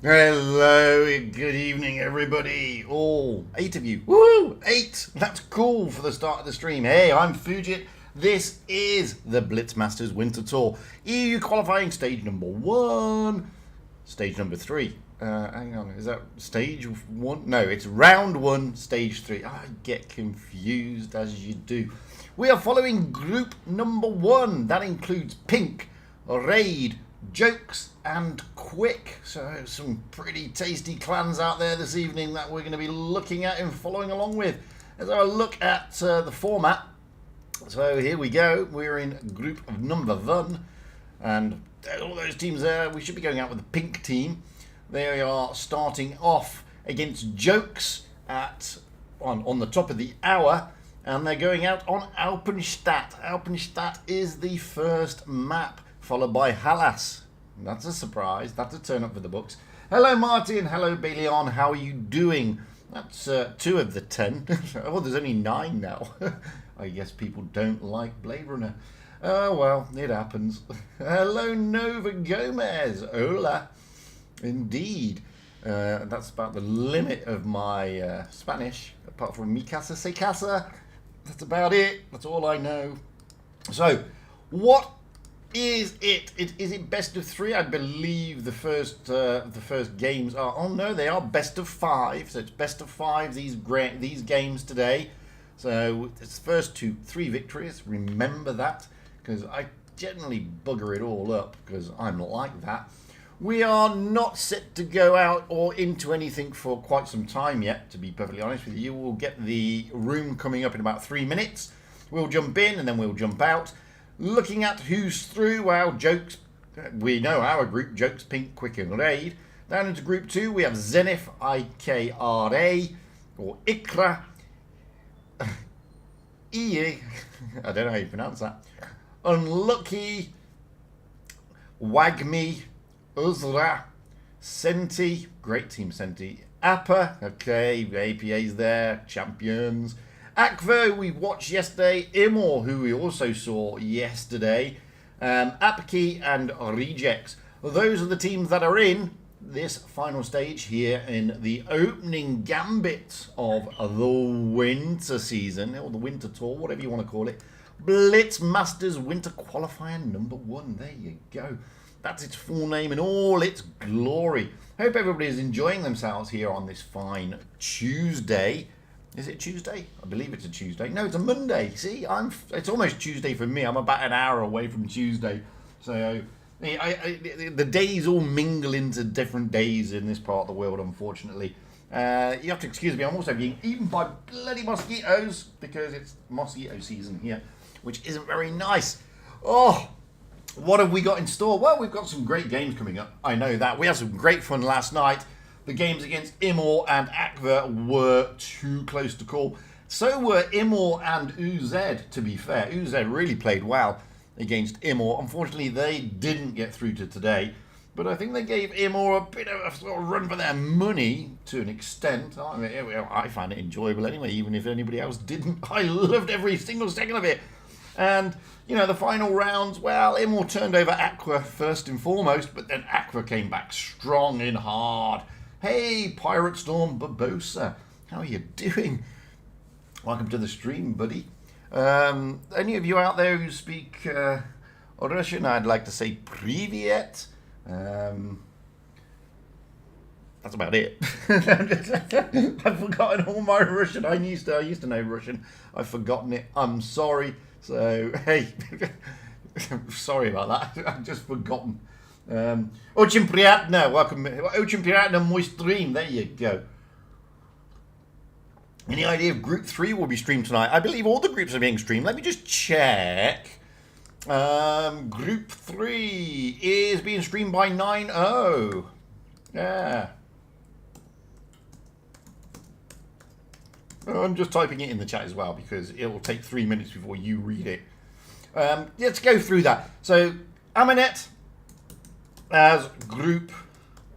Hello, good evening, everybody. All 8 of you. Woo! 8! That's cool for the start of the stream. Hey, I'm Fujit. This is the Blitz Masters Winter Tour. EU qualifying stage number 1. Stage number 3. Hang on, is that stage 1? No, it's round 1, stage 3. I get confused as you do. We are following group number 1. That includes Pink, Raid, Jokes and Quick. So some pretty tasty clans out there this evening that we're going to be looking at and following along with as I look at the format. So here we go. We're in group of number 1 and all those teams there. We should be going out with the Pink team. They are starting off against Jokes on the top of the hour, and they're going out on Alpenstadt. Alpenstadt is the first map, followed by Hallas. That's a surprise. That's a turn up for the books. Hello, Martin. Hello, Baleon. How are you doing? That's 2 of the 10. Oh, there's only 9 now. I guess people don't like Blade Runner. Oh, well, it happens. Hello, Nova Gomez. Hola. Indeed. That's about the limit of my Spanish, apart from mi casa se casa. That's about it. That's all I know. So, what is it? Is it best of 3? I believe the first games are. Oh no, they are best of 5. So it's best of 5. These games today. So it's first 3 victories. Remember that, because I generally bugger it all up because I'm like that. We are not set to go out or into anything for quite some time yet, to be perfectly honest with you. We'll get the room coming up in about 3 minutes. We'll jump in and then we'll jump out. Looking at who's through, well, Jokes, we know our group, Jokes, Pink, Quick and Raid. Down into group 2, we have Zenith, IKRA, or Ikra, Iye, I don't know how you pronounce that, Unlucky, Wagme, Uzra, Senti, great team Senti, Appa, okay, APA's there, champions, Akvo, we watched yesterday, Imor, who we also saw yesterday, Apki and Rejects. Those are the teams that are in this final stage here in the opening gambit of the winter season, or the winter tour, whatever you want to call it. Blitz Masters Winter Qualifier number 1. There you go. That's its full name in all its glory. Hope everybody is enjoying themselves here on this fine Tuesday. Is it Tuesday? I believe it's a Tuesday. No, it's a Monday. See, it's almost Tuesday for me. I'm about an hour away from Tuesday. So the days all mingle into different days in this part of the world, unfortunately. You have to excuse me. I'm also being eaten by bloody mosquitoes because it's mosquito season here, which isn't very nice. Oh, what have we got in store? Well, we've got some great games coming up. I know that. We had some great fun last night. The games against Imor and Akva were too close to call. So were Imor and UZ, to be fair. UZ really played well against Imor. Unfortunately, they didn't get through to today. But I think they gave Imor a bit of a sort of run for their money to an extent. I mean, I found it enjoyable anyway, even if anybody else didn't. I loved every single second of it. And, you know, the final rounds, well, Imor turned over Aqua first and foremost, but then Aqua came back strong and hard. Hey, Pirate Storm Barbosa, how are you doing? Welcome to the stream, buddy. Any of you out there who speak Russian, I'd like to say Privyet. That's about it. I've forgotten all my Russian. I used to know Russian. I've forgotten it. I'm sorry. So, hey, sorry about that. I've just forgotten. Очень приятно, welcome. Очень приятно мой stream. There you go. Any idea if Group 3 will be streamed tonight? I believe all the groups are being streamed. Let me just check. Group 3 is being streamed by 9-0. Yeah. I'm just typing it in the chat as well because it will take 3 minutes before you read it. Let's go through that. So, Amanet as group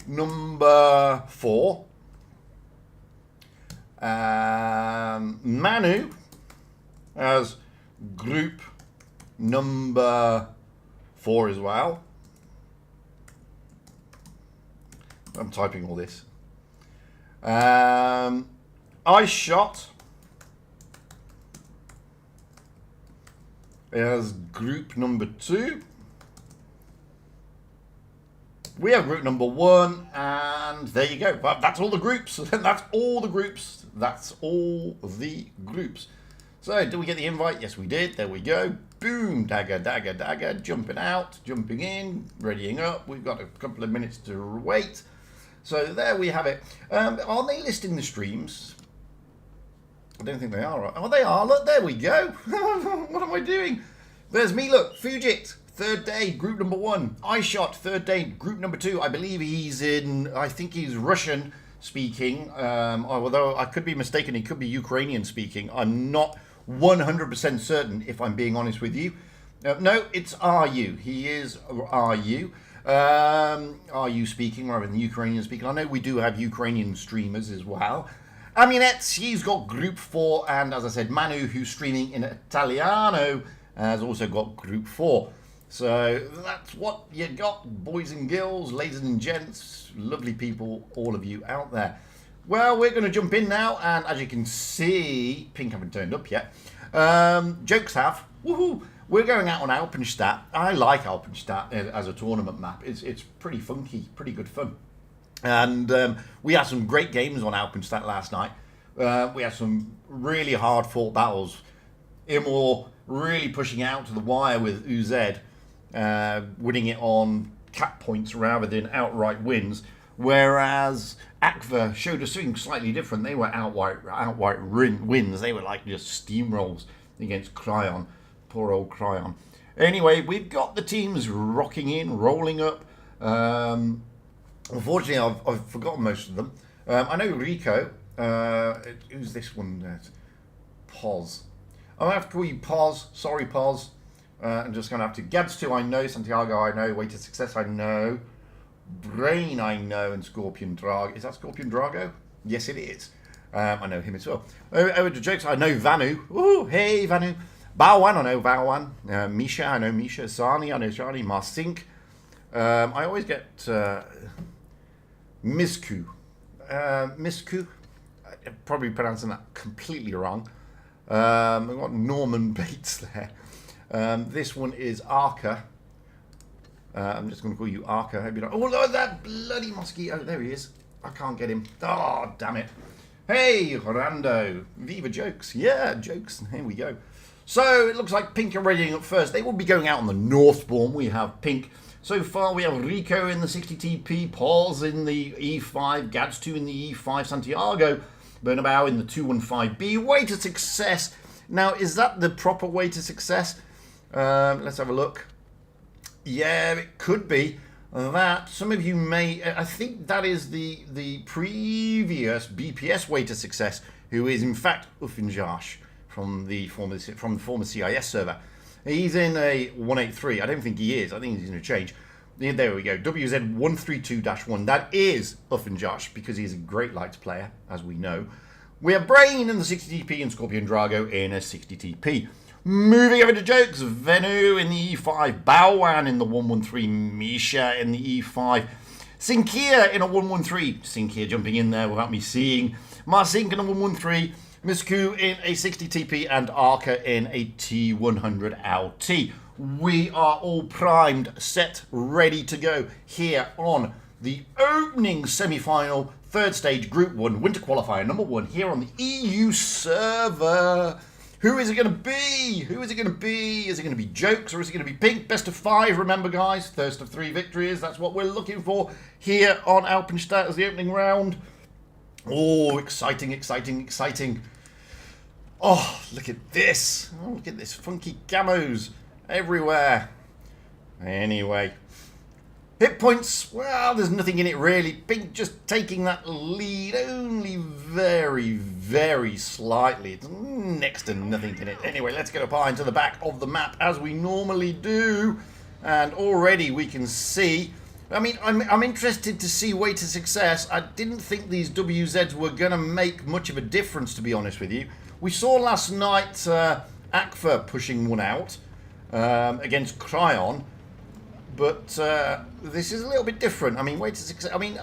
number 4. Manu as group number 4 as well. I'm typing all this. I shot as group number 2. We have group number 1, and there you go. Well, that's all the groups. That's all the groups. That's all the groups. So, did we get the invite? Yes, we did. There we go. Boom. Dagger, dagger, dagger. Jumping out, jumping in, readying up. We've got a couple of minutes to wait. So, there we have it. Are they listing the streams? I don't think they are. Oh, they are. Look, there we go. What am I doing? There's me, look. Fujit. Third day, group number 1. I shot, third day, group number 2. I believe he's in, I think he's Russian speaking. Although I could be mistaken, he could be Ukrainian speaking. I'm not 100% certain, if I'm being honest with you. No, it's RU. He is RU. RU speaking rather than Ukrainian speaking. I know we do have Ukrainian streamers as well. Aminetz, he's got group 4. And as I said, Manu, who's streaming in Italiano, has also got group 4. So that's what you got, boys and girls, ladies and gents, lovely people, all of you out there. Well, we're going to jump in now, and as you can see, Pink haven't turned up yet. Jokes have. Woohoo! We're going out on Alpenstadt. I like Alpenstadt as a tournament map. It's pretty funky, pretty good fun. And we had some great games on Alpenstadt last night. We had some really hard-fought battles. Imor really pushing out to the wire with UZ. Winning it on cap points rather than outright wins, whereas Akva showed us something slightly different. They were outright wins. They were like just steamrolls against Cryon. Poor old Cryon. Anyway, we've got the teams rocking in, rolling up. Unfortunately, I've forgotten most of them. I know Rico. Who's this one? Pos. I'll have to call you Pos. Sorry, Pos. I'm just going to have to. Gads 2 I know, Santiago I know, Way to Success I know, Brain I know, and Scorpion Drago. Is that Scorpion Drago? Yes, it is. I know him as well. Over to jokes, I know Vanu. Ooh, hey Vanu. Baowan, I know Baowan. Misha, I know Misha. Sani, I know Sani. Marsink. I always get Misku. Misku. I'm probably pronouncing that completely wrong. I've got Norman Bates there. This one is Arca. I'm just going to call you Arca. Hope you don't. Oh, look at that bloody mosquito. There he is. I can't get him. Oh, damn it. Hey, Rando. Viva jokes. Yeah, jokes. Here we go. So it looks like Pink are readying up first. They will be going out on the Northbourne. We have Pink. So far, we have Rico in the 60 TP, Paul's in the E5, Gads 2 in the E5, Santiago Bernabeu in the 215B. Way to success. Now, is that the proper way to success? Let's have a look. Yeah, it could be that. Some of you may. I think that is the previous BPS way to success, who is in fact Uffinjash from the former CIS server. He's in a 183. I don't think he is. I think he's in a change. There we go. WZ132-1. That is Uffinjash because he's a great lights player, as we know. We have Brain in the 60 TP and Scorpion Drago in a 60 TP. Moving over to jokes, Venu in the E5, Baowan in the 113, Misha in the E5, Sinkia in a 113, Sinkia jumping in there without me seeing, Marsink in a 113, Misku in a 60 TP, and Arca in a T100 LT. We are all primed, set, ready to go here on the opening semi-final, third stage, Group 1, Winter Qualifier number 1, here on the EU server. Who is it going to be? Who is it going to be? Is it going to be Jokes or is it going to be Pink? Best of 5, remember guys. First of 3 victories. That's what we're looking for here on Alpenstadt as the opening round. Oh, exciting, exciting, exciting. Oh, look at this. Oh, look at this funky camos everywhere. Anyway. Hit points, well, there's nothing in it really. Pink just taking that lead only very, very slightly. It's next to nothing in it. Anyway, let's get up high into the back of the map as we normally do. And already we can see, I mean, I'm interested to see Way to Success. I didn't think these WZs were going to make much of a difference, to be honest with you. We saw last night Akfa pushing one out against Cryon. But this is a little bit different. I mean, wait to success. I mean,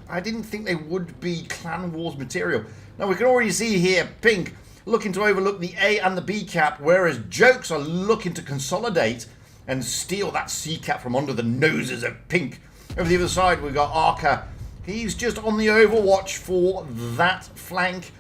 I didn't think they would be Clan Wars material. Now, we can already see here, Pink looking to overlook the A and the B cap, whereas Jokes are looking to consolidate and steal that C cap from under the noses of Pink. Over the other side, we've got Arca. He's just on the overwatch for that flank.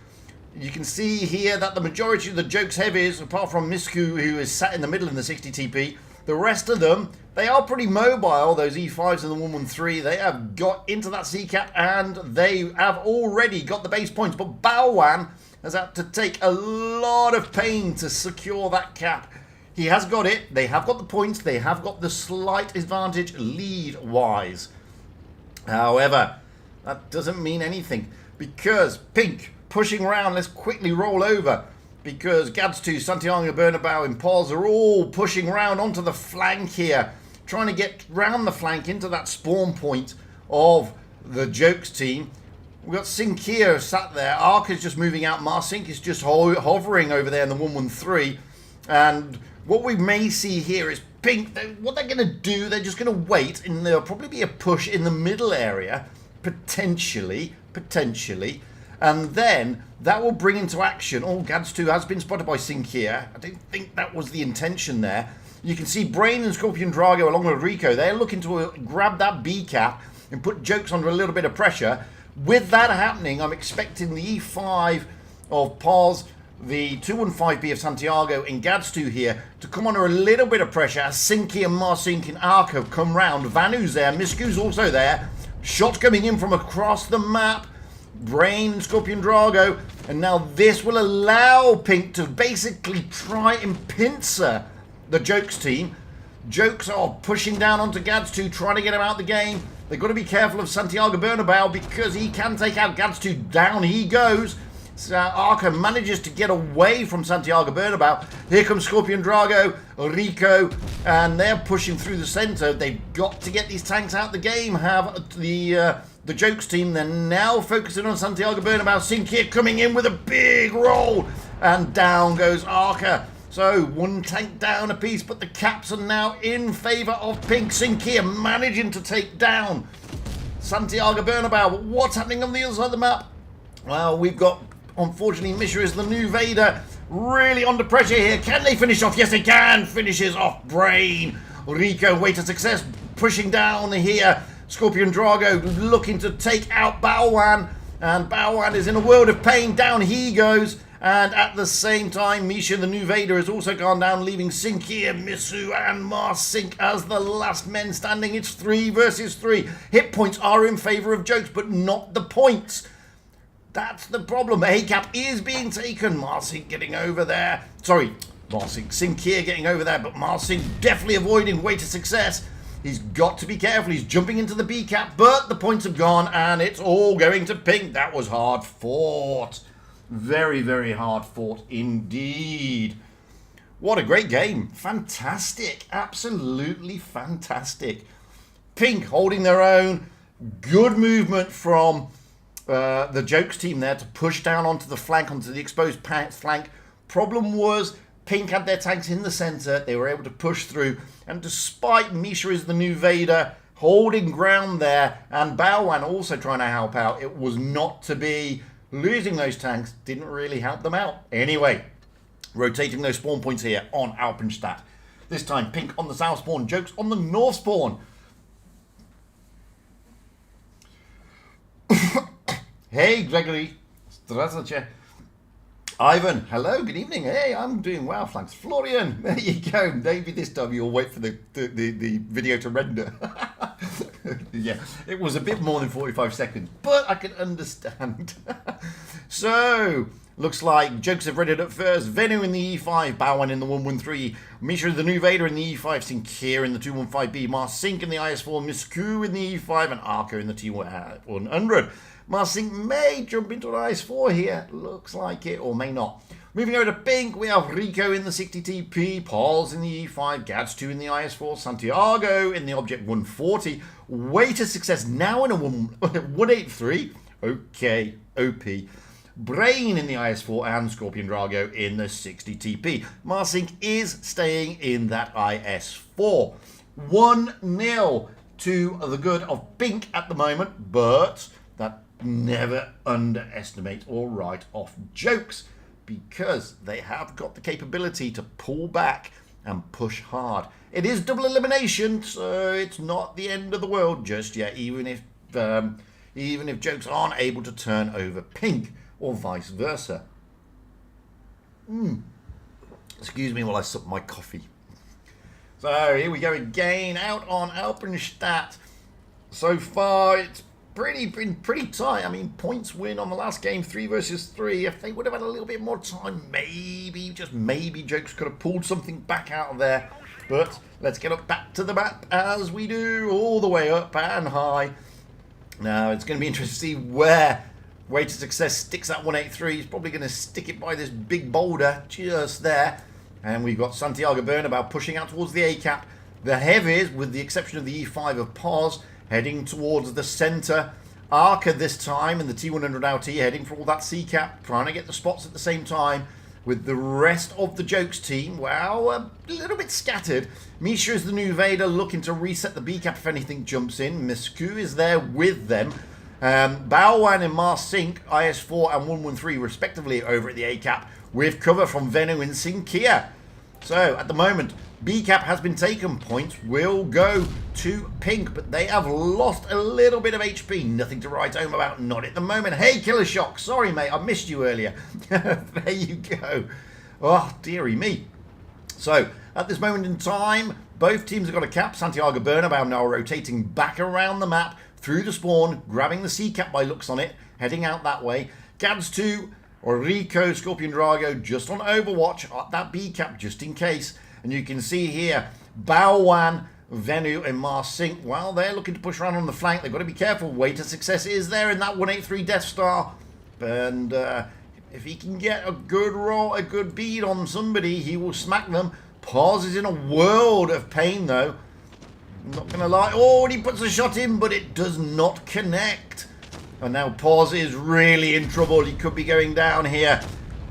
You can see here that the majority of the Jokes heavies, apart from Misku, who is sat in the middle in the 60 TP, the rest of them, they are pretty mobile, those E5s and the 113. They have got into that C cap and they have already got the base points. But Baowan has had to take a lot of pain to secure that cap. He has got it. They have got the points. They have got the slight advantage lead-wise. However, that doesn't mean anything because Pink pushing around. Let's quickly roll over because Gads2, Santiago Bernabeu and Paz are all pushing around onto the flank here, trying to get round the flank into that spawn point of the Jokes team. We've got Sinkia sat there. Ark is just moving out. Marsink is just hovering over there in the 113. And what we may see here is Pink, what they're going to do, they're just going to wait, and there'll probably be a push in the middle area, potentially, and then that will bring into action. Oh, Gads2 has been spotted by Sinkia. I don't think that was the intention there. You can see Brain and Scorpion Drago along with Rico. They're looking to grab that B cap and put Jokes under a little bit of pressure. With that happening, I'm expecting the E5 of Paz, the 215B of Santiago and Gads2 here to come under a little bit of pressure as Sinky and Marsink and Arco come round. Vanu's there, Misku's also there. Shots coming in from across the map. Brain and Scorpion Drago. And now this will allow Pink to basically try and pincer the Jokes team. Jokes are pushing down onto Gads2, trying to get him out the game. They've got to be careful of Santiago Bernabeu because he can take out Gads2. Down he goes. Arca manages to get away from Santiago Bernabeu. Here comes Scorpion Drago, Rico, and they're pushing through the center. They've got to get these tanks out the game. Have the Jokes team. They're now focusing on Santiago Bernabeu. Sinkia coming in with a big roll, and down goes Arca. So one tank down apiece, but the caps are now in favor of Pink. Sinkia managing to take down Santiago Bernabeu. But what's happening on the other side of the map? Well, we've got, unfortunately, Misha is the new Vader. Really under pressure here. Can they finish off? Yes, they can. Finishes off Brain. Rico, way to success. Pushing down here. Scorpion Drago looking to take out Baowan. And Baowan is in a world of pain. Down he goes. And at the same time, Misha, the new Vader, has also gone down, leaving Sinkia, Misu, and Marsink as the last men standing. It's 3 versus 3. Hit points are in favor of Jokes, but not the points. That's the problem. A-cap is being taken. Marsink getting over there. Sorry, Marsink. Sinkia getting over there, but Marsink definitely avoiding way to success. He's got to be careful. He's jumping into the B-cap, but the points have gone, and it's all going to Pink. That was hard fought. Very, very hard fought indeed. What a great game. Fantastic. Absolutely fantastic. Pink holding their own. Good movement from the Jokes team there to push down onto the flank, onto the exposed flank. Problem was Pink had their tanks in the center. They were able to push through. And despite Misha is the new Vader holding ground there and Baowan also trying to help out, it was not to be. Losing those tanks didn't really help them out. Anyway, rotating those spawn points here on Alpenstadt. This time Pink on the south spawn, Jokes on the north spawn. Hey, Gregory. Здравствуйте. Ivan, hello, good evening. Hey, I'm doing well, thanks. Florian, there you go. Maybe this time you'll wait for the video to render. Yeah, it was a bit more than 45 seconds, but I can understand. So, looks like Jokes have read it at first. Venu in the E5, Baowan in the 113, Misha the new Vader in the E5, Sinkia in the 215B, Marsink in the IS4, Misku in the E5, and Arco in the T100. Marsink may jump into an IS4 here, looks like it, or may not. Moving over to Pink, we have Rico in the 60 TP, Paul's in the E5, Gads2 in the IS4, Santiago in the Object 140. Way to success now in a 183. Okay, OP. Brain in the IS4 and Scorpion Drago in the 60 TP. Marsink is staying in that IS4. 1-0 to the good of pink at the moment, but that never underestimate or write off jokes, because they have got the capability to pull back and push hard. It is double elimination, so it's not the end of the world just yet, even if jokes aren't able to turn over pink or vice versa. Excuse me while I sup my coffee. So here we go again, out on Alpenstadt. So far it's been pretty tight. I mean, points win on the last game, 3 versus 3. If they would have had a little bit more time, maybe, just maybe, jokes could have pulled something back out of there. But let's get up back to the map as we do, all the way up and high. Now it's going to be interesting to see where Way to Success sticks that 183. He's probably going to stick it by this big boulder just there. And we've got Santiago Bernabeu pushing out towards the A-cap. The heavies, with the exception of the E5 of Paz, heading towards the centre. Arca this time, and the T100 LT heading for all that C-cap, trying to get the spots at the same time. With the rest of the Jokes team, well, a little bit scattered. Misha is the new Vader, looking to reset the B-cap if anything jumps in. Misku is there with them. Baowan and Mars Sync, IS4 and 113 respectively over at the A-cap, with cover from Venu and Sinkia. So, at the moment, B-cap has been taken. Points will go to pink, but they have lost a little bit of HP. Nothing to write home about, not at the moment. Hey, Killer Shock, sorry, mate, I missed you earlier. There you go. Oh, dearie me. So, at this moment in time, both teams have got a cap. Santiago Bernabeu now rotating back around the map, through the spawn, grabbing the C-cap by looks on it, heading out that way. Gads 2, Rico, Scorpion Drago just on Overwatch at that B-cap just in case. And you can see here, Baowan, Venu and Mars Sync, well, they're looking to push around on the flank. They've got to be careful. Way to Success is there in that 183 Death Star. And if he can get a good roll, a good bead on somebody, he will smack them. Paz is in a world of pain, though. I'm not going to lie. Oh, and he puts a shot in, but it does not connect. And now Paz is really in trouble. He could be going down here.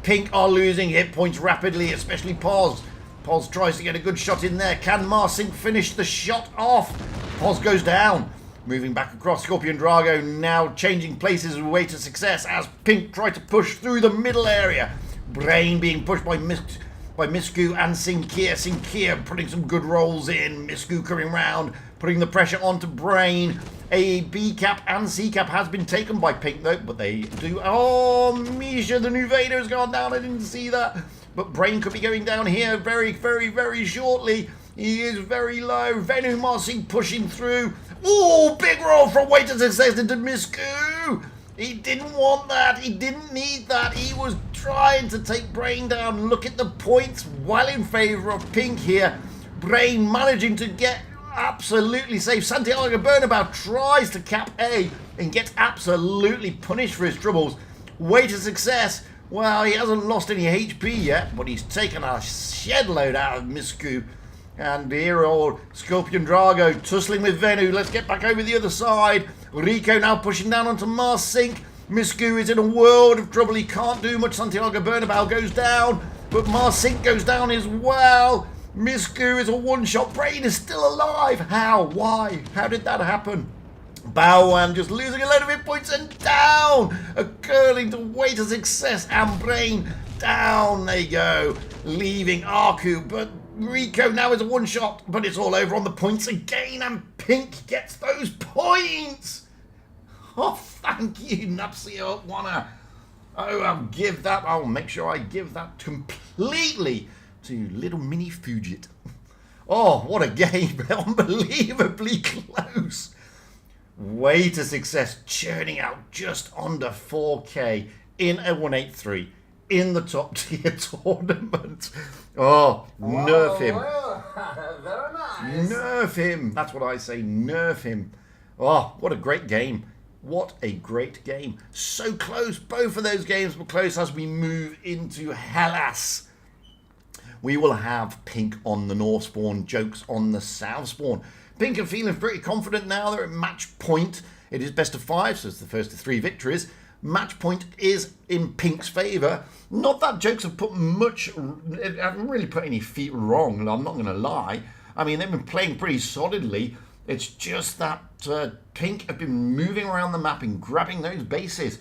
Pink are losing hit points rapidly, especially Paz. Paz tries to get a good shot in there. Can Marsink finish the shot off? Paz goes down. Moving back across, Scorpion Drago now changing places with Way to Success as Pink try to push through the middle area. Brain being pushed by Misku and Sinkia. Sinkia putting some good rolls in. Misku coming round, putting the pressure onto Brain. A B cap and C cap has been taken by Pink though, but they do. Oh, Misha, the new Vader has gone down. I didn't see that. But Brain could be going down here very, very, very shortly. He is very low. Venu Marcy pushing through. Oh, big roll from Way to Success into Misku. He didn't want that. He didn't need that. He was trying to take Brain down. Look at the points. Well in favour of Pink here. Brain managing to get absolutely safe. Santiago Bernabeu tries to cap A and gets absolutely punished for his troubles. Way to Success. Well, he hasn't lost any HP yet, but he's taken a shed load out of Misku. And here old Scorpion Drago tussling with Venu. Let's get back over the other side. Rico now pushing down onto Mars Sync. Misku is in a world of trouble. He can't do much. Santiago Bernabeu goes down, but Mars Sync goes down as well. Misku is a one-shot. Brain is still alive. How? Why? How did that happen? Baowan just losing a load of hit points and down. A curling to Way to Success and Brain down they go, leaving Arku. But Rico now is a one-shot, but it's all over on the points again, and Pink gets those points. Oh, thank you, Napsio Wana. Oh, I'll make sure I give that completely to little mini Fugit. Oh, what a game. Unbelievably close. Way to Success churning out just under 4K in a 183 in the top tier tournament. Oh, nerf him. Very nice. Nerf him. That's what I say, nerf him. Oh, what a great game. What a great game. So close. Both of those games were close as we move into Hellas. We will have Pink on the North spawn, Jokes on the South spawn. Pink are feeling pretty confident now. They're at match point. It is best of 5, so it's the first of 3 victories. Match point is in Pink's favour. Not that Jokes have put much, haven't really put any feet wrong, I'm not going to lie. I mean, they've been playing pretty solidly. It's just that Pink have been moving around the map and grabbing those bases.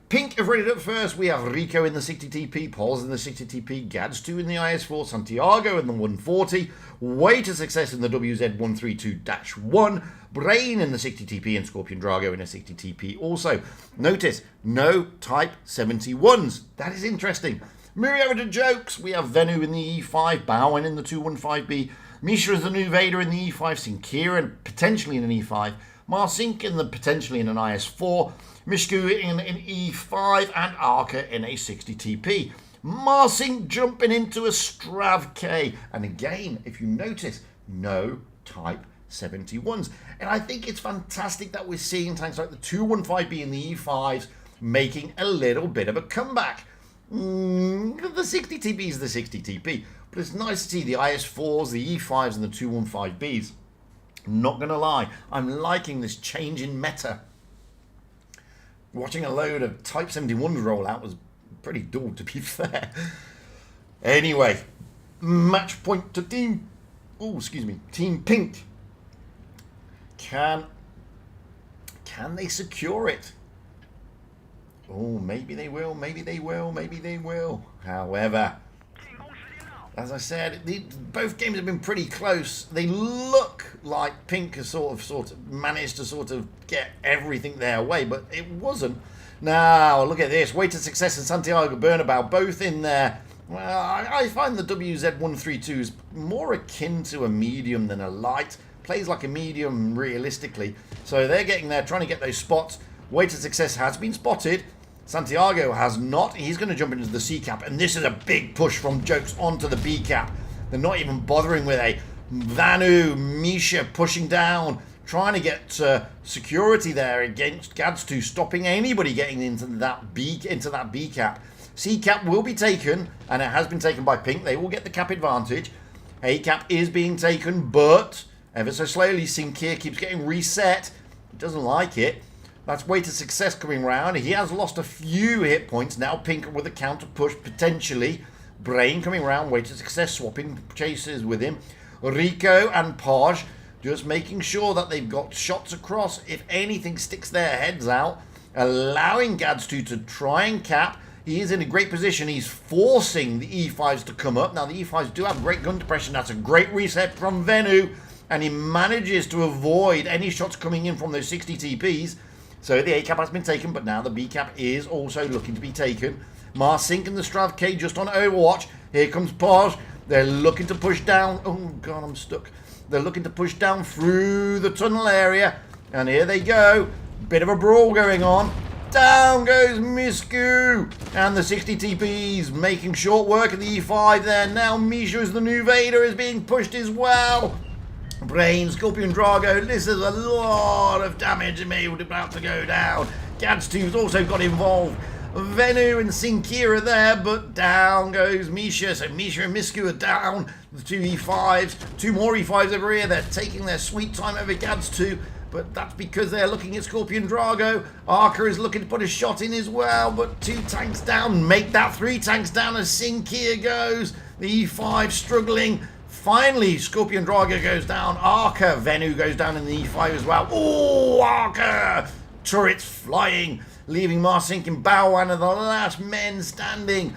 Pink have rated up first. We have Rico in the 60 TP, Paul's in the 60 TP, Gads2 in the IS4, Santiago in the 140, Way to Success in the WZ132-1, Brain in the 60 TP, and Scorpion Drago in a 60 TP also. Notice, no Type 71s. That is interesting. Moving over to jokes, we have Venu in the E5, Bowen in the 215B, Misha is the new Vader in the E5, Sinkira potentially in an E5, Marsink in the potentially in an IS4, Mishku in an E5, and Arca in a 60 TP. Marsink jumping into a Strav K. And again, if you notice, no Type 71s. And I think it's fantastic that we're seeing tanks like the 215B and the E5s making a little bit of a comeback. The 60 TP is the 60 TP, but it's nice to see the IS4s, the E5s, and the 215Bs. Not going to lie, I'm liking this change in meta. Watching a load of Type 71s roll out was pretty dull, to be fair. Anyway, match point to Team Pink. Can they secure it? Oh, maybe they will, maybe they will, maybe they will. However, as I said, both games have been pretty close. They look like Pink has sort of managed to get everything their way, but it wasn't. Now, look at this. Way to Success and Santiago Bernabeu both in there. Well, I find the WZ132 is more akin to a medium than a light. Plays like a medium realistically. So they're getting there, trying to get those spots. Way to Success has been spotted. Santiago has not. He's going to jump into the C cap, and this is a big push from Jokes onto the B cap. They're not even bothering with a Vanu, Misha pushing down, trying to get security there against Gads2, stopping anybody getting into that B cap. C cap will be taken, and it has been taken by Pink. They will get the cap advantage. A cap is being taken, but ever so slowly, Sinkir keeps getting reset. He doesn't like it. That's Way to Success coming round. He has lost a few hit points. Now Pink with a counter push, potentially. Brain coming round. Way to Success swapping chases with him. Rico and Paj just making sure that they've got shots across. If anything sticks their heads out, allowing Gads2 to try and cap. He is in a great position. He's forcing the E5s to come up. Now the E5s do have great gun depression. That's a great reset from Venu. And he manages to avoid any shots coming in from those 60 TPs. So the A cap has been taken, but now the B cap is also looking to be taken. Marsink and the Strav K just on Overwatch. Here comes Paj. They're looking to push down. Oh god, I'm stuck. They're looking to push down through the tunnel area. And here they go. Bit of a brawl going on. Down goes Misku. And the 60 TPs making short work of the E5 there. Now Misha as the new Vader is being pushed as well. Brain, Scorpion Drago, this is a lot of damage about to go down. Gads2's also got involved. Venu and Sinkira there, but down goes Misha. So Misha and Misku are down. The two E5s, two more E5s over here. They're taking their sweet time over Gads2, but that's because they're looking at Scorpion Drago. Arca is looking to put a shot in as well, but 2 tanks down. Make that 3 tanks down as Sinkira goes. The E5 struggling. Finally, Scorpion Drago goes down. Arca, Venu goes down in the E5 as well. Oh, Arca! Turrets flying, leaving Marsink and Bowan are the last men standing.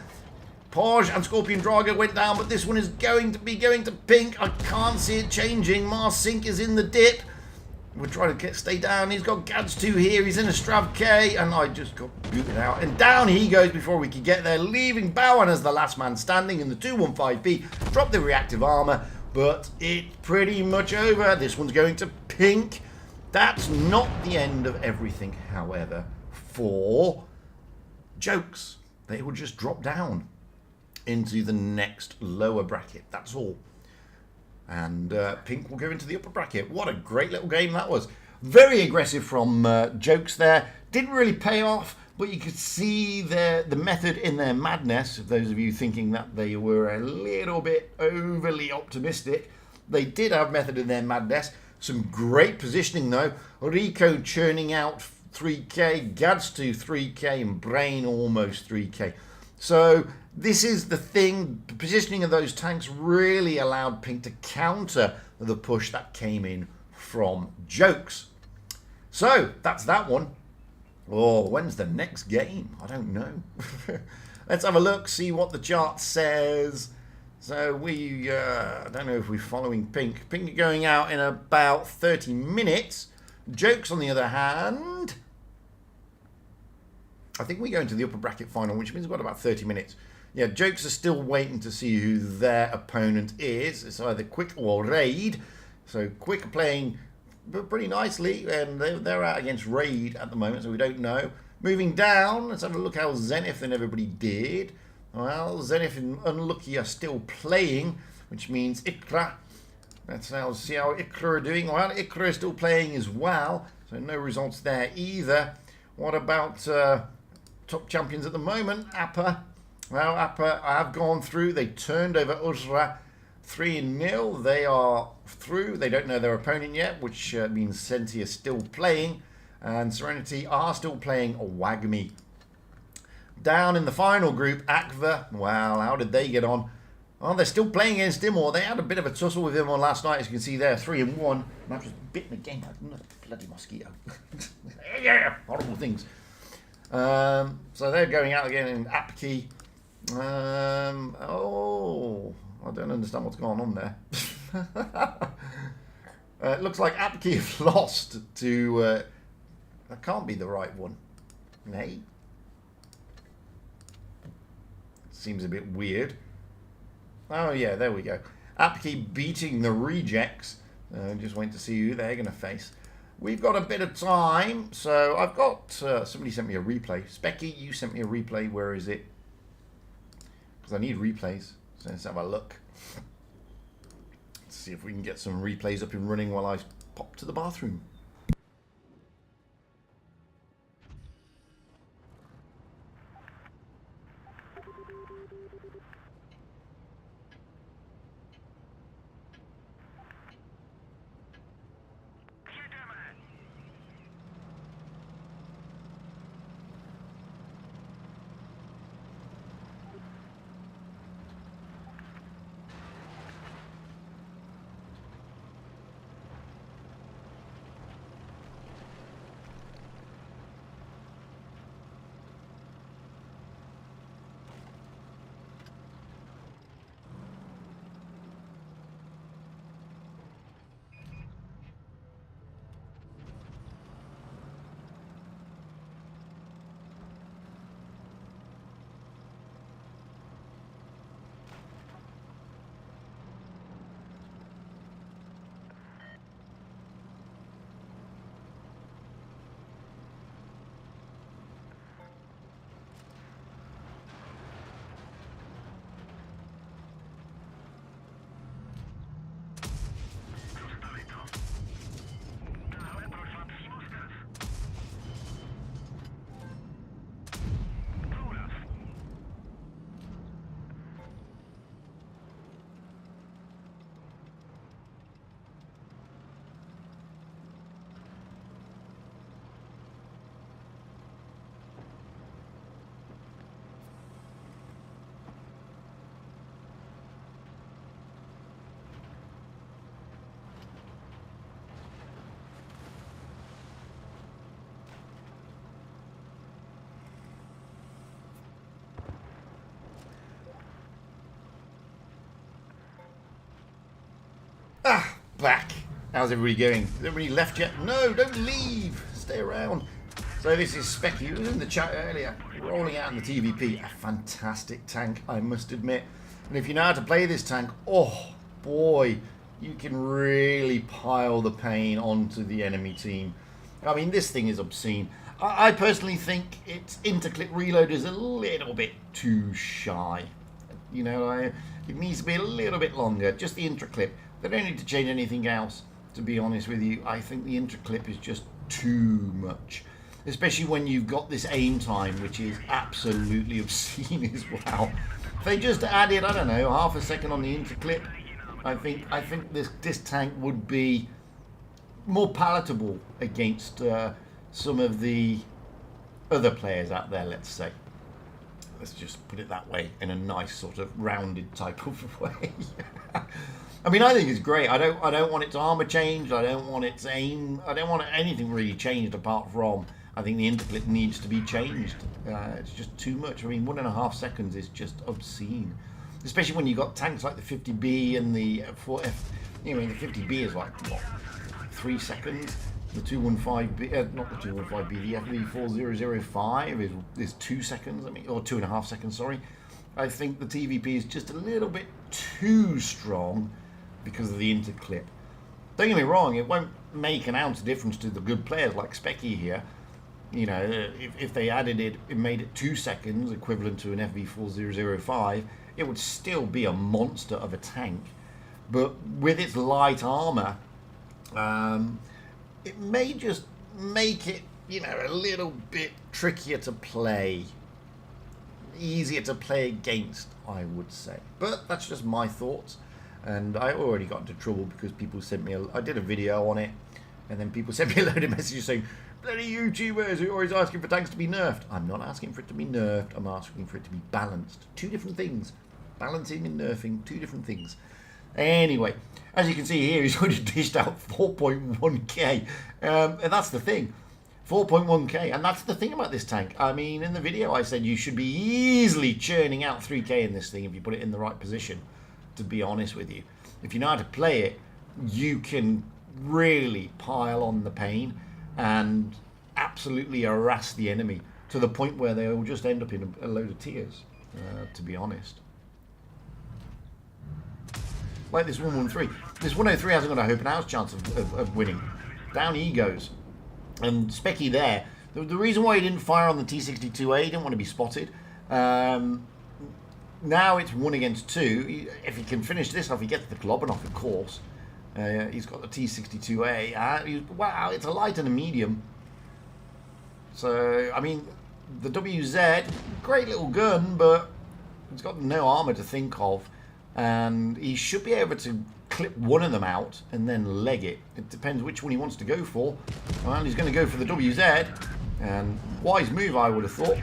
Paj and Scorpion Drago went down, but this one is going to Pink. I can't see it changing. Marsink is in the dip. We're trying to stay down. He's got Gads2 here. He's in a Strav K, and I just got booted out. And down he goes before we could get there, leaving Bowen as the last man standing in the 215B. Drop the reactive armor, but it's pretty much over. This one's going to Pink. That's not the end of everything, however, for Jokes. They will just drop down into the next lower bracket. That's all. And Pink will go into the upper bracket. What a great little game that was. Very aggressive from Jokes there. Didn't really pay off, but you could see the method in their madness. Those of you thinking that they were a little bit overly optimistic, they did have method in their madness. Some great positioning though. Rico churning out 3k, Gads2 3k, and Brain almost 3k. So This is the thing, the positioning of those tanks really allowed Pink to counter the push that came in from Jokes. So, that's that one. Oh, when's the next game? I don't know. Let's have a look, see what the chart says. So I don't know if we're following Pink. Pink are going out in about 30 minutes. Jokes, on the other hand, I think we go into the upper bracket final, which means we've got about 30 minutes. Yeah, Jokes are still waiting to see who their opponent is. It's either Quick or Raid. So Quick are playing pretty nicely, and they're out against Raid at the moment, so we don't know. Moving down, let's have a look how Zenith and everybody did. Well, Zenith and Unlucky are still playing, which means Ikra. Let's now see how Ikra are doing. Well, Ikra is still playing as well, so no results there either. What about top champions at the moment? Appa. Well, Appa have gone through. They turned over Uzra 3-0. They are through. They don't know their opponent yet, which means Senti is still playing. And Serenity are still playing Wagmi. Down in the final group, Akva. Well, how did they get on? Well, they're still playing against Imor. They had a bit of a tussle with Imor last night, as you can see there, 3-1. And I was bitten again by another bloody mosquito. Yeah, horrible things. So they're going out again in Apki. Oh, I don't understand what's going on there. It looks like Apki have lost to... that can't be the right one. Nay. Seems a bit weird. Oh yeah, there we go. Apki beating the rejects. Just wait to see who they're going to face. We've got a bit of time, so I've got... somebody sent me a replay. Specky, you sent me a replay. Where is it? Because I need replays. So let's have a look. Let's see if we can get some replays up and running while I pop to the bathroom. Back. How's everybody going? Is everybody left yet? No, don't leave. Stay around. So this is Specky, who was in the chat earlier, rolling out in the TVP. A fantastic tank, I must admit. And if you know how to play this tank, oh boy, you can really pile the pain onto the enemy team. I mean, this thing is obscene. I personally think its interclip reload is a little bit too shy. You know, it needs to be a little bit longer, just the interclip. They don't need to change anything else, to be honest with you. I think the interclip is just too much. Especially when you've got this aim time, which is absolutely obscene as well. If they just added, I don't know, half a second on the interclip, I think this tank would be more palatable against some of the other players out there, let's say. Let's just put it that way, in a nice sort of rounded type of way. I mean, I think it's great. I don't want its armor changed. I don't want its aim. I don't want anything really changed apart from I think the interclip needs to be changed. It's just too much. I mean, 1.5 seconds is just obscene, especially when you got tanks like the 50B and the 4F. You know, the 50B is like what, 3 seconds. The 215B, not the 215B, the FV4005 is 2 seconds. I mean, or 2.5 seconds. Sorry. I think the TVP is just a little bit too strong because of the interclip. Don't get me wrong, it won't make an ounce difference to the good players like Specky here. You know, if they added it, it made it 2 seconds, equivalent to an FV4005, it would still be a monster of a tank. But with its light armor, it may just make it, you know, a little bit trickier to play. Easier to play against, I would say. But that's just my thoughts. And I already got into trouble because people sent me I did a video on it, and then people sent me a load of messages saying, bloody YouTubers who are always asking for tanks to be nerfed. I'm not asking for it to be nerfed, I'm asking for it to be balanced. Two different things. Balancing and nerfing, two different things. Anyway, as you can see here, he's already dished out 4.1k. And that's the thing. 4.1k, and that's the thing about this tank. I mean, in the video I said you should be easily churning out 3k in this thing if you put it in the right position, to be honest with you. If you know how to play it, you can really pile on the pain and absolutely harass the enemy to the point where they will just end up in a load of tears, to be honest. Like this 113. This 103 hasn't got a hope and house chance of winning. Down he goes. And Specky there, the reason why he didn't fire on the T62A, he didn't want to be spotted. Now it's 1 against 2. If he can finish this off, he gets the Klobanov, of course. He's got the T62A. Wow, it's a light and a medium. So, I mean, the WZ, great little gun, but it's got no armor to think of. And he should be able to clip one of them out and then leg it. It depends which one he wants to go for. Well, he's going to go for the WZ, and wise move, I would have thought.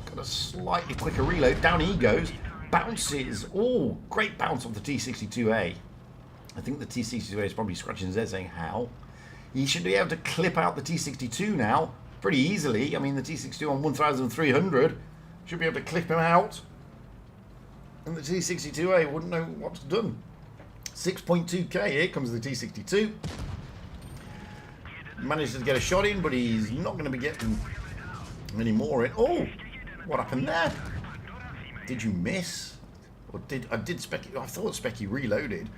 Got a slightly quicker reload. Down he goes. Bounces. Oh, great bounce off the T62A. I think the T62A is probably scratching his head saying, how? He should be able to clip out the T62 now pretty easily. I mean, the T62 on 1,300 should be able to clip him out. And the T62A wouldn't know what's done. 6.2k, here comes the T62. Managed to get a shot in, but he's not going to be getting any more in. Oh, what happened there? Did you miss? Or I thought Specky reloaded.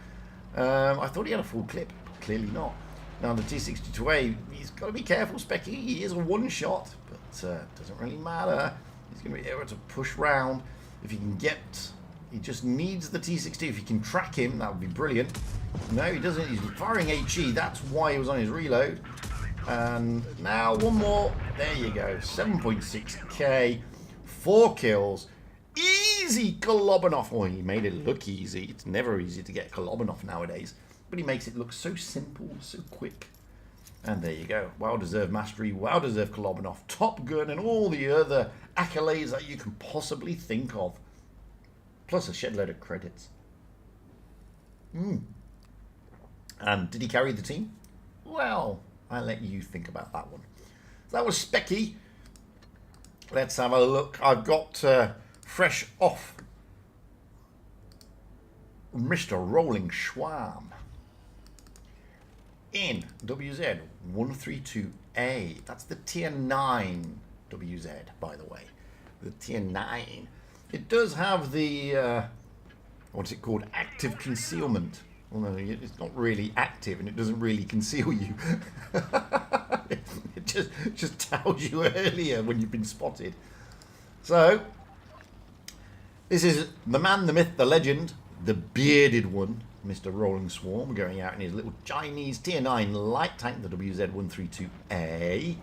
I thought he had a full clip. Clearly not. Now the T62A, he's got to be careful, Specky. He is a one shot, but doesn't really matter. He's going to be able to push round if he can get. He just needs the T60. If he can track him, that would be brilliant. No, he doesn't. He's firing HE. That's why he was on his reload. And now one more. There you go. 7.6k. 4 kills. Easy Klobanov. Oh, he made it look easy. It's never easy to get Klobanov nowadays. But he makes it look so simple, so quick. And there you go. Well-deserved mastery. Well-deserved Klobanov. Top Gun and all the other accolades that you can possibly think of. Plus a shed load of credits. And did he carry the team? Well, I'll let you think about that one. So that was Specky. Let's have a look. I've got fresh off Mr. Rolling Schwam in WZ 132A. That's the tier 9 WZ, by the way. The tier 9. It does have the, what's it called, active concealment. Well, no, it's not really active and it doesn't really conceal you. It just tells you earlier when you've been spotted. So, this is the man, the myth, the legend, the bearded one, Mr. Rolling Swarm, going out in his little Chinese tier 9 light tank, the WZ-132A.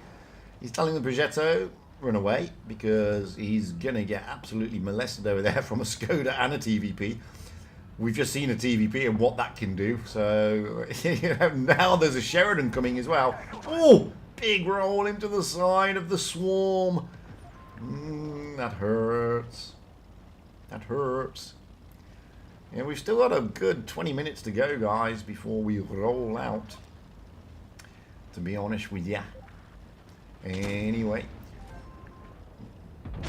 He's telling the Progetto, run away, because he's going to get absolutely molested over there from a Skoda and a TVP. We've just seen a TVP and what that can do. So, you know, now there's a Sheridan coming as well. Oh, big roll into the side of the Swarm. That hurts. That hurts. Yeah, we've still got a good 20 minutes to go, guys, before we roll out. To be honest with ya. Anyway.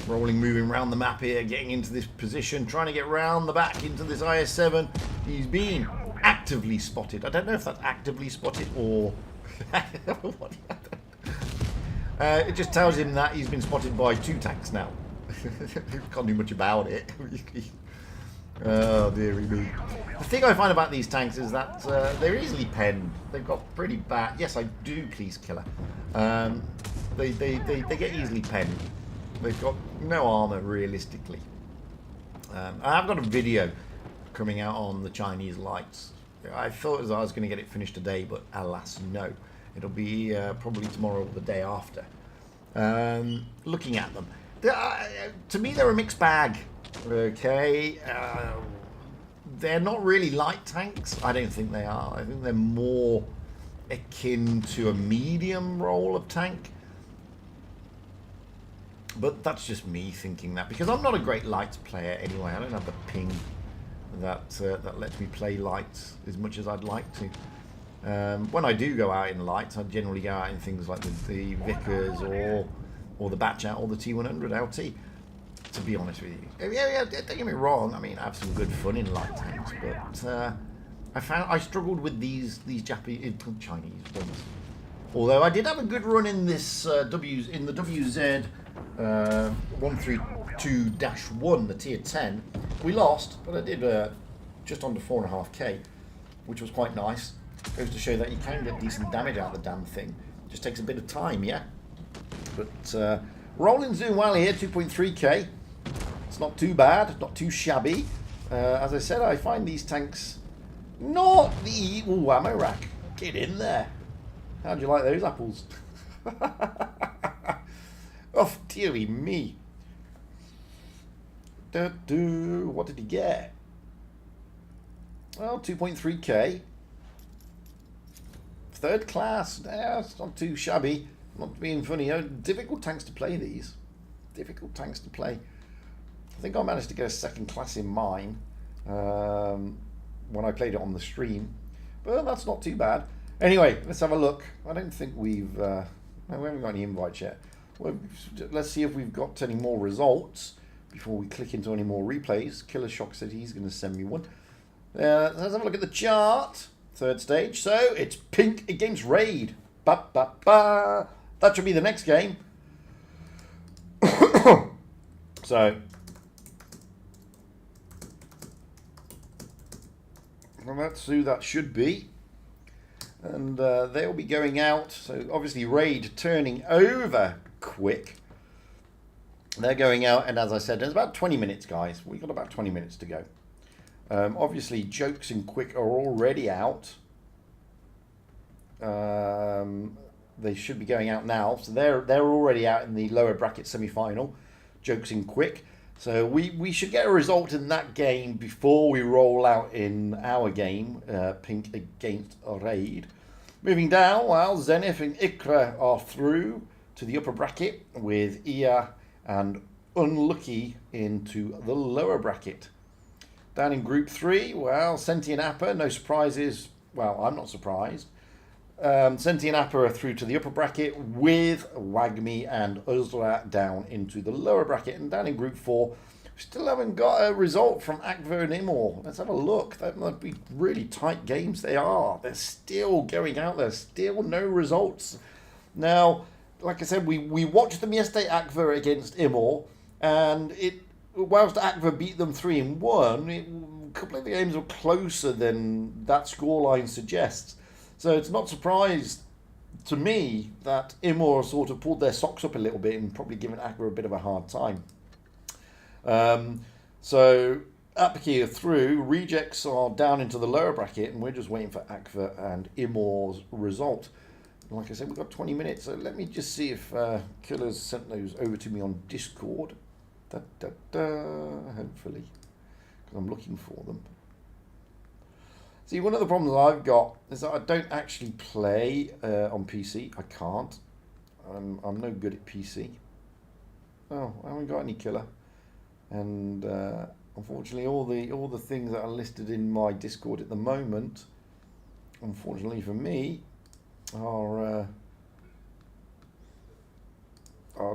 Rolling, moving around the map here, getting into this position, trying to get round the back into this IS-7. He's been actively spotted. I don't know if that's actively spotted or... it just tells him that he's been spotted by 2 tanks now. Can't do much about it. Oh, dearie me. The thing I find about these tanks is that they're easily penned. They've got pretty bad... Yes, I do, please, killer. They get easily penned. They've got no armor, realistically. I have got a video coming out on the Chinese lights. I thought as I was going to get it finished today, but alas, no. It'll be probably tomorrow or the day after. Looking at them. To me, they're a mixed bag. Okay. They're not really light tanks. I don't think they are. I think they're more akin to a medium role of tank. But that's just me thinking that, because I'm not a great lights player anyway. I don't have the ping that that lets me play lights as much as I'd like to. When I do go out in lights, I generally go out in things like the Vickers or the Batch Out or the T100 LT. To be honest with you, yeah, don't get me wrong. I mean, I have some good fun in light tanks, but I struggled with these Japanese Chinese ones. Although I did have a good run in this the WZ 132-1, the tier 10. We lost, but I did just under 4.5k, which was quite nice. Goes to show that you can get decent damage out of the damn thing. Just takes a bit of time, yeah. But rolling doing well here, 2.3k. It's not too bad, not too shabby. As I said, I find these tanks not the... Ooh, ammo rack. Get in there. How'd you like those apples? Oh, dearie me. What did he get? Well, 2.3k. Third class. Yeah, it's not too shabby. Not being funny. Difficult tanks to play, these. Difficult tanks to play. I think I managed to get a second class in mine when I played it on the stream. But that's not too bad. Anyway, let's have a look. I don't think we've... no, we haven't got any invites yet. Well, let's see if we've got any more results before we click into any more replays. Killer Shock said he's going to send me one. Let's have a look at the chart. Third stage. So, it's Pink against Raid. Ba, ba, ba. That should be the next game. So... well, that's who that should be. And they'll be going out. So obviously Raid turning over quick. They're going out, and as I said, there's about 20 minutes, guys. We've got about 20 minutes to go. Obviously Jokes and Quick are already out. They should be going out now. So they're already out in the lower bracket semi-final. Jokes and Quick. So we should get a result in that game before we roll out in our game, Pink against Raid. Moving down, well, Zenith and Ikra are through to the upper bracket with Ia and Unlucky into the lower bracket. Down in Group 3, well, Sentient Appa, no surprises. Well, I'm not surprised. Sentient Appa are through to the upper bracket with Wagmi and Uzra down into the lower bracket. And down in Group 4, we still haven't got a result from Akva and Imor. Let's have a look. That might be really tight games. They are. They're still going out there. Still no results. Now, like I said, we watched them yesterday, Akva against Imor. And whilst Akva beat them 3-1, a couple of the games were closer than that scoreline suggests. So it's not surprised to me that Imor sort of pulled their socks up a little bit and probably given Akva a bit of a hard time. So Apaki are through, Rejects are down into the lower bracket, and we're just waiting for Akva and Imor's result. And like I said, we've got 20 minutes, so let me just see if Killer's sent those over to me on Discord. Hopefully, because I'm looking for them. See, one of the problems I've got is that I don't actually play on PC. I can't. I'm no good at PC. Oh, I haven't got any Killer. And Unfortunately, all the things that are listed in my Discord at the moment, unfortunately for me, are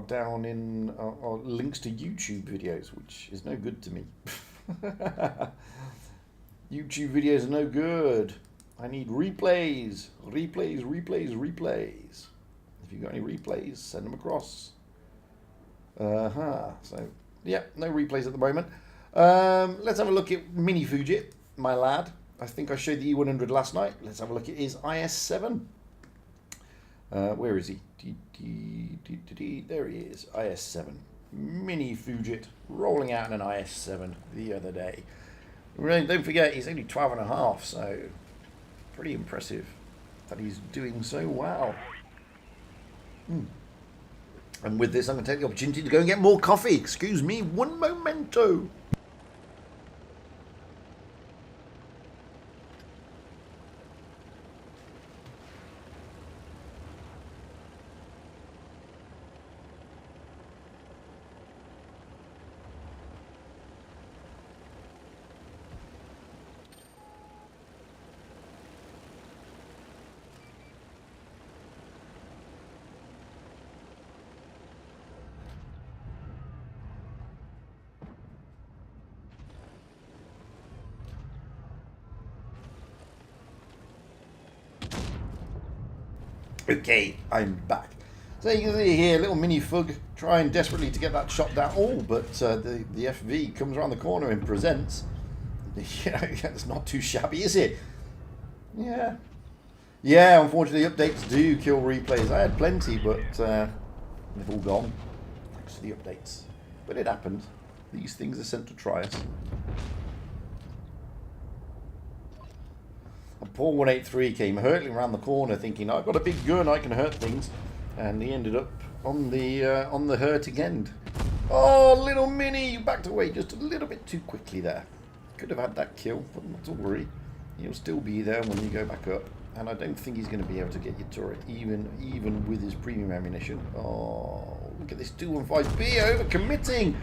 down in are links to YouTube videos, which is no good to me. YouTube videos are no good. I need replays. If you've got any replays, send them across. So, yeah, no replays at the moment. Let's have a look at Mini Fujit, my lad. I think I showed the E100 last night. Let's have a look at his IS7. Where is he? There he is, IS7. Mini Fujit, rolling out in an IS7 the other day. Don't forget, he's only 12 and a half, so pretty impressive that he's doing so well. And with this, I'm going to take the opportunity to go and get more coffee. Excuse me, one momento. Okay, I'm back. So you can see here, little mini Fug trying desperately to get that shot down. Oh, but the FV comes around the corner and presents. Yeah, it's not too shabby, is it? Yeah. Yeah, unfortunately, updates do kill replays. I had plenty, but they've all gone. Thanks to the updates. But it happened. These things are sent to try us. Poor 183 came hurtling around the corner thinking, I've got a big gun, I can hurt things. And he ended up on the hurting end. Oh, little Mini, you backed away just a little bit too quickly there. Could have had that kill, but not to worry. He'll still be there when you go back up. And I don't think he's going to be able to get your turret, even with his premium ammunition. Oh, look at this 215B overcommitting.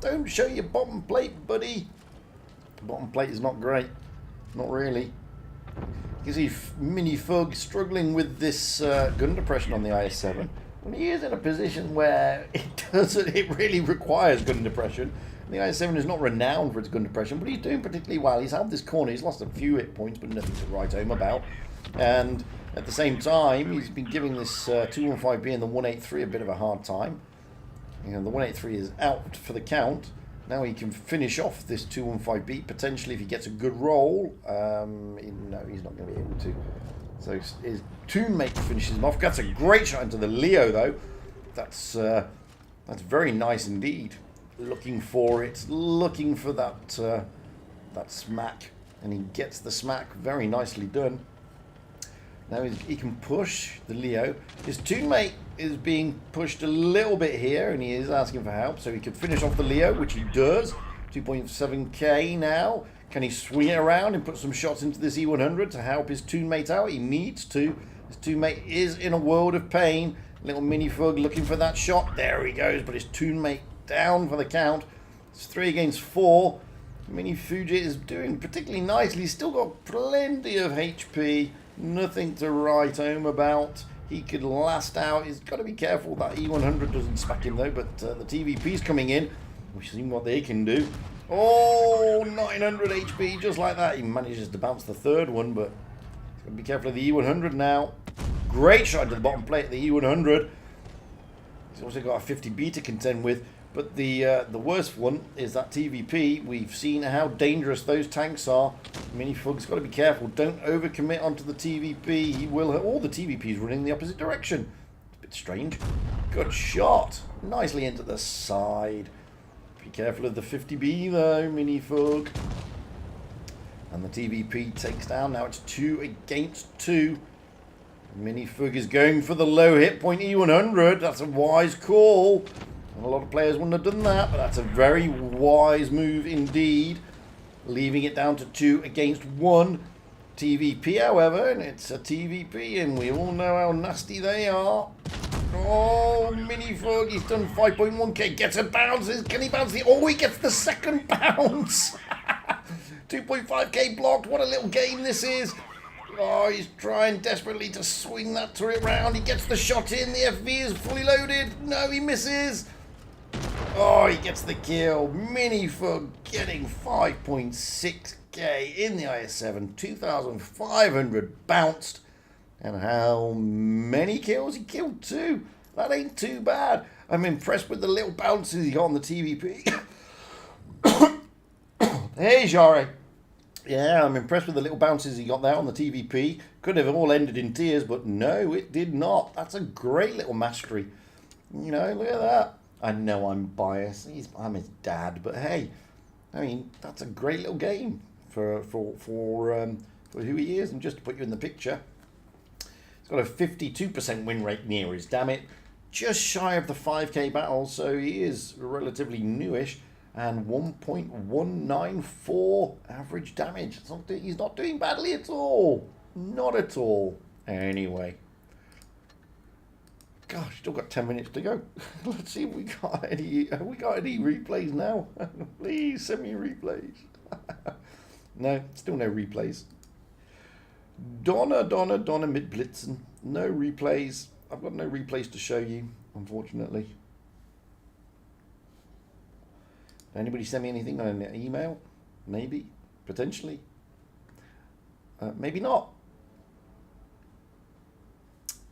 Don't show your bottom plate, buddy. The bottom plate is not great. Not really. You can see Mini Fug struggling with this gun depression on the IS7. When he is in a position where it really requires gun depression. The IS7 is not renowned for its gun depression, but he's doing particularly well. He's held this corner, he's lost a few hit points, but nothing to write home about. And at the same time, he's been giving this 215B and the 183 a bit of a hard time. You know, the 183 is out for the count. Now he can finish off this 215B, potentially if he gets a good roll. No, he's not going to be able to. So his teammate finishes him off. That's a great shot into the Leo, though. That's very nice indeed. Looking for it, looking for that that smack, and he gets the smack. Very nicely done. Now he can push the Leo. His teammate is being pushed a little bit here, and he is asking for help, so he could finish off the Leo, which he does. 2.7k now. Can he swing it around and put some shots into this E100 to help his teammate out? He needs to. His teammate is in a world of pain. Little Mini Fug looking for that shot. There he goes, but his teammate down for the count. It's 3 against 4. Mini Fujit is doing particularly nicely. He's still got plenty of HP. Nothing to write home about. He could last out. He's got to be careful that E100 doesn't smack him though, but the TVP's coming in. We've seen what they can do. Oh, 900 HP, just like that. He manages to bounce the third one, but he's got to be careful of the E100 now. Great shot into the bottom plate of the E100. He's also got a 50B to contend with. But the worst one is that TVP. We've seen how dangerous those tanks are. Mini Fug's got to be careful. Don't overcommit onto the TVP. He will have all the TVPs running in the opposite direction. It's a bit strange. Good shot. Nicely into the side. Be careful of the 50B though, Mini Fug. And the TVP takes down. Now it's 2 against 2. Mini Fug is going for the low hit point E100. That's a wise call. A lot of players wouldn't have done that, but that's a very wise move indeed. Leaving it down to 2 against 1. TVP, however, and it's a TVP, and we all know how nasty they are. Oh, Minifug, he's done 5.1k, gets a bounce. Can he bounce the... Oh, he gets the second bounce. 2.5k blocked. What a little game this is. Oh, he's trying desperately to swing that turret round. He gets the shot in. The FV is fully loaded. No, he misses. Oh, he gets the kill. Minifug getting 5.6k in the IS-7. 2,500 bounced. And how many kills? He killed 2. That ain't too bad. I'm impressed with the little bounces he got on the TVP. Hey, Jare. Yeah, I'm impressed with the little bounces he got there on the TVP. Could have all ended in tears, but no, it did not. That's a great little mastery. You know, look at that. I know I'm biased. I'm his dad, but hey, I mean, that's a great little game for who he is. And just to put you in the picture, he's got a 52% win rate near his damage, just shy of the 5k battle, so he is relatively newish. And 1.194 average damage. He's not doing badly at all. Not at all. Anyway. Gosh, still got 10 minutes to go. Let's see if we got any. Have we got any replays now? Please send me replays. No, still no replays. Donna mid Blitzen. No replays. I've got no replays to show you, unfortunately. Anybody send me anything on an email? Maybe. Potentially. Maybe not.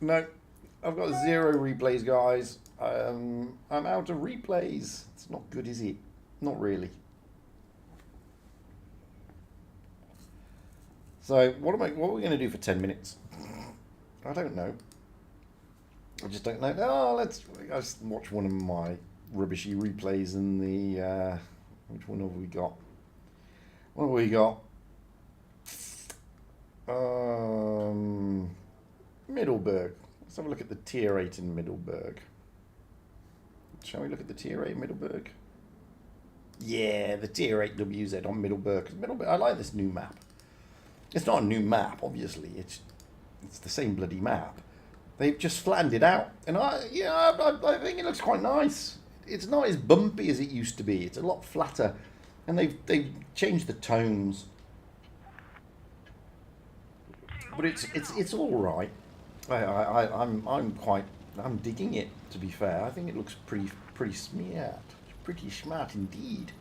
No. I've got 0 replays, guys. I'm out of replays. It's not good, is it? Not really. So, what are we going to do for 10 minutes? I don't know. I just don't know. Oh, let's watch one of my rubbishy replays in the which one have we got? What have we got? Middelburg. Let's have a look at the tier 8 in Middelburg. Shall we look at the tier 8 Middelburg? Yeah, the tier 8 WZ on Middelburg. I like this new map. It's not a new map, obviously. It's the same bloody map. They've just flattened it out, and I think it looks quite nice. It's not as bumpy as it used to be. It's a lot flatter, and they've changed the tones. But it's all right. I'm digging it. To be fair, I think it looks pretty smart. Pretty smart indeed.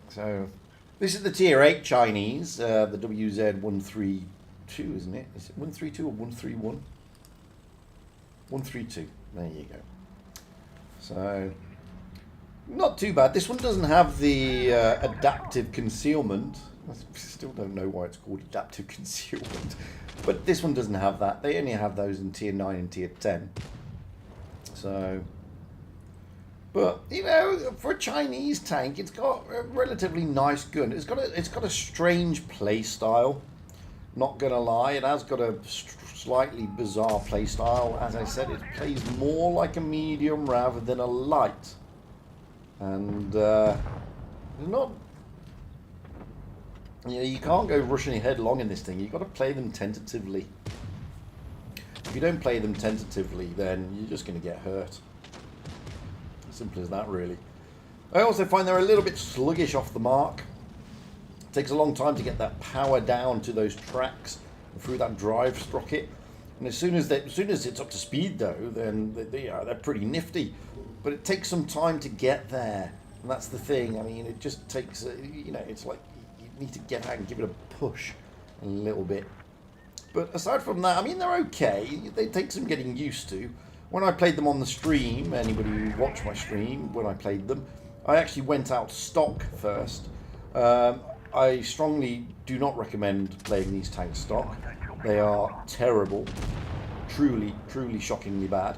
So this is the tier 8 Chinese, the WZ132, isn't it? Is it 132 or 131? 132. There you go. So, not too bad. This one doesn't have the adaptive concealment. I still don't know why it's called adaptive concealment. But this one doesn't have that. They only have those in tier 9 and tier 10. So, but, you know, for a Chinese tank, it's got a relatively nice gun. It's got a strange play style. Not going to lie. It has got a slightly bizarre play style. As I said, it plays more like a medium rather than a light, and not, you know, you can't go rushing headlong in this thing. You've got to play them tentatively. If you don't play them tentatively, then you're just going to get hurt. Simple as that, really. I also find they're a little bit sluggish off the mark. It takes a long time to get that power down to those tracks through that drive sprocket, and as soon as it's up to speed, though, then they're pretty nifty. But it takes some time to get there, and that's the thing. I mean, it just takes you know, it's like you need to get out and give it a push a little bit. But aside from that, I mean, they're okay. They take some getting used to. When I played them on the stream, anybody who watched my stream when I played them, I actually went out stock first. I strongly do not recommend playing these tanks stock. They are terrible. Truly shockingly bad.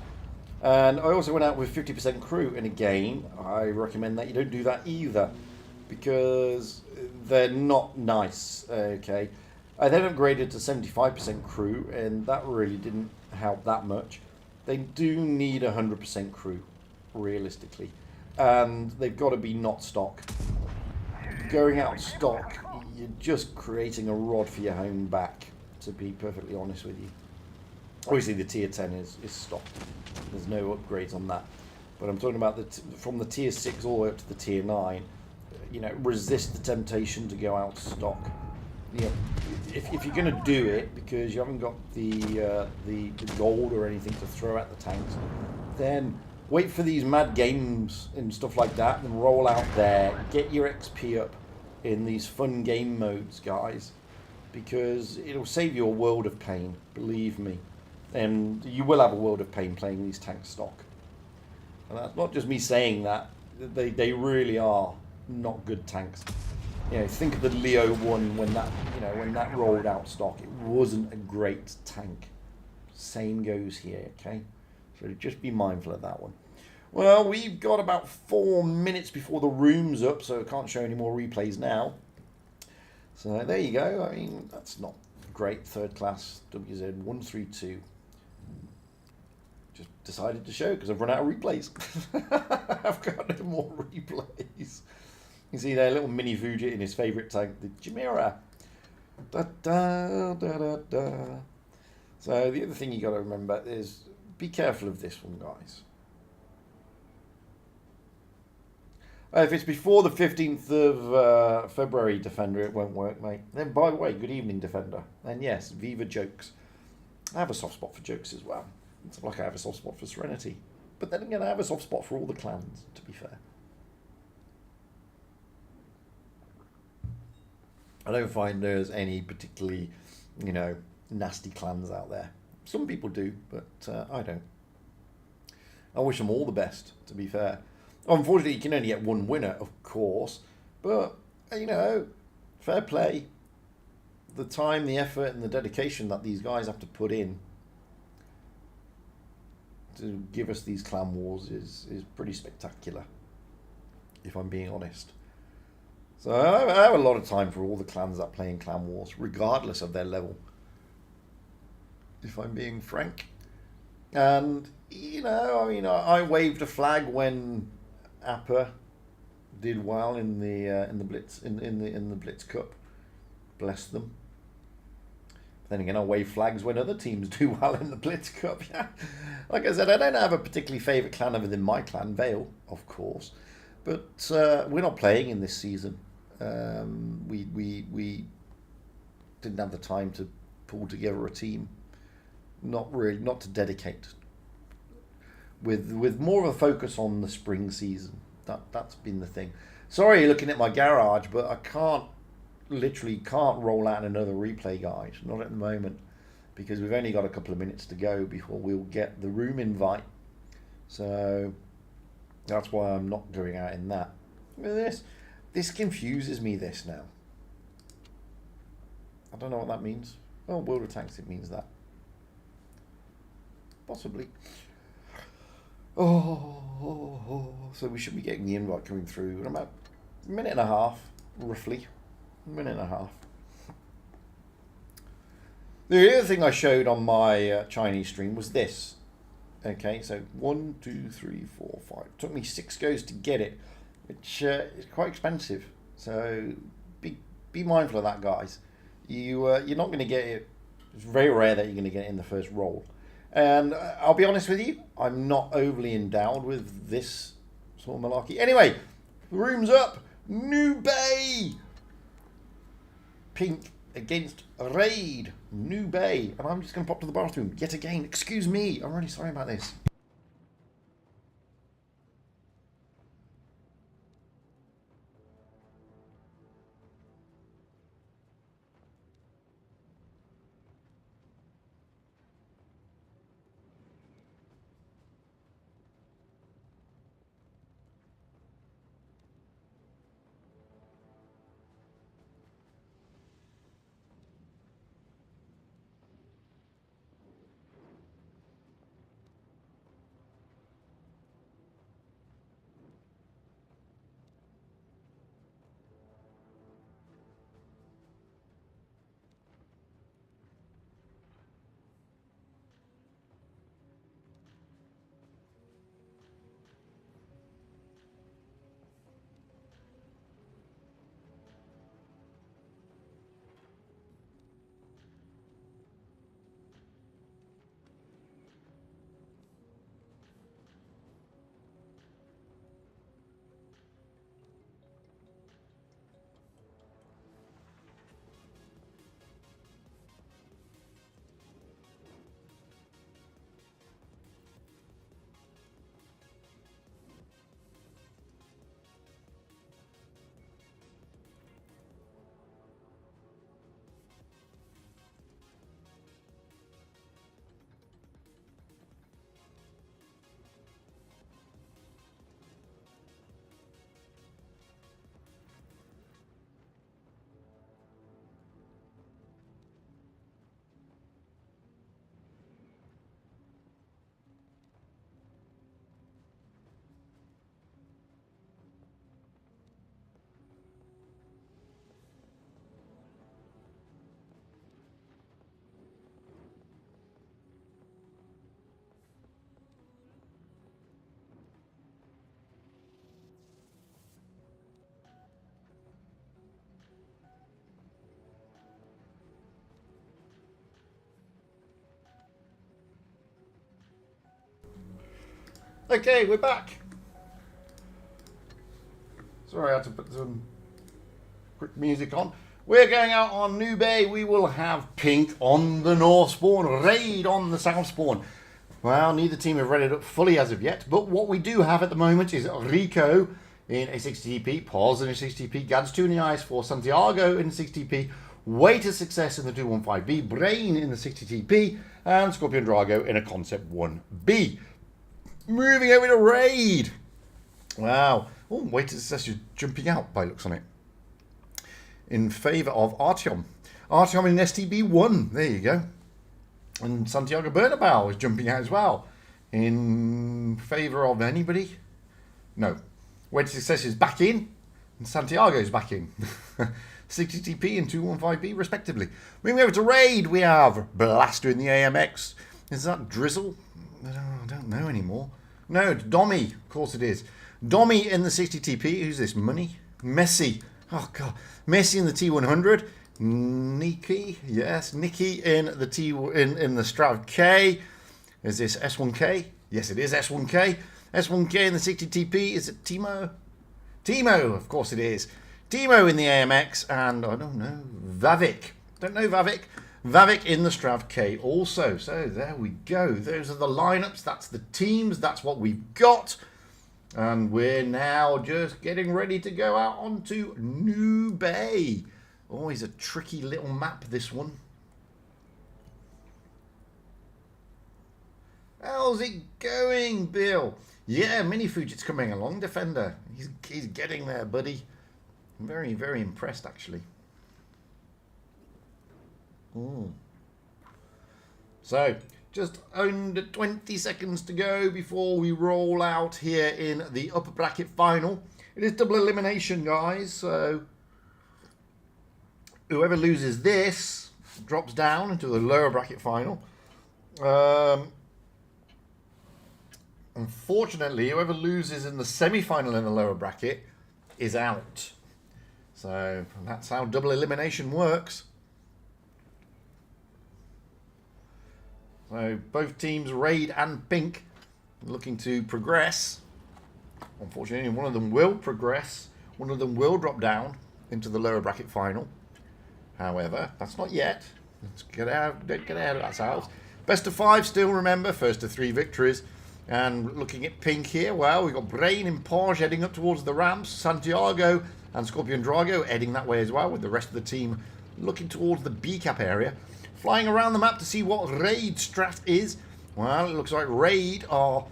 And I also went out with 50% crew, and again, I recommend that you don't do that either, because they're not nice, okay? I then upgraded to 75% crew, and that really didn't help that much. They do need 100% crew, realistically, and they've got to be not stock. Going out stock, you're just creating a rod for your own back, to be perfectly honest with you. Obviously, the tier 10 is stock. There's no upgrades on that. But I'm talking about from the tier 6 all the way up to the tier 9. You know, resist the temptation to go out of stock. You know, if you're going to do it because you haven't got the gold or anything to throw at the tanks, then wait for these mad games and stuff like that, and roll out there. Get your XP up in these fun game modes, guys, because it'll save you a world of pain. Believe me, and you will have a world of pain playing these tank stock. And that's not just me saying that. They really are not good tanks. You know, think of the Leo one when that rolled out stock. It wasn't a great tank. Same goes here, okay? So just be mindful of that one. Well, we've got about 4 minutes before the room's up, so I can't show any more replays now. So there you go. I mean, that's not great. Third class WZ132. Just decided to show because I've run out of replays. I've got no more replays. You see there, little mini Fujit in his favourite tank, the Chimera. Da, da, da, da, da. So the other thing you got to remember is be careful of this one, guys. If it's before the 15th of February, Defender, it won't work, mate. Then, by the way, good evening, Defender. And yes, Viva jokes. I have a soft spot for jokes as well. It's like I have a soft spot for Serenity. But then again, I have a soft spot for all the clans, to be fair. I don't find there's any particularly, you know, nasty clans out there. Some people do, but I don't. I wish them all the best, to be fair. Unfortunately, you can only get one winner, of course. But, you know, fair play. The time, the effort, and the dedication that these guys have to put in to give us these clan wars is pretty spectacular, if I'm being honest. So I have a lot of time for all the clans that play in clan wars, regardless of their level, if I'm being frank. And, you know, I mean, I waved a flag when Appa did well in the Blitz in the Blitz Cup. Bless them. But then again, I wave flags when other teams do well in the Blitz Cup. Yeah, like I said, I don't have a particularly favourite clan other than my clan, Vale, of course. But we're not playing in this season. We didn't have the time to pull together a team. Not to dedicate. With more of a focus on the spring season. That's been the thing. Sorry, looking at my garage, but I literally can't roll out another replay, guys. Not at the moment, because we've only got a couple of minutes to go before we'll get the room invite. So that's why I'm not going out in that. Look at this. This confuses me, this now. I don't know what that means. Oh, World of Tanks, it means that. Possibly. So we should be getting the invite coming through in about a minute and a half, roughly. A minute and a half. The other thing I showed on my Chinese stream was this. Okay, so 1, 2, 3, 4, 5. It took me 6 goes to get it, which is quite expensive. So be mindful of that, guys. You're not going to get it. It's very rare that you're going to get it in the first roll. And I'll be honest with you, I'm not overly endowed with this sort of malarkey. Anyway, the room's up. New Bay. Pink against Raid. New Bay. And I'm just going to pop to the bathroom yet again. Excuse me. I'm really sorry about this. Okay, we're back. Sorry, I had to put some quick music on. We're going out on New Bay. We will have Pink on the north spawn, Raid on the south spawn. Well, neither team have read it up fully as of yet, but what we do have at the moment is Rico in a 60TP, Pause in a 60TP, Gads 2 in the IS4, Santiago in 60TP, Way to Success in the 215B, Brain in the 60TP, and Scorpion Drago in a Concept 1B. Moving over to Raid. Wow. Oh, Way to Success is jumping out by looks on it. In favour of Artyom. Artyom in STB1. There you go. And Santiago Bernabeu is jumping out as well. In favour of anybody? No. Way to Success is back in. And Santiago is back in. 60TP and 215B respectively. Moving over to Raid, we have Blaster in the AMX. Is that Drizzle? I don't know anymore. No, it's Dommy. Of course it is. Dommy in the 60TP. Who's this? Money? Messi. Oh, God. Messi in the T100. Nikki. Yes, Nikki in the in the Strav K. Is this S1K? Yes, it is S1K. S1K in the 60TP. Is it Timo? Timo, of course it is. Timo in the AMX. And I don't know. Vavik. Don't know Vavik. Vavik in the Strav K also. So there we go. Those are the lineups. That's the teams. That's what we've got. And we're now just getting ready to go out onto New Bay. Always a tricky little map, this one. How's it going, Bill? Yeah, Mini Fujit's coming along, Defender. He's getting there, buddy. I'm very, very impressed, actually. Ooh. So, just under 20 seconds to go before we roll out here in the upper bracket final. It is double elimination, guys, so whoever loses this drops down into the lower bracket final. Unfortunately, whoever loses in the semi-final in the lower bracket is out. So that's how double elimination works. So both teams, Raid and Pink, looking to progress. Unfortunately, one of them will progress. One of them will drop down into the lower bracket final. However, that's not yet. Let's get out of ourselves. Best of 5 still, remember. First to 3 victories. And looking at Pink here, well, we've got Brain and Porsche heading up towards the ramps. Santiago and Scorpion Drago heading that way as well, with the rest of the team looking towards the B-cap area. Flying around the map to see what Raid strat is. Well, it looks like Raid are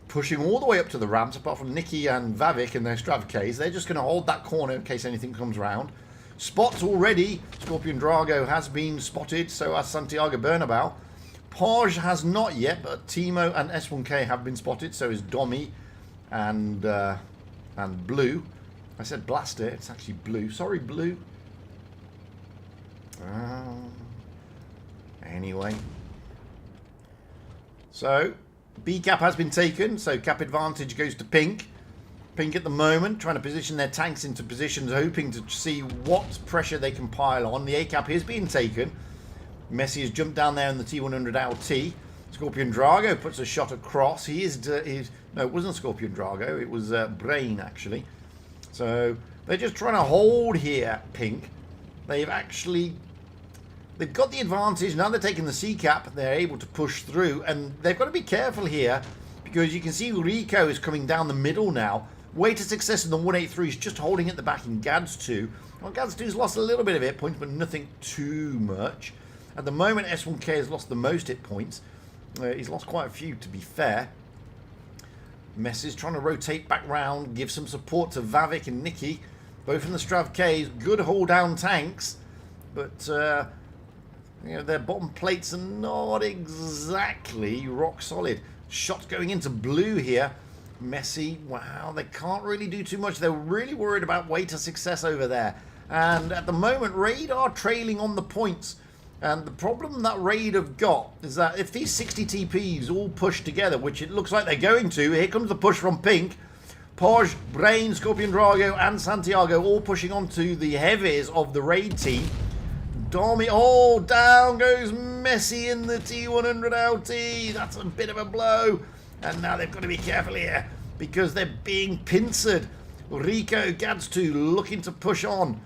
pushing all the way up to the ramps, apart from Nikki and Vavik in their Strav Ks. They're just going to hold that corner in case anything comes around. Spots already. Scorpion Drago has been spotted, so has Santiago Bernabeu. Porge has not yet, but Timo and S1K have been spotted, so is Dommy and Blue. I said Blaster, it's actually Blue. Sorry, Blue. Anyway. So, B cap has been taken, so cap advantage goes to Pink. Pink at the moment, trying to position their tanks into positions, hoping to see what pressure they can pile on. The A cap is being taken. Messi has jumped down there in the T100 LT. Scorpion Drago puts a shot across. No, it wasn't Scorpion Drago. It was Brain, actually. So they're just trying to hold here, Pink. They've got the advantage. Now they're taking the C cap. They're able to push through. And they've got to be careful here, because you can see Rico is coming down the middle now. Way to Success in the 183 is just holding at the back in Gads 2. Well, Gads 2's lost a little bit of hit points, but nothing too much. At the moment, S1K has lost the most hit points. He's lost quite a few, to be fair. Mess is trying to rotate back round, give some support to Vavik and Nikki. Both in the Strav Ks, good hold down tanks. But, you know, their bottom plates are not exactly rock solid. Shots going into Blue here. Messi, wow, they can't really do too much. They're really worried about Way to Success over there. And at the moment, Raid are trailing on the points. And the problem that Raid have got is that if these 60 TPs all push together, which it looks like they're going to, here comes the push from Pink. Porge, Brain, Scorpion Drago, and Santiago all pushing onto the heavies of the Raid team. Dommy, oh, down goes Messi in the T100 LT. That's a bit of a blow. And now they've got to be careful here because they're being pincered. Rico Gadztu looking to push on.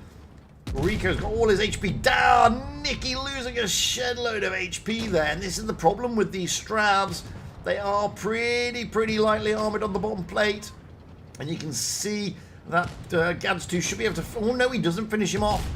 Rico's got all his HP down. Nicky losing a shed load of HP there. And this is the problem with these Stravs. They are pretty lightly armored on the bottom plate. And you can see that Gadztu should be able to... Oh, no, he doesn't finish him off.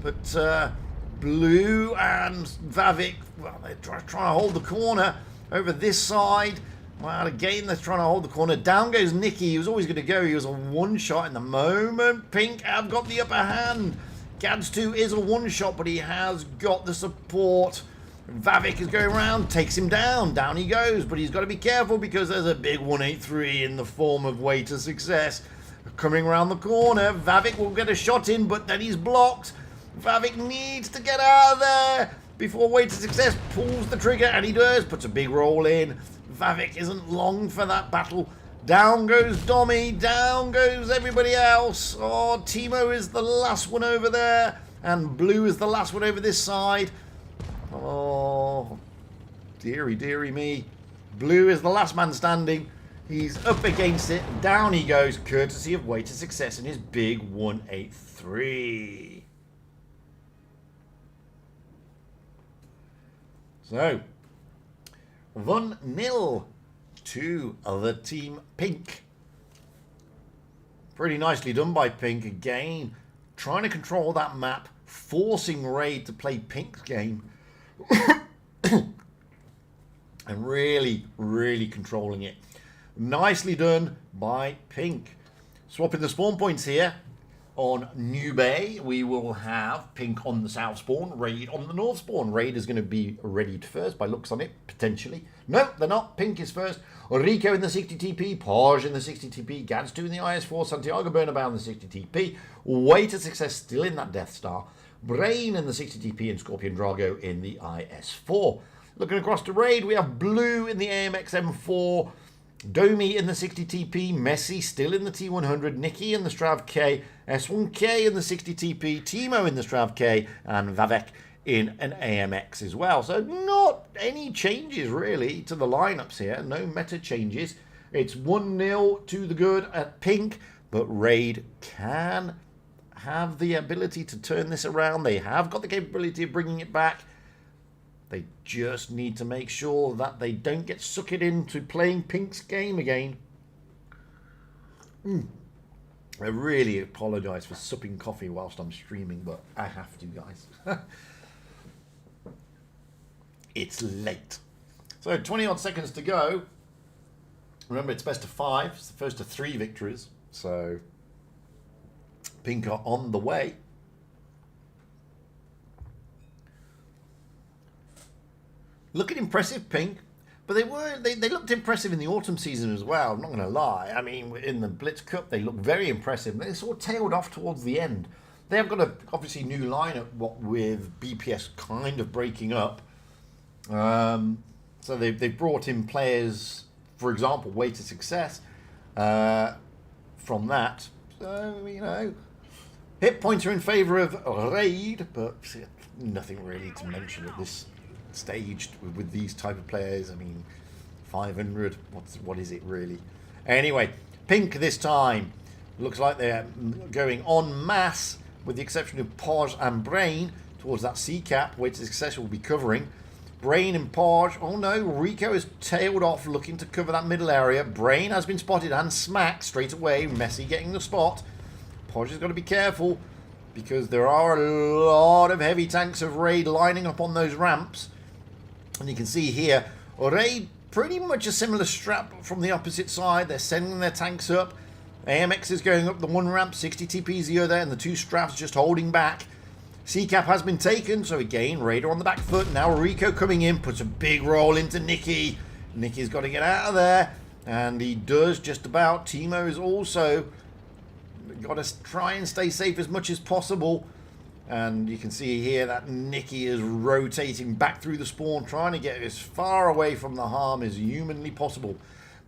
But Blue and Vavik, well, they're trying to hold the corner over this side. Well, again, they're trying to hold the corner. Down goes Nicky. He was always going to go. He was a one-shot in the moment. Pink have got the upper hand. Gadztu is a one-shot, but he has got the support. Vavik is going around, takes him down. Down he goes, but he's got to be careful because there's a big 183 in the form of Way to Success. Coming around the corner, Vavik will get a shot in, but then he's blocked. Vavik needs to get out of there before Way to Success pulls the trigger, and he does, puts a big roll in. Vavik isn't long for that battle. Down goes Dommy, down goes everybody else. Oh, Timo is the last one over there, and Blue is the last one over this side. Oh, dearie me. Blue is the last man standing. He's up against it. Down he goes, courtesy of Way to Success in his big 183. So, 1-0 to the team Pink. Pretty nicely done by Pink again. Trying to control that map, forcing Raid to play Pink's game. And really controlling it. Nicely done by Pink. Swapping the spawn points here. On New Bay, we will have Pink on the south spawn, Raid on the north spawn. Raid is going to be readied first by looks on it, potentially. No, they're not. Pink is first. Rico in the 60 TP, Paj in the 60 TP, Gadztu in the IS-4, Santiago Bernabeu in the 60 TP, Way to Success still in that Death Star, Brain in the 60 TP, and Scorpion Drago in the IS-4. Looking across to Raid, we have Blue in the AMX M4, Domi in the 60 TP, Messi still in the T100, Nicky in the Strav K, S1K in the 60 TP, Timo in the Strav K, and Vavek in an AMX as well. So not any changes really to the lineups here, no meta changes. It's 1-0 to the good at Pink, but Raid can have the ability to turn this around. They have got the capability of bringing it back. They just need to make sure that they don't get sucked into playing Pink's game again. I really apologise for supping coffee whilst I'm streaming, but I have to, guys. It's late. So 20 odd seconds to go. Remember, it's best of 5. It's the first of 3 victories. So Pink are on the way. Looking impressive, Pink, but they looked impressive in the autumn season as well. I'm not going to lie. I mean, in the Blitz Cup, they looked very impressive. They sort of tailed off towards the end. They have got a obviously new lineup, what with BPS kind of breaking up. So they've brought in players, for example, Way to Success. From that, so you know, hit points are in favour of Raid, but nothing really to mention at this stage with these type of players. I mean, 500, what is it really? Anyway, Pink this time looks like they're going en masse, with the exception of Paj and Brain, towards that C cap, which the Success will be covering. Brain and Paj, oh no, Rico has tailed off looking to cover that middle area. Brain has been spotted and smacked straight away. Messi getting the spot. Paj has got to be careful because there are a lot of heavy tanks of Raid lining up on those ramps. And you can see here, Raid pretty much a similar strap from the opposite side. They're sending their tanks up. AMX is going up the one ramp, 60 TPs the other, and the two straps just holding back. C-cap has been taken, so again, Raider on the back foot. Now Rico coming in, puts a big roll into Nicky. Nicky's got to get out of there, and he does just about. Timo is also got to try and stay safe as much as possible. And you can see here that Nicky is rotating back through the spawn, trying to get as far away from the harm as humanly possible.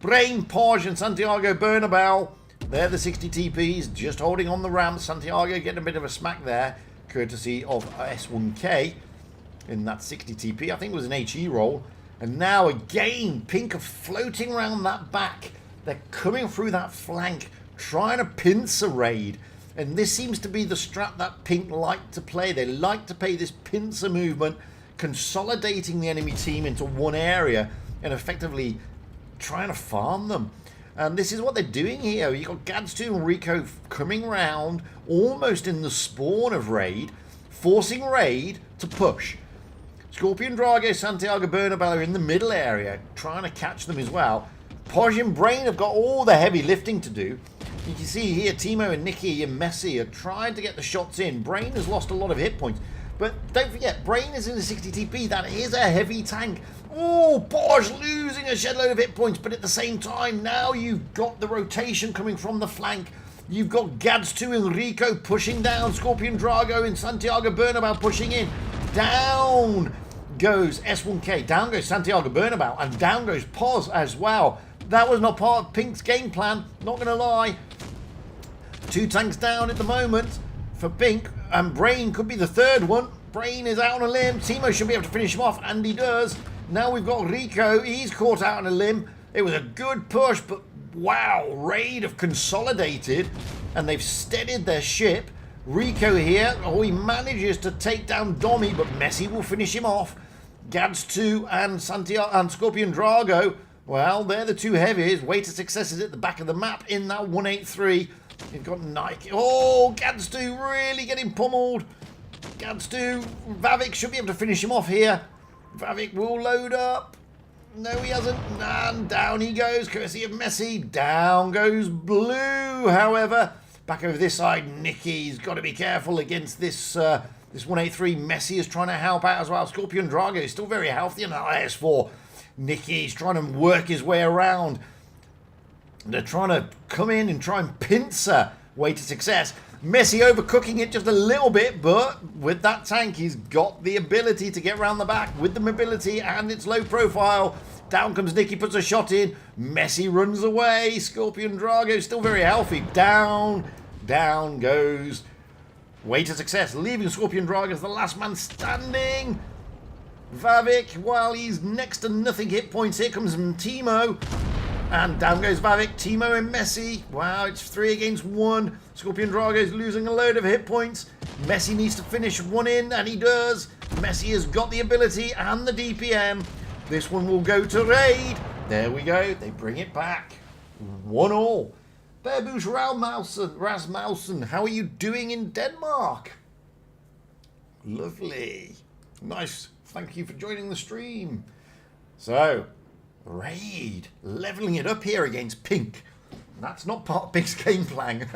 Brain, Paj, and Santiago Bernabeu, they're the 60 TPs, just holding on the ramp. Santiago getting a bit of a smack there, courtesy of S1K in that 60 TP. I think it was an HE roll. And now again, Pink are floating around that back. They're coming through that flank, trying to pincer raid. And this seems to be the strat that Pink like to play. They like to play this pincer movement, consolidating the enemy team into one area and effectively trying to farm them. And this is what they're doing here. You've got Gads2 and Rico coming round almost in the spawn of raid, forcing raid to push. Scorpion, Drago, Santiago, Bernabéu are in the middle area, trying to catch them as well. Poj and Brain have got all the heavy lifting to do. You can see here Timo and Nicky and Messi are trying to get the shots in. Brain has lost a lot of hit points. But don't forget, Brain is in the 60 TP. That is a heavy tank. Oh, Poj losing a shed load of hit points. But at the same time, now you've got the rotation coming from the flank. You've got Gads2 and Rico pushing down. Scorpion, Drago and Santiago Bernabéu pushing in. Down goes S1K. Down goes Santiago Bernabéu. And down goes Poj as well. That was not part of Pink's game plan. Not going to lie. 2 tanks down at the moment for Pink. And Brain could be the third one. Brain is out on a limb. Timo should be able to finish him off. And he does. Now we've got Rico. He's caught out on a limb. It was a good push. But wow. Raid have consolidated. And they've steadied their ship. Rico here. Oh, he manages to take down Domi. But Messi will finish him off. Gads2 and Santiago and Scorpion Drago. Well, they're the 2 heavies. Way to success is at the back of the map in that 183. You've got Nike. Oh, Gads2 really getting pummeled. Gads2. Vavik should be able to finish him off here. Vavik will load up. No, he hasn't. And down he goes, courtesy of Messi. Down goes Blue, however. Back over this side, Nicky's got to be careful against this this 183. Messi is trying to help out as well. Scorpion Drago is still very healthy in the IS4. Nicky's trying to work his way around. They're trying to come in and try and pincer way to success. Messi overcooking it just a little bit, but with that tank, he's got the ability to get around the back with the mobility and its low profile. Down comes Nicky, puts a shot in. Messi runs away. Scorpion Drago still very healthy. Down goes. Way to success, leaving Scorpion Drago as the last man standing. Vavik, while he's next to nothing hit points, here comes Timo. And down goes Vavik, Timo and Messi. Wow, it's 3 against 1. Scorpion Drago is losing a load of hit points. Messi needs to finish one in, and he does. Messi has got the ability and the DPM. This one will go to raid. There we go, they bring it back. 1-1. Bearbush Rasmussen, how are you doing in Denmark? Lovely. Nice. Thank you for joining the stream. So, raid. Leveling it up here against Pink. That's not part of Pink's game plan.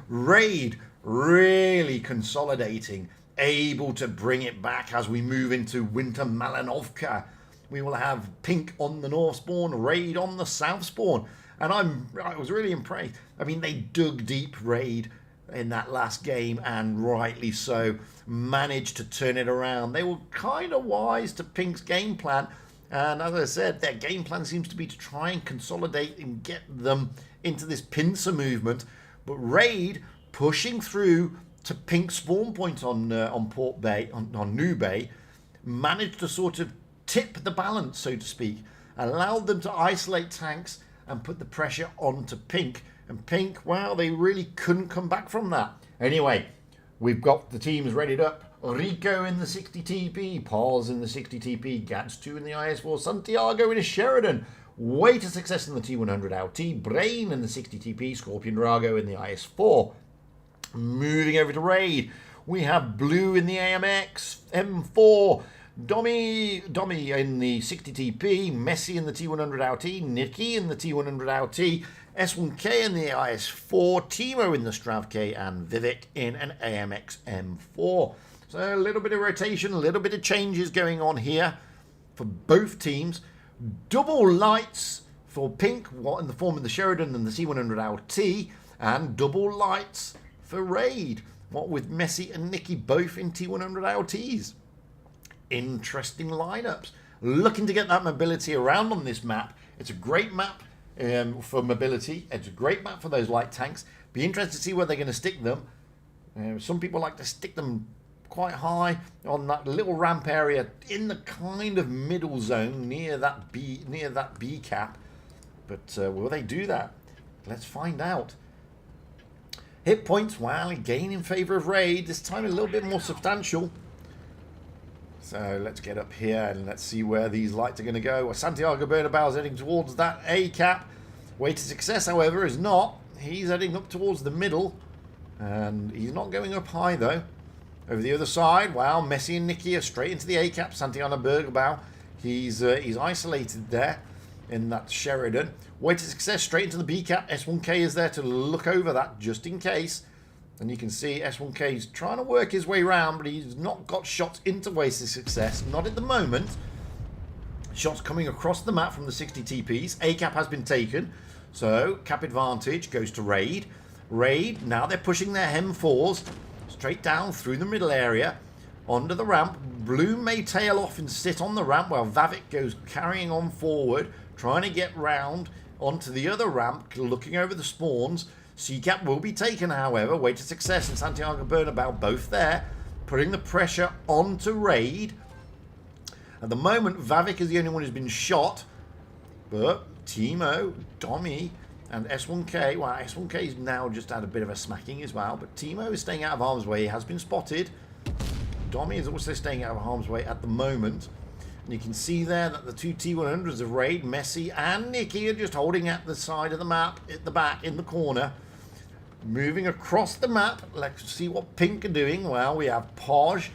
Raid really consolidating. Able to bring it back as we move into Winter Malinovka. We will have Pink on the north spawn, Raid on the south spawn. And I was really impressed. I mean, they dug deep, Raid, in that last game, and rightly so, managed to turn it around. They were kind of wise to Pink's game plan, and as I said, their game plan seems to be to try and consolidate and get them into this pincer movement. But Raid pushing through to Pink's spawn point on Port Bay, on New Bay, managed to sort of tip the balance, so to speak, allowed them to isolate tanks and put the pressure onto Pink. And Pink, wow, they really couldn't come back from that. Anyway, we've got the teams readied up. Rico in the 60 TP, Paz in the 60 TP, Gads2 in the IS4, Santiago in a Sheridan. Way to success in the T100 LT, Brain in the 60 TP, Scorpion Drago in the IS4. Moving over to Raid, we have Blue in the AMX, M4, Domi in the 60 TP, Messi in the T100 LT, Nicky in the T100 LT, S1K in the IS4, Timo in the Strav K, and Vivek in an AMX M4. So a little bit of rotation, a little bit of changes going on here for both teams. Double lights for Pink, what in the form of the Sheridan and the C100 LT, and double lights for Raid, what with Messi and Nicky both in T100 LTs. Interesting lineups. Looking to get that mobility around on this map. It's a great map for mobility. It's a great map for those light tanks. Be interested to see where they're going to stick them. Some people like to stick them quite high on that little ramp area in the kind of middle zone near that B cap. But will they do that? Let's find out. Hit points, well, again in favour of Raid. This time a little bit more substantial. So let's get up here and let's see where these lights are going to go. Well, Santiago Bernabeu is heading towards that A cap. Way to Success, however, is not. He's heading up towards the middle. And he's not going up high, though. Over the other side, wow, Messi and Nicky are straight into the A cap. Santiago Bernabeu, he's isolated there in that Sheridan. Way to Success, straight into the B cap. S1K is there to look over that just in case. And you can see S1K is trying to work his way around, but he's not got shots into Way to Success. Not at the moment. Shots coming across the map from the 60 TPs. A cap has been taken. So, cap advantage goes to Raid. Raid, now they're pushing their Hem4s straight down through the middle area onto the ramp. Blue may tail off and sit on the ramp while Vavik goes carrying on forward, trying to get round onto the other ramp, looking over the spawns. C-cap will be taken, however. Way to Success and Santiago Bernabeu both there, putting the pressure onto Raid. At the moment, Vavik is the only one who's been shot, but Timo, Domi, and S1K, well, S1K's now just had a bit of a smacking as well, but Timo is staying out of harm's way. He has been spotted. Domi is also staying out of harm's way at the moment. And you can see there that the two T100s of Raid, Messi and Nicky, are just holding at the side of the map, at the back, in the corner. Moving across the map, let's see what Pink are doing. Well, we have Poj,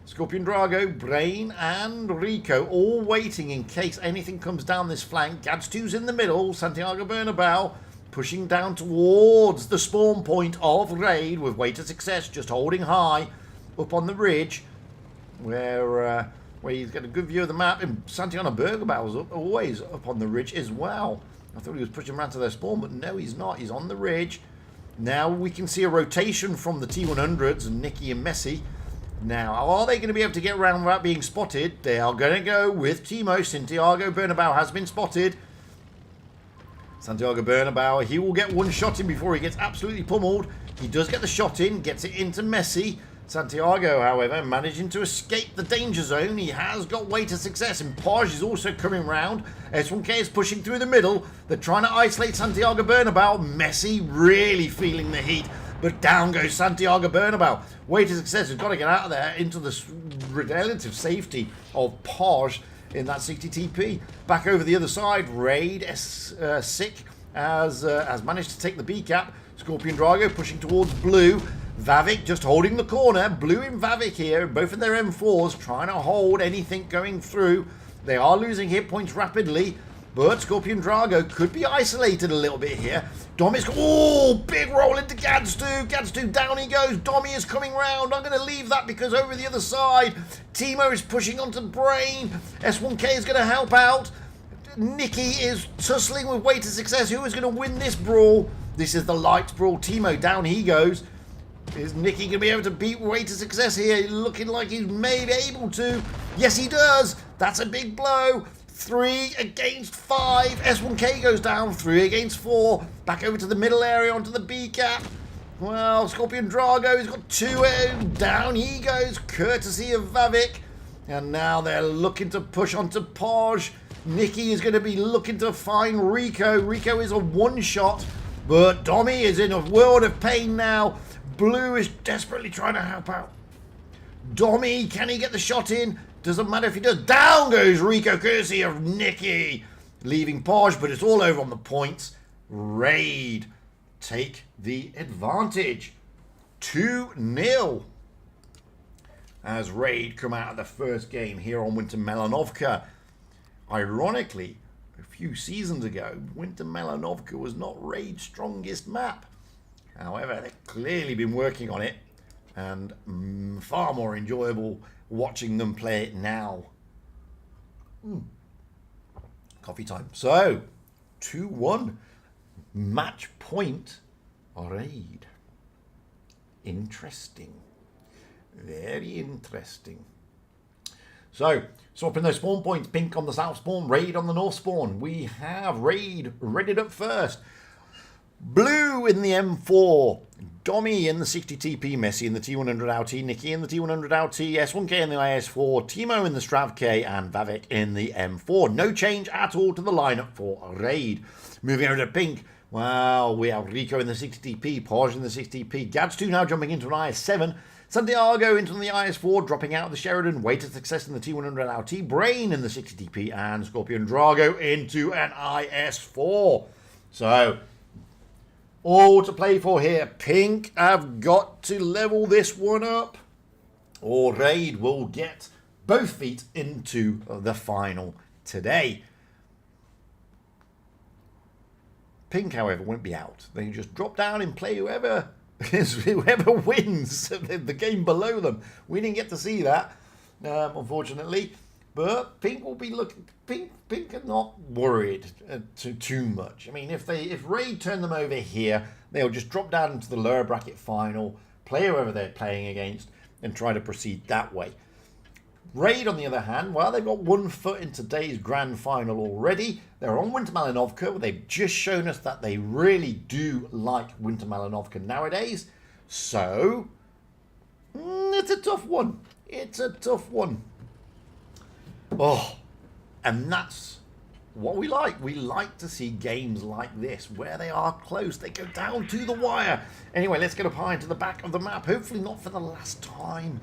Scorpion Drago, Brain, and Rico all waiting in case anything comes down this flank. Gads2's in the middle. Santiago Bernabeu pushing down towards the spawn point of Raid with Way to Success just holding high up on the ridge where he's got a good view of the map. And Santiago Bernabeu's always up on the ridge as well. I thought he was pushing around to their spawn, but no, he's not. He's on the ridge. Now we can see a rotation from the T100s and Nicky and Messi. Now, are they going to be able to get around without being spotted? They are going to go with Timo. Santiago Bernabeu has been spotted. Santiago Bernabeu, he will get one shot in before he gets absolutely pummeled. He does get the shot in, gets it into Messi. Santiago, however, managing to escape the danger zone. He has got Way to Success, and Poj is also coming round. S1K is pushing through the middle. They're trying to isolate Santiago Bernabeu. Messi really feeling the heat. But down goes Santiago Bernabeu. Way to Success has got to get out of there into the relative safety of Poj in that 60 TP. Back over the other side, Raid Sick has managed to take the B cap. Scorpion Drago pushing towards Blue. Vavik just holding the corner. Blue and Vavik here, both in their M4s, trying to hold anything going through. They are losing hit points rapidly, but Scorpion Drago could be isolated a little bit here. Domi is... Oh, big roll into Gads2. Gads2, down he goes. Domi is coming round. I'm going to leave that because over the other side, Timo is pushing onto Brain. S1K is going to help out. Nicky is tussling with Way to Success. Who is going to win this brawl? This is the lights brawl. Timo, down he goes. Is Nicky going to be able to beat Way to Success here? Looking like he's maybe able to. Yes, he does. That's a big blow. 3 against 5. S1K goes down. 3 against 4. Back over to the middle area onto the B cap. Well, Scorpion Drago, he's got 2 down he goes, courtesy of Vavik. And now they're looking to push onto Poj. Nicky is going to be looking to find Rico. Rico is a one-shot, but Domi is in a world of pain now. Blue is desperately trying to help out. Domi, can he get the shot in? Doesn't matter if he does. Down goes Rico, courtesy of Nicky. Leaving Poj, but it's all over on the points. Raid take the advantage. 2-0. As Raid come out of the first game here on Winter Malinovka. Ironically, a few seasons ago, Winter Malinovka was not Raid's strongest map. However, they've clearly been working on it, and far more enjoyable watching them play it now. Coffee time. So, 2-1. Match point, Raid. Interesting. Very interesting. So, swapping those spawn points. Pink on the south spawn, Raid on the north spawn. We have Raid readied up first. Blue in the M4. Domi in the 60 TP, Messi in the T100 LT, Nikki in the T100 LT, S1K in the IS4, Timo in the Strav K, and Vavik in the M4. No change at all to the lineup for Raid. Moving over to Pink, well, we have Rico in the 60 TP, Porge in the 60 TP, Gads2 now jumping into an IS7, Santiago into the IS4, dropping out of the Sheridan, Weighted Success in the T100 LT, Brain in the 60 TP, and Scorpion Drago into an IS4. So, all to play for here. Pink have got to level this one up, or Raid will get both feet into the final today. Pink, however, won't be out. They just drop down and play whoever wins the game below them. We didn't get to see that, unfortunately. But Pink will be looking. Pink are not worried too much. I mean, if Raid turn them over here, they'll just drop down into the lower bracket final, play whoever they're playing against, and try to proceed that way. Raid, on the other hand, well, they've got 1 foot in today's grand final already. They're on Winter Malinovka, where they've just shown us that they really do like Winter Malinovka nowadays. So, it's a tough one. It's a tough one. Oh, and that's what we like. We like to see games like this, where they are close. They go down to the wire. Anyway, let's get up high into the back of the map. Hopefully not for the last time.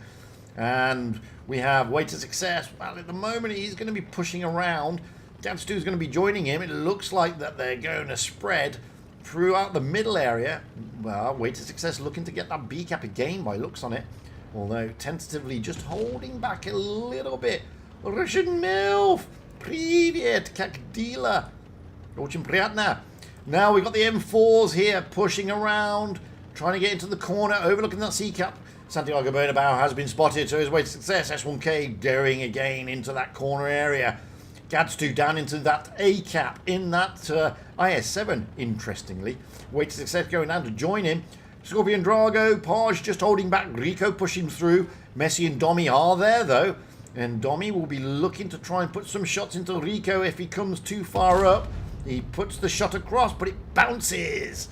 And we have Weighted Success. Well, at the moment, he's going to be pushing around. Gads2 is going to be joining him. It looks like that they're going to spread throughout the middle area. Well, Weighted Success looking to get that B cap again by looks on it. Although, tentatively just holding back a little bit. Russian MILF. Привет, как дела? Очень приятно. Now we've got the M4s here pushing around, trying to get into the corner, overlooking that C cap. Santiago Bernabeu has been spotted, so his way to success. S1K daring again into that corner area. Gads2 down into that A cap in that IS7, interestingly. Way to success going down to join him. Scorpion Drago, Porge just holding back. Rico pushing through. Messi and Domi are there, though. And Domi will be looking to try and put some shots into Rico if he comes too far up. He puts the shot across, but it bounces.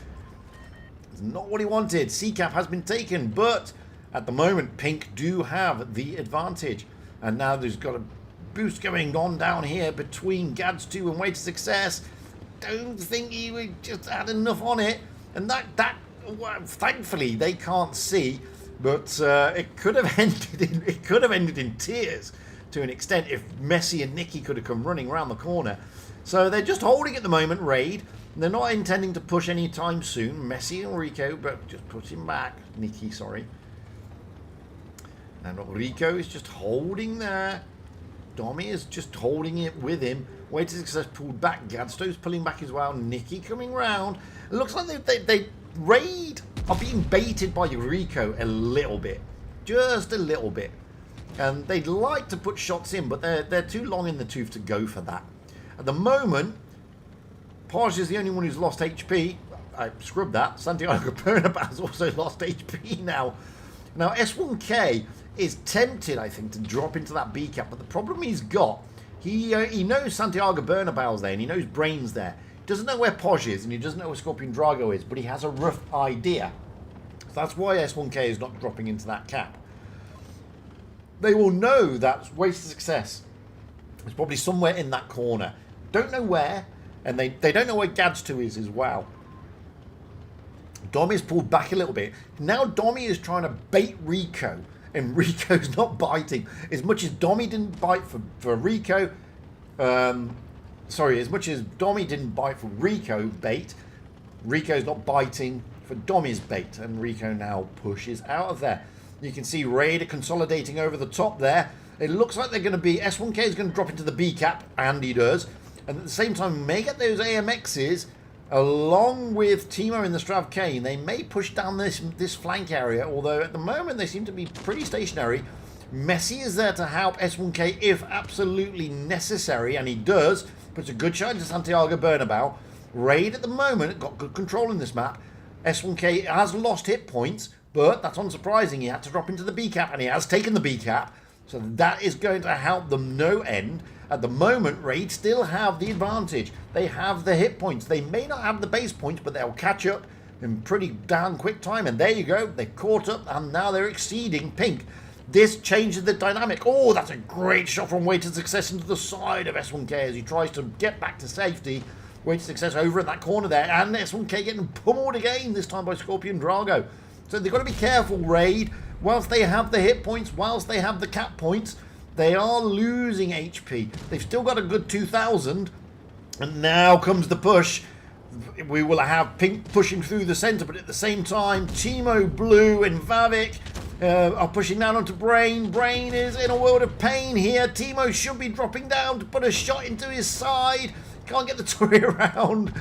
It's not what he wanted. C-cap has been taken, but at the moment, Pink do have the advantage. And now there's got a boost going on down here between Gads2 and Way to Success. Don't think he would just had enough on it. And that well, thankfully, they can't see. But it could have ended in tears to an extent if Messi and Nikki could have come running around the corner. So they're just holding at the moment, Raid. They're not intending to push anytime soon. Messi and Rico, but just put him back. Nikki, sorry. And Rico is just holding there. Domi is just holding it with him. Way to Success pulled back. Gadstov's pulling back as well. Nikki coming round. It looks like they Raid are being baited by Rico a little bit. Just a little bit. And they'd like to put shots in, but they're too long in the tooth to go for that. At the moment, Porge is the only one who's lost HP. I scrubbed that. Santiago Bernabeu's also lost HP now. Now, S1K is tempted, I think, to drop into that B cap, but the problem he's got, he knows Santiago Bernabeu's there, and he knows Brain's there. He doesn't know where Posh is, and he doesn't know where Scorpion Drago is, but he has a rough idea. So that's why S1K is not dropping into that cap. They will know that's wasted success. It's probably somewhere in that corner. Don't know where, and they don't know where Gads2 is as well. Domi's pulled back a little bit. Now Domi is trying to bait Rico, and Rico's not biting. As much as Domi didn't bite for Rico, as much as Domi didn't bite for Rico bait, Rico's not biting for Domi's bait, and Rico now pushes out of there. You can see Raider consolidating over the top there. It looks like they're going to be, S1K is going to drop into the B cap, and he does. And at the same time, may get those AMXs along with Timo in the Strav K. They may push down this flank area, although at the moment they seem to be pretty stationary. Messi is there to help S1K if absolutely necessary, and he does. Puts a good shot into Santiago Bernabeu. Raid at the moment got good control in this map. S1K has lost hit points, but that's unsurprising. He had to drop into the B cap, and he has taken the B cap. So that is going to help them no end. At the moment, Raid still have the advantage. They have the hit points. They may not have the base points, but they'll catch up. in pretty damn quick time. And there you go. They've caught up and now they're exceeding Pink. This changes the dynamic. Oh, that's a great shot from Way to Success into the side of S1K as he tries to get back to safety. Way to Success over in that corner there. And S1K getting pummeled again, this time by Scorpion Drago. So they've got to be careful, Raid. Whilst they have the hit points, whilst they have the cap points, they are losing HP. They've still got a good 2,000. And now comes the push. We will have Pink pushing through the centre, but at the same time, Timo, Blue, and Vavik are pushing down onto Brain. Brain is in a world of pain here. Timo should be dropping down to put a shot into his side. Can't get the turret around.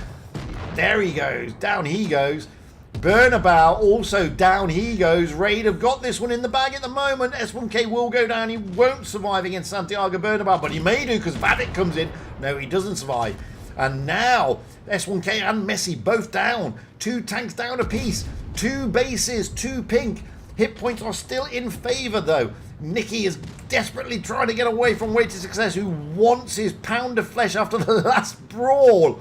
There he goes. Down he goes. Burnabout also down he goes. Raid have got this one in the bag at the moment. S1K will go down. He won't survive against Santiago Burnabout, but he may do because Vavik comes in. No, he doesn't survive. And now S1K and Messi both down. 2 tanks down apiece. 2 bases, 2 Pink. Hit points are still in favour though. Nicky is desperately trying to get away from Way to Success, who wants his pound of flesh after the last brawl.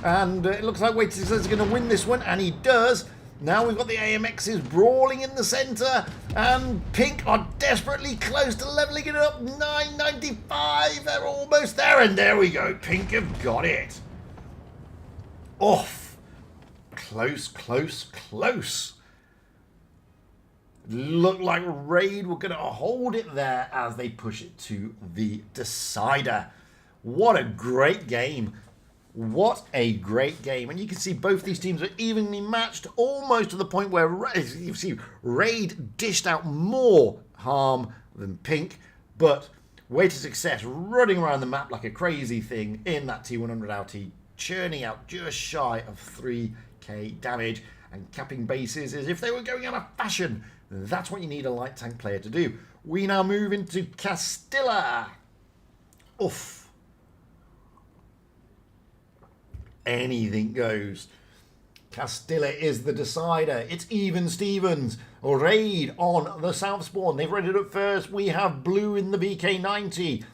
And it looks like Way to Success is going to win this one, and he does. Now we've got the AMXs brawling in the centre, and Pink are desperately close to levelling it up. 995, they're almost there, and there we go. Pink have got it. Off. Close, close, close. Look like Raid were going to hold it there as they push it to the decider. What a great game. What a great game. And you can see both these teams are evenly matched, almost to the point where you see Raid dished out more harm than Pink, but Way to Success running around the map like a crazy thing in that T100 LT, churning out just shy of 3k damage and capping bases as if they were going out of fashion. That's what you need a light tank player to do. We now move into Castilla. Oof. Anything goes. Castilla is the decider. It's even Stevens. Raid on the South Spawn. They've read it up first. We have Blue in the VK90.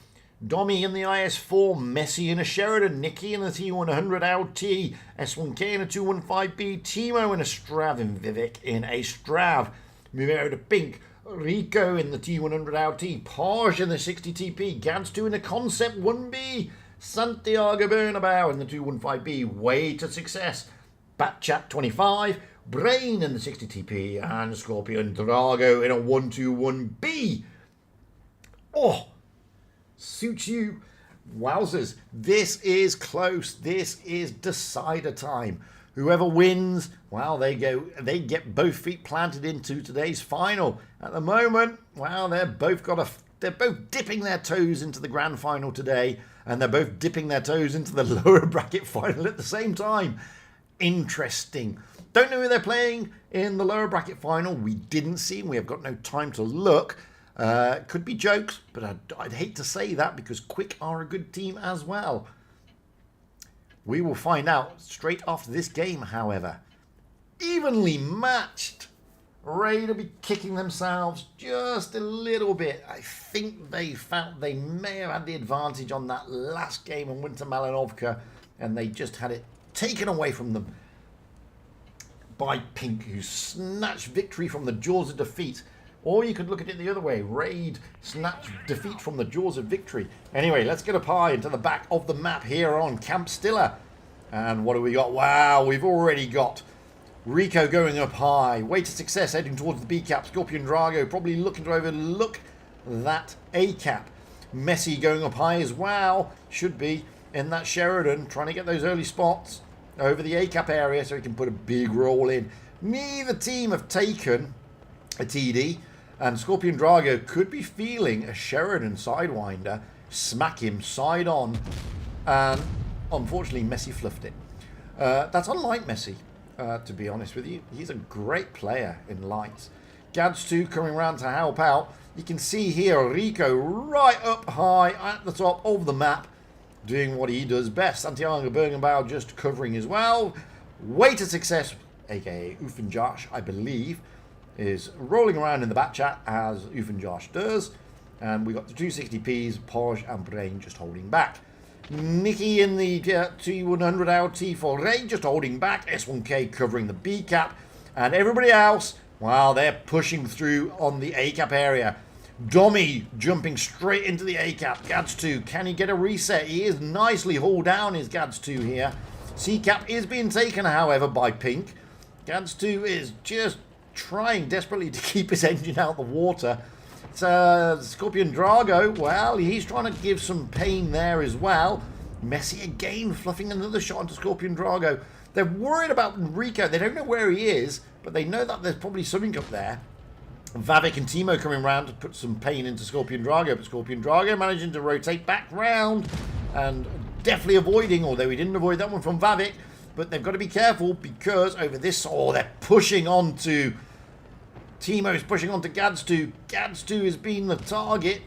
Dommy in the IS4. Messi in a Sheridan. Nicky in the T100 LT. S1K in a 215B. Timo in a Strav. And Vivek in a Strav. Moving over to Pink. Rico in the T100 LT. Paj in the 60 TP. Gads2 in a Concept 1B. Santiago Bernabeu in the 215B, Way to Success. Batchat 25, Brain in the 60 TP, and Scorpion Drago in a 121B. Oh, suits you. Wowzers, this is close. This is decider time. Whoever wins, well, they get both feet planted into today's final. At the moment, well, they're both dipping their toes into the grand final today, and they're both dipping their toes into the lower bracket final at the same time. Interesting. Don't know who they're playing in the lower bracket final. We didn't see them. We have got no time to look. Could be jokes, but I'd hate to say that because Quick are a good team as well. We will find out straight after this game, however. Evenly matched. Raid will be kicking themselves just a little bit. I think they felt they may have had the advantage on that last game on Winter Malinovka, and they just had it taken away from them by Pink, who snatched victory from the jaws of defeat. Or you could look at it the other way. Raid snatched defeat from the jaws of victory. Anyway, let's get up high into the back of the map here on Castilla. And what do we got? Wow, we've already got Rico going up high. Way to Success heading towards the B cap. Scorpion Drago probably looking to overlook that A cap. Messi going up high as well. Should be in that Sheridan, trying to get those early spots over the A cap area so he can put a big roll in. Neither team have taken a TD, and Scorpion Drago could be feeling a Sheridan sidewinder smack him side on, and unfortunately Messi fluffed it. That's unlike Messi. To be honest with you, he's a great player in lights. Gads2 coming around to help out. You can see here Rico right up high at the top of the map, doing what he does best. Santiago Bernabeu just covering as well. Way to Success, aka Josh, I believe, is rolling around in the back chat as Josh does. And we got the 260Ps, Poj and Brain just holding back. Nikki in the T100 LT for Ray, just holding back. S1K covering the B cap. And everybody else, well, they're pushing through on the A cap area. Dommy jumping straight into the A cap. Gads 2, can he get a reset? He is nicely hauled down, is Gads 2 here. C cap is being taken, however, by Pink. Gads 2 is just trying desperately to keep his engine out of the water. Scorpion Drago, well, he's trying to give some pain there as well. Messi again fluffing another shot into Scorpion Drago. They're worried about Enrico. They don't know where he is, but they know that there's probably something up there. Vavik and Timo coming round to put some pain into Scorpion Drago, but Scorpion Drago managing to rotate back round and definitely avoiding, although he didn't avoid that one from Vavik, but they've got to be careful because over this, they're pushing on to Timo's pushing on to Gads 2. Gads 2 has been the target.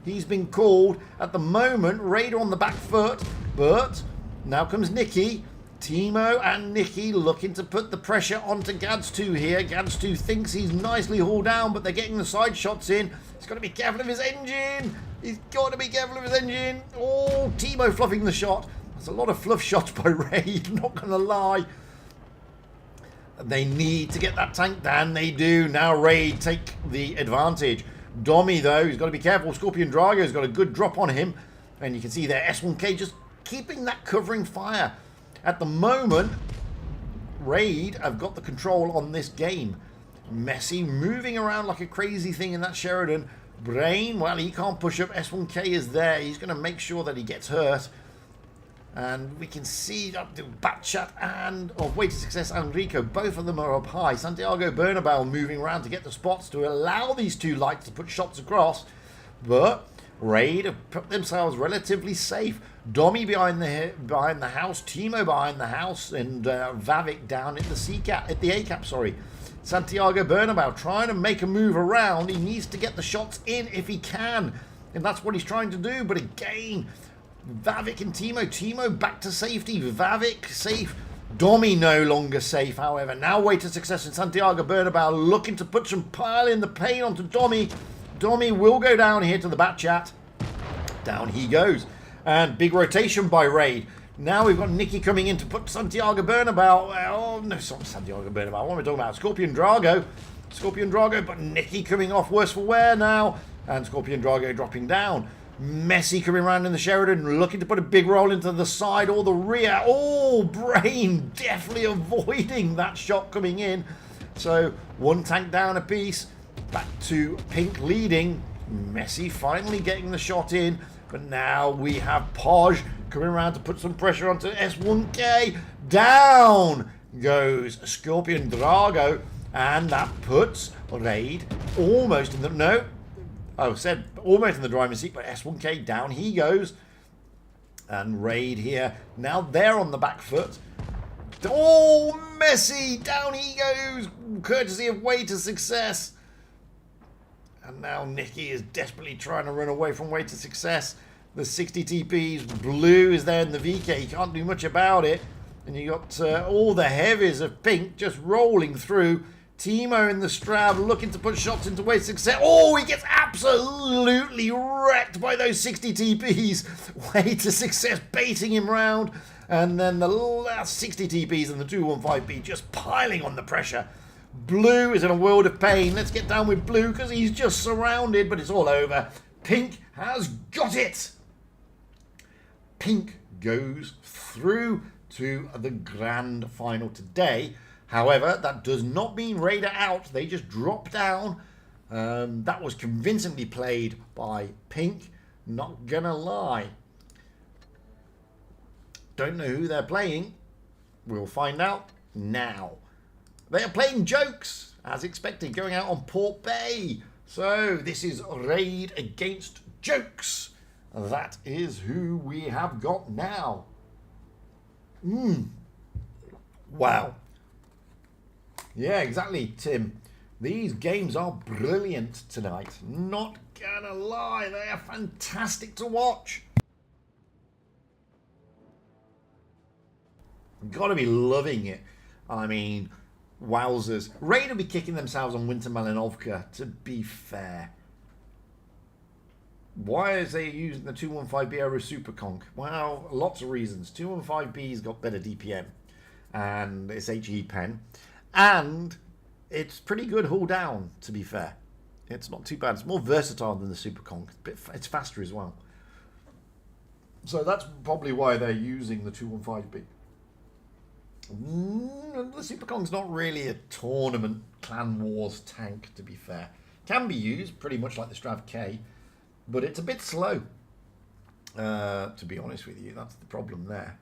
He's been called. At the moment, Raider on the back foot, but now comes Nikki. Timo and Nikki looking to put the pressure onto Gads 2 here. Gads 2 thinks he's nicely hauled down, but they're getting the side shots in. He's got to be careful of his engine. He's got to be careful of his engine. Oh, Timo fluffing the shot. There's a lot of fluff shots by Raid, not going to lie. They need to get that tank down. They do. Now Raid take the advantage. Dommy, though, he's got to be careful. Scorpion Drago's got a good drop on him. And you can see there, S1K just keeping that covering fire. At the moment, Raid have got the control on this game. Messi moving around like a crazy thing in that Sheridan. Brain, well, he can't push up. S1K is there. He's going to make sure that he gets hurt. And we can see up to Batchat and Way to Success Enrico. Both of them are up high. Santiago Bernabeu moving around to get the spots to allow these two lights to put shots across. But Raid have put themselves relatively safe. Dommy behind the house, Timo behind the house, and Vavik down at the C cap, at the A cap. Sorry, Santiago Bernabeu trying to make a move around. He needs to get the shots in if he can, and that's what he's trying to do. But again, Vavik and Timo back to safety. Vavik safe. Dommy no longer safe, however. Now Way to Success and Santiago Bernabeu looking to put some pile in the pain onto Dommy. Dommy will go down here to the bat chat. Down he goes. And big rotation by Raid. Now we've got Nikki coming in to put Santiago Bernabeu. Oh, no, it's not Santiago Bernabeu. What am I talking about? Scorpion Drago. Scorpion Drago, but Nikki coming off worse for wear now. And Scorpion Drago dropping down. Messi coming around in the Sheridan, looking to put a big roll into the side or the rear. Oh, Brain definitely avoiding that shot coming in. So one tank down a piece. Back to Pink leading. Messi finally getting the shot in. But now we have Podge coming around to put some pressure onto S1K. Down goes Scorpion Drago. And that puts Raid almost in the... No. I said almost in the driving seat, but S1K down he goes. And Raid here. Now they're on the back foot. Oh, Messi! Down he goes. Courtesy of Way to Success. And now Nikki is desperately trying to run away from Way to Success. The 60 TPs. Blue is there in the VK. He can't do much about it. And you got all the heavies of Pink just rolling through. Timo in the Strab looking to put shots into Way to Success. Oh, he gets absolutely wrecked by those 60 TPs. Way to Success baiting him round. And then the last 60 TPs and the 215B just piling on the pressure. Blue is in a world of pain. Let's get down with Blue because he's just surrounded, but it's all over. Pink has got it. Pink goes through to the grand final today. However, that does not mean Raider out. They just drop down. That was convincingly played by Pink. Not gonna lie. Don't know who they're playing. We'll find out now. They are playing Jokes, as expected, going out on Port Bay. So this is Raid against Jokes. That is who we have got now. Wow. Yeah, exactly, Tim. These games are brilliant tonight. Not gonna lie, they are fantastic to watch. Gotta be loving it. I mean, wowzers. Raid will be kicking themselves on Winter Malinovka, to be fair. Why is they using the 215B over Super Conk? Well, lots of reasons. 215B's got better DPM, and it's HE pen, and it's pretty good hull down, to be fair. It's not too bad. It's more versatile than the Super Conk. It's faster as well. So that's probably why they're using the 215B. The Super Conk's not really a tournament Clan Wars tank, to be fair. Can be used pretty much like the Strav K, but it's a bit slow. To be honest with you, that's the problem there.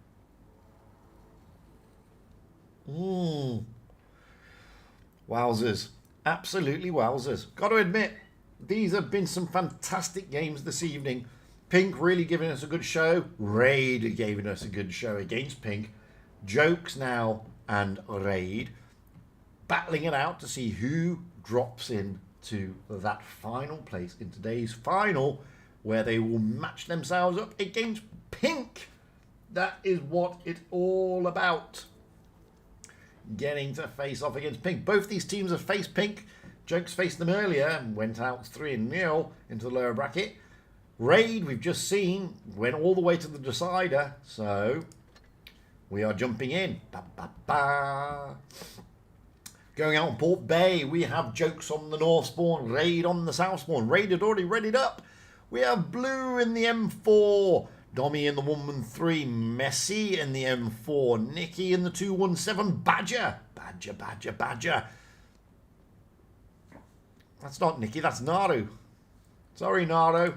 Wowzers. Absolutely wowzers. Got to admit, these have been some fantastic games this evening. Pink really giving us a good show. Raid giving us a good show against Pink. Jokes now and Raid battling it out to see who drops in to that final place in today's final, where they will match themselves up against Pink. That is what it's all about. Getting to face off against Pink. Both these teams have faced Pink. Jokes faced them earlier and went out 3-0 into the lower bracket. Raid, we've just seen, went all the way to the decider. So we are jumping in. Ba, ba, ba. Going out on Port Bay, we have Jokes on the north spawn, Raid on the south spawn. Raid had already readied up. We have Blue in the M4, Dommy in the 113, Messi in the M4, Nicky in the 217, Badger. Badger. That's not Nicky, that's Naru. Sorry, Naru.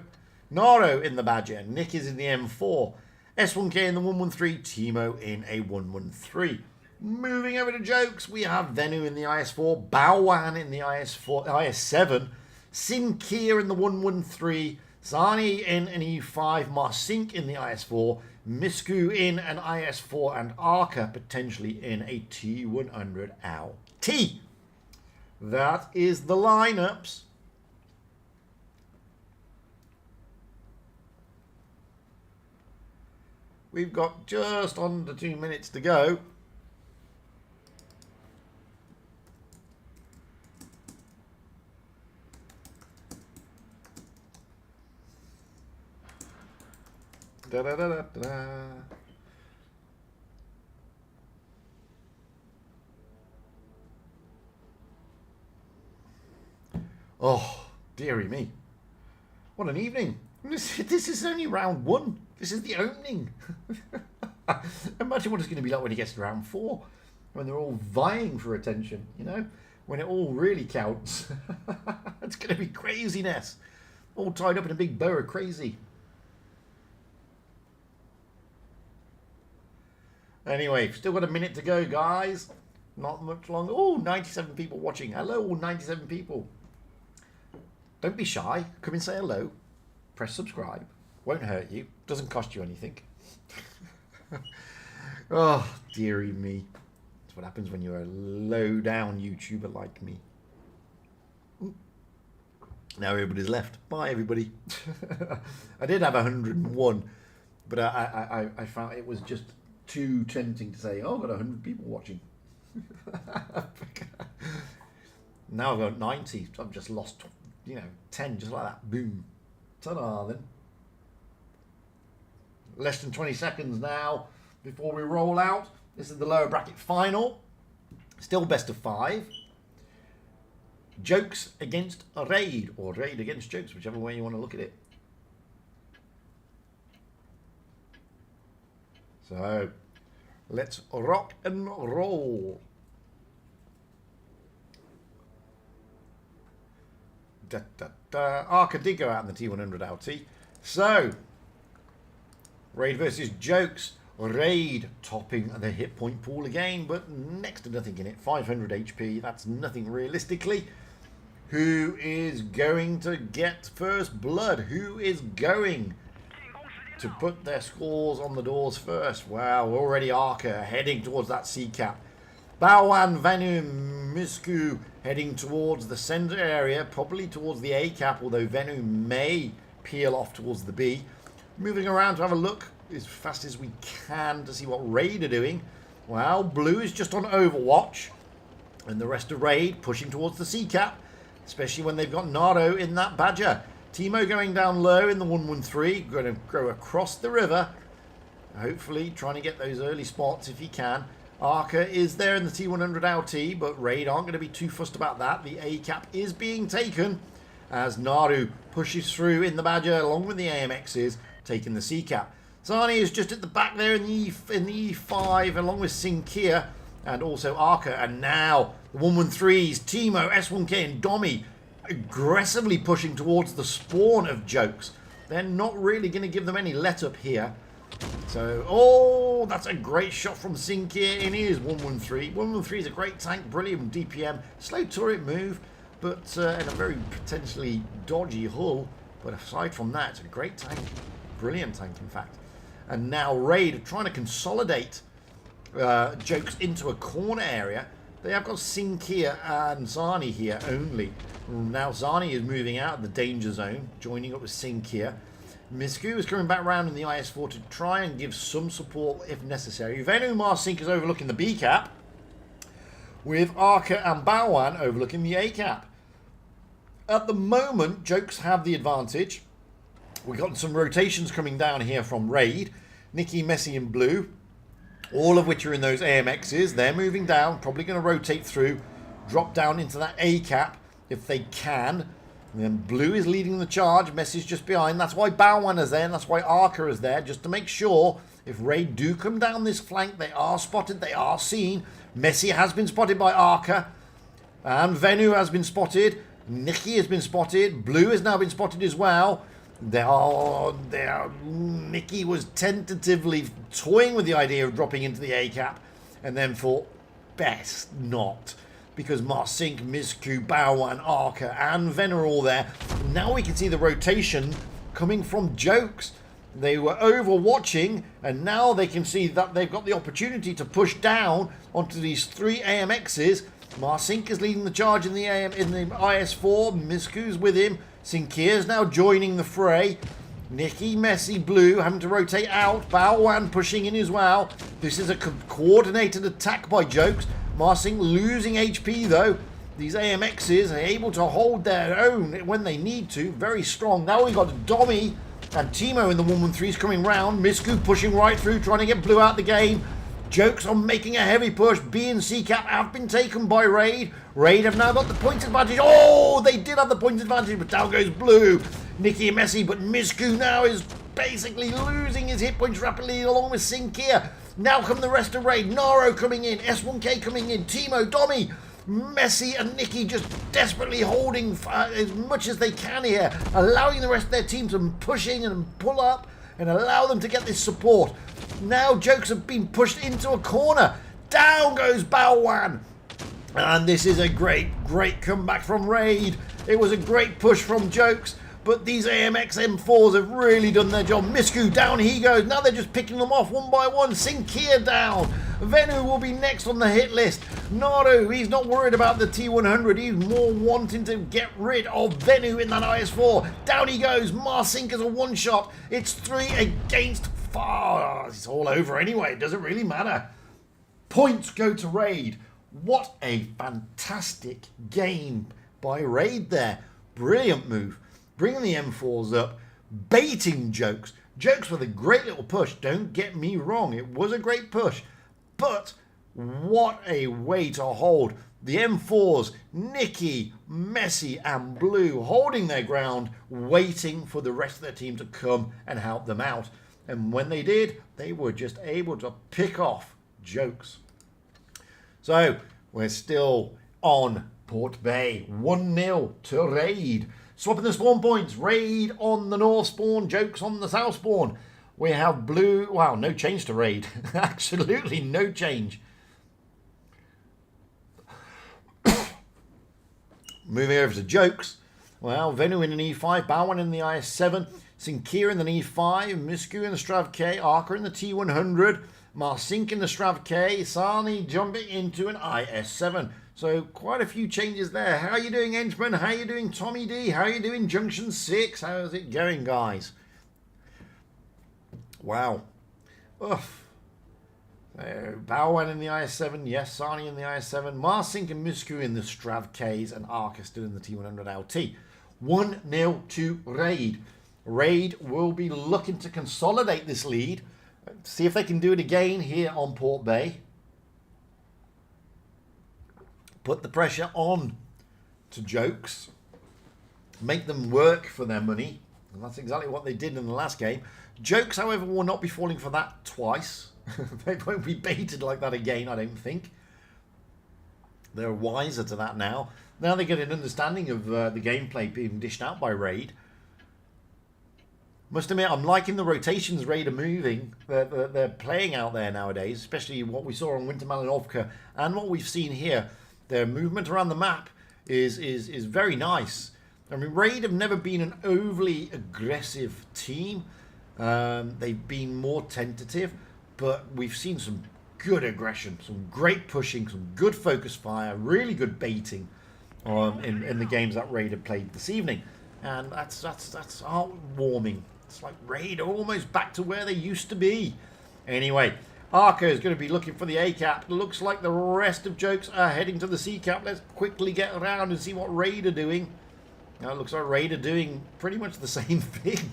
Naru in the Badger, Nick is in the M4, S1K in the 113, Timo in a 113. Moving over to Jokes, we have Venu in the IS4, Baowan in the IS7, Sinkia in the 113, Zani in an E5, Marsink in the IS4, Misku in an IS4, and Arca potentially in a T100 LT. That is the lineups. We've got just under 2 minutes to go. Da, da, da, da, da. Oh, dearie me. What an evening. This is only round 1. This is the opening. Imagine what it's going to be like when it gets to round 4. When they're all vying for attention, you know? When it all really counts. It's going to be craziness. All tied up in a big bow of crazy. Anyway, still got a minute to go, guys. Not much longer. Oh, 97 people watching. Hello, all 97 people. Don't be shy. Come and say hello. Press subscribe. Won't hurt you. Doesn't cost you anything. Oh, dearie me. That's what happens when you're a low-down YouTuber like me. Ooh. Now everybody's left. Bye, everybody. I did have 101, but I found it was just too tempting to say, oh, I've got 100 people watching. Now I've got 90. So I've just lost, 10, just like that. Boom. Ta-da, then. Less than 20 seconds now before we roll out. This is the lower bracket final. Still best of 5. Jokes against a Raid, or Raid against Jokes, whichever way you want to look at it. So, let's rock and roll. Arca did go out in the T100 LT. So, Raid versus Jokes. Raid topping the hit point pool again, but next to nothing in it. 500 HP, that's nothing realistically. Who is going to get first blood? Who is going to put their scores on the doors first? Wow, already Arca heading towards that C cap. Baowan, Venu, Misku heading towards the center area, probably towards the A cap, although Venu may peel off towards the B. Moving around to have a look as fast as we can to see what Raid are doing. Well, Blue is just on Overwatch, and the rest of Raid pushing towards the C cap, especially when they've got Nardo in that Badger. Timo going down low in the 113. Going to go across the river. Hopefully trying to get those early spots if he can. Arca is there in the T100 LT, but Raid aren't going to be too fussed about that. The A cap is being taken as Naru pushes through in the Badger along with the AMXs, taking the C cap. Zani is just at the back there in the E5 along with Sinkia and also Arca. And now the 113s, Timo, S1K and Domi aggressively pushing towards the spawn of Jokes. They're not really going to give them any let up here. So, oh, that's a great shot from Sinkia in his 113. 113 is a great tank, brilliant DPM, slow turret move, but in a very potentially dodgy hull. But aside from that, it's a great tank, brilliant tank in fact. And now Raid are trying to consolidate Jokes into a corner area. They have got Sinkia and Zani here only. Now Zani is moving out of the danger zone, joining up with Sinkia. Misku is coming back round in the IS-4 to try and give some support if necessary. Venu Marsink is overlooking the B cap, with Arca and Baowan overlooking the A cap. At the moment, Jokes have the advantage. We've got some rotations coming down here from Raid. Nikki, Messi and Blue, all of which are in those AMXs. They're moving down, probably going to rotate through, drop down into that A cap if they can. And then Blue is leading the charge, Messi's just behind. That's why Baowan is there, and that's why Arca is there, just to make sure if Raid do come down this flank, they are spotted, they are seen. Messi has been spotted by Arca, and Venu has been spotted. Nikki has been spotted. Blue has now been spotted as well. Nikki was tentatively toying with the idea of dropping into the A cap and then thought, best not. Because Marsink, Misku, Baowan, Arca and Ven are all there. Now we can see the rotation coming from Jokes. They were overwatching and now they can see that they've got the opportunity to push down onto these three AMXs. Marsink is leading the charge in the IS-4. Misku's with him. Sinkier's now joining the fray. Nikki, Messi, Blue having to rotate out. Baowan pushing in as well. This is a coordinated attack by Jokes. Marsink losing HP though. These AMXs are able to hold their own when they need to. Very strong. Now we've got Domi and Timo in the 113s coming round. Misku pushing right through, trying to get Blue out the game. Jokes on making a heavy push. B and C cap have been taken by Raid. Raid have now got the point advantage. Oh, they did have the point advantage, but down goes Blue. Nikki and Messi, but Misku now is basically losing his hit points rapidly along with Sinkia. Now come the rest of Raid. Naro coming in, S1K coming in, Timo, Domi, Messi and Nikki just desperately holding as much as they can here, allowing the rest of their team to push in and pull up and allow them to get this support. Now Jokes have been pushed into a corner. Down goes Baowan. And this is a great comeback from Raid. It was a great push from Jokes, but these AMX M4s have really done their job. Misku, down he goes. Now they're just picking them off one by one. Sinkia down. Venu will be next on the hit list. Naru, he's not worried about the T100. He's more wanting to get rid of Venu in that IS-4. Down he goes. Marsink is a one-shot. It's 3 against 4. It's all over anyway. It doesn't really matter. Points go to Raid. What a fantastic game by Raid there. Brilliant move. Bringing the M4s up. Baiting Jokes. Jokes with a great little push. Don't get me wrong. It was a great push. But what a way to hold. The M4s, Nikki, Messi and Blue holding their ground, waiting for the rest of their team to come and help them out. And when they did, they were just able to pick off Jokes. So we're still on Port Bay. 1-0 to Raid. Swapping the spawn points. Raid on the north spawn, Jokes on the south spawn. We have Blue. Wow, no change to Raid. Absolutely no change. Moving over to Jokes. Well, Venu in an E5, Baowan in the IS-7, Sinkia in the E5, Misku in the Strav K, Arca in the T100, Marsink in the Strav K, Sani jumping into an IS-7. So quite a few changes there. How are you doing, Henchman? How are you doing, Tommy D? How are you doing, Junction 6? How's it going, guys? Wow. Oof. Baowan in the IS-7, yes, Sani in the IS-7, Marsink and Misku in the Strav Ks, and Arca still in the T100 LT. 1-0 to Raid. Raid will be looking to consolidate this lead. See if they can do it again here on Port Bay. Put the pressure on to Jokes. Make them work for their money. And that's exactly what they did in the last game. Jokes, however, will not be falling for that twice. They won't be baited like that again, I don't think. They're wiser to that now. Now they get an understanding of the gameplay being dished out by Raid. Must admit, I'm liking the rotations Raid are moving. They're playing out there nowadays, especially what we saw on Winter Malinovka and what we've seen here. Their movement around the map is very nice. I mean, Raid have never been an overly aggressive team. They've been more tentative, but we've seen some good aggression, some great pushing, some good focus fire, really good baiting in the games that Raid have played this evening. And that's heartwarming. It's like Raid are almost back to where they used to be. Anyway, Arca is going to be looking for the A cap. Looks like the rest of Jokes are heading to the C cap. Let's quickly get around and see what Raid are doing. Now it looks like Raid are doing pretty much the same thing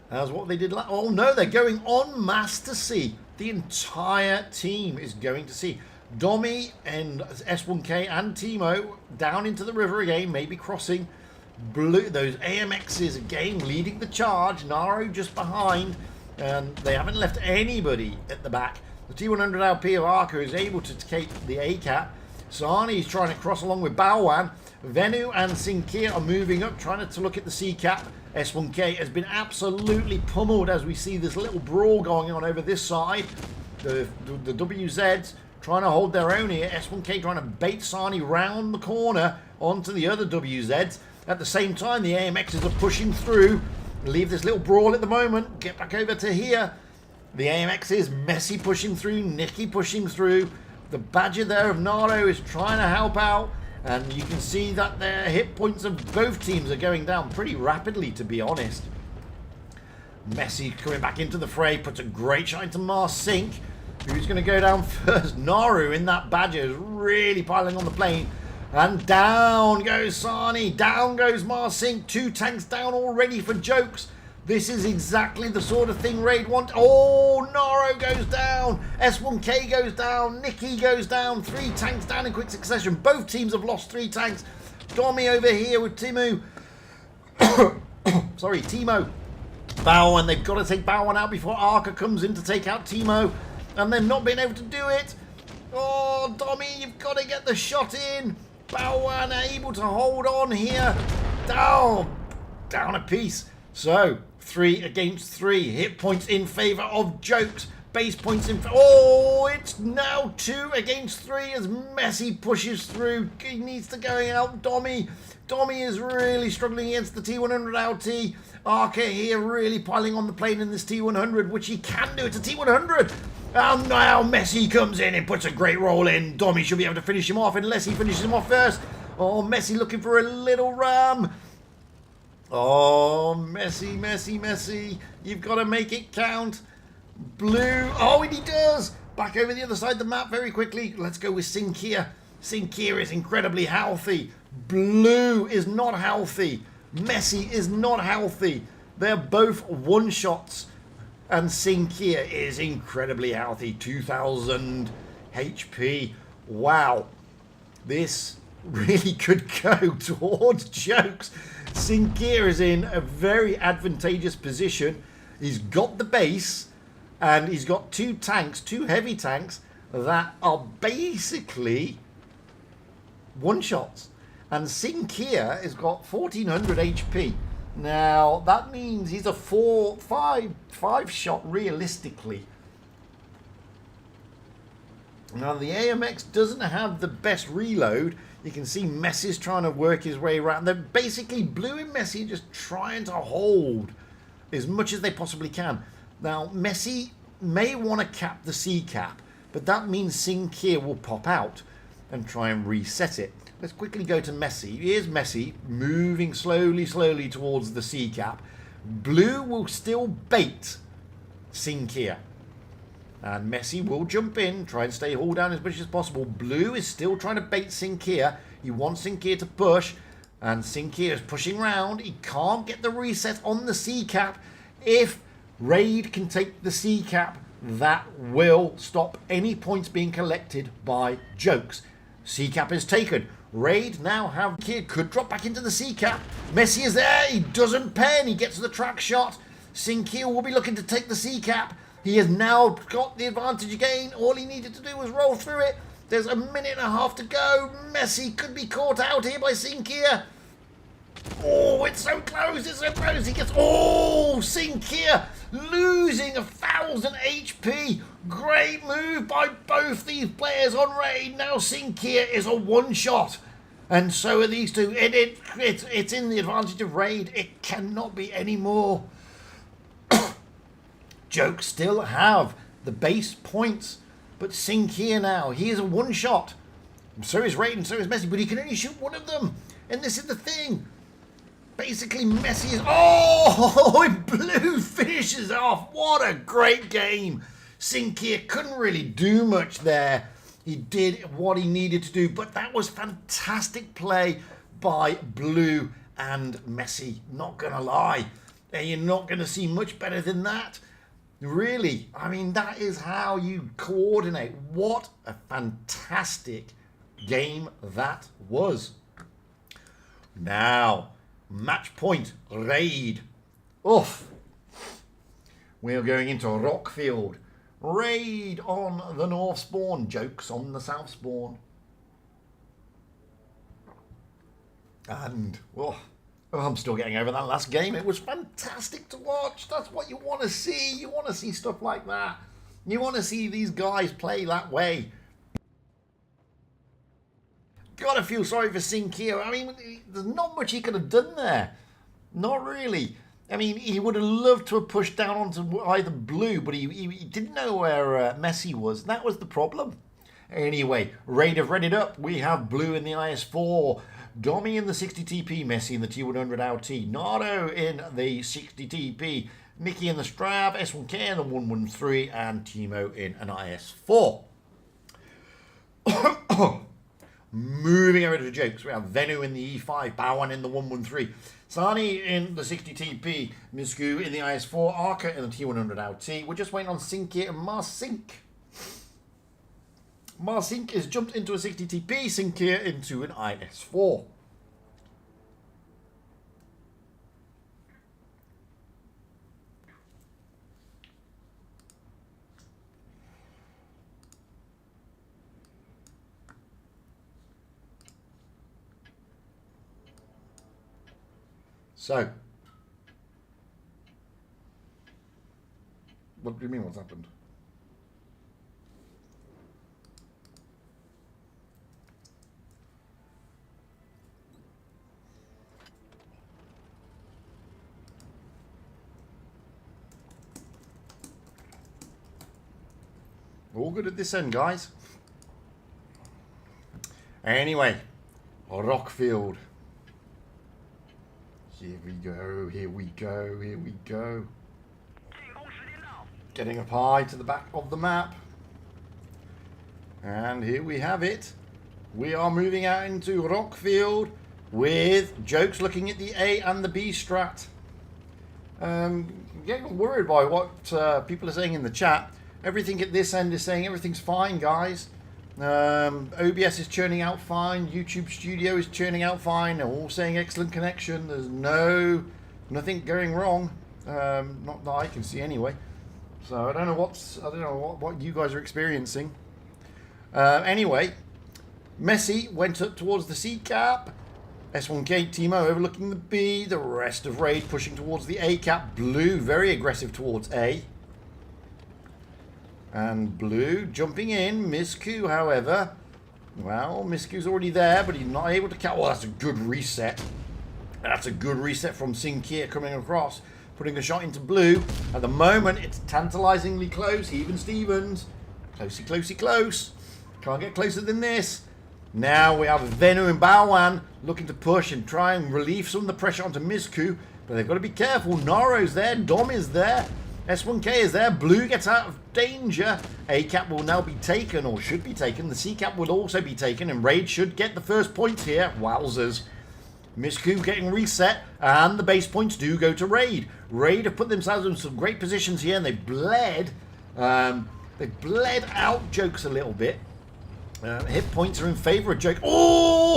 as what they did last. Oh no, they're going en masse to C. The entire team is going to C. Domi and S1K and Timo down into the river again, maybe crossing. Blue, those AMXs again leading the charge. Naro just behind, and they haven't left anybody at the back. The T100 LP of Arca is able to take the A cap. Sani is trying to cross along with Baowan. Venu and Sinkir are moving up, trying to look at the C cap. S1K has been absolutely pummeled as we see this little brawl going on over this side. The WZs trying to hold their own here. S1K trying to bait Sani round the corner onto the other WZs. At the same time, the AMXs are pushing through. Leave this little brawl at the moment. Get back over to here. The AMXs, Messi pushing through, Nicky pushing through. The Badger there of Naro is trying to help out. And you can see that their hit points of both teams are going down pretty rapidly, to be honest. Messi coming back into the fray, puts a great shot into Mars Sink. Who's going to go down first? Naru in that Badger is really piling on the plane. And down goes Sani. Down goes Mars Sink. 2 tanks down already for Jokes. This is exactly the sort of thing Raid want. Oh, Naro goes down. S1K goes down. Nicky goes down. 3 tanks down in quick succession. Both teams have lost 3 tanks. Domi over here with Timu. Sorry, Timo. Bowen. They've got to take Bowen out before Arca comes in to take out Timo. And they've not been able to do it. Oh, Domi, you've got to get the shot in. Bowen able to hold on here. Down a piece. So, 3 against 3. Hit points in favour of Jokes. Base points in... Oh, it's now 2 against 3 as Messi pushes through. He needs to go out. Domi is really struggling against the T100 LT. Arca here really piling on the plane in this T100, which he can do. It's a T100. And now Messi comes in and puts a great roll in. Domi should be able to finish him off unless he finishes him off first. Oh, Messi looking for a little ram. Oh, Messi. You've got to make it count. Blue. Oh, and he does. Back over the other side of the map very quickly. Let's go with Sinkir. Sinkir is incredibly healthy. Blue is not healthy. Messi is not healthy. They're both one-shots. And Sinkir is incredibly healthy. 2,000 HP. Wow. This really could go towards Jokes. Sinkir is in a very advantageous position. He's got the base. And he's got 2 tanks, 2 heavy tanks that are basically one-shots. And Sinkir has got 1,400 HP. Now, that means he's a 5 shot realistically. Now, the AMX doesn't have the best reload. You can see Messi's trying to work his way around. They're basically Blue and Messi just trying to hold as much as they possibly can. Now, Messi may want to cap the C cap, but that means Sinkir will pop out and try and reset it. Let's quickly go to Messi. Here's Messi moving slowly towards the C cap. Blue will still bait Sinkir. And Messi will jump in, try and stay hauled down as much as possible. Blue is still trying to bait Sinkir. He wants Sinkir to push. And Sinkia is pushing round. He can't get the reset on the C cap. If Raid can take the C cap, that will stop any points being collected by Jokes. C cap is taken. Raid now have Kid could drop back into the C cap. Messi is there. He doesn't pen. He gets the track shot. Sinkia will be looking to take the C cap. He has now got the advantage again. All he needed to do was roll through it. There's a minute and a half to go. Messi could be caught out here by Sinkia. Oh, it's so close. It's so close. He gets... Oh, Sinkia losing 1,000 HP. Great move by both these players on Raid. Now Sinkia is a one-shot. And so are these two. It's in the advantage of Raid. It cannot be any more. Jokes still have the base points. But Sinkia now, he is a one-shot. So is Raid and so is Messi. But he can only shoot one of them. And this is the thing. Basically, Messi is... Oh, and Blue finishes off. What a great game. Sinkia couldn't really do much there. He did what he needed to do. But that was fantastic play by Blue and Messi. Not going to lie. And you're not going to see much better than that. Really. I mean, that is how you coordinate. What a fantastic game that was. Now... Match point, Raid. Oof. We're going into Rockfield. Raid on the north spawn. Jokes on the south spawn. And, oh, I'm still getting over that last game. It was fantastic to watch. That's what you want to see. You want to see stuff like that. You want to see these guys play that way. Gotta feel sorry for Sinkia. I mean, there's not much he could have done there. Not really. I mean, he would have loved to have pushed down onto either Blue, but he didn't know where Messi was. That was the problem. Anyway, Raid have read it up. We have Blue in the IS-4, Domi in the 60 TP, Messi in the T100 LT, Nardo in the 60 TP, Mickey in the Strav, S1K in the 113, and Timo in an IS-4. Moving over to Jokes, we have Venu in the E5, Bowen in the 113, Sani in the 60 TP, Misku in the IS4, Arca in the T100 LT. We're just waiting on Sinkia and Marsink. Marsink is jumped into a 60 TP, Sinkia into an IS4. So, what do you mean what's happened? All good at this end, guys. Anyway, Rockfield. Here we go, here we go, here we go. Getting up high to the back of the map. And here we have it. We are moving out into Rockfield with Jokes looking at the A and the B strat. Getting worried by what people are saying in the chat. Everything at this end is saying everything's fine, guys. OBS is churning out fine. YouTube Studio is churning out fine. They're all saying excellent connection. There's nothing going wrong. Not that I can see anyway. So I don't know what you guys are experiencing. Anyway, Messi went up towards the C cap. S1K Timo overlooking the B. The rest of Raid pushing towards the A cap. Blue very aggressive towards A. And Blue jumping in. Misku, however. Well, Misku's already there, but he's not able to catch. Well, that's a good reset. That's a good reset from Sinkia coming across. Putting the shot into Blue. At the moment, it's tantalizingly close. Even Stevens. Closey, closey, close. Can't get closer than this. Now we have Venu and Bowen looking to push and try and relieve some of the pressure onto Misku. But they've got to be careful. Naro's there. Dom is there. S1K is there. Blue gets out of danger. A cap will now be taken, or should be taken. The C cap will also be taken, and Raid should get the first point here. Wowzers. Misku getting reset, and the base points do go to Raid. Raid have put themselves in some great positions here, and they bled out Jokes a little bit. Hit points are in favour of Joke. Oh!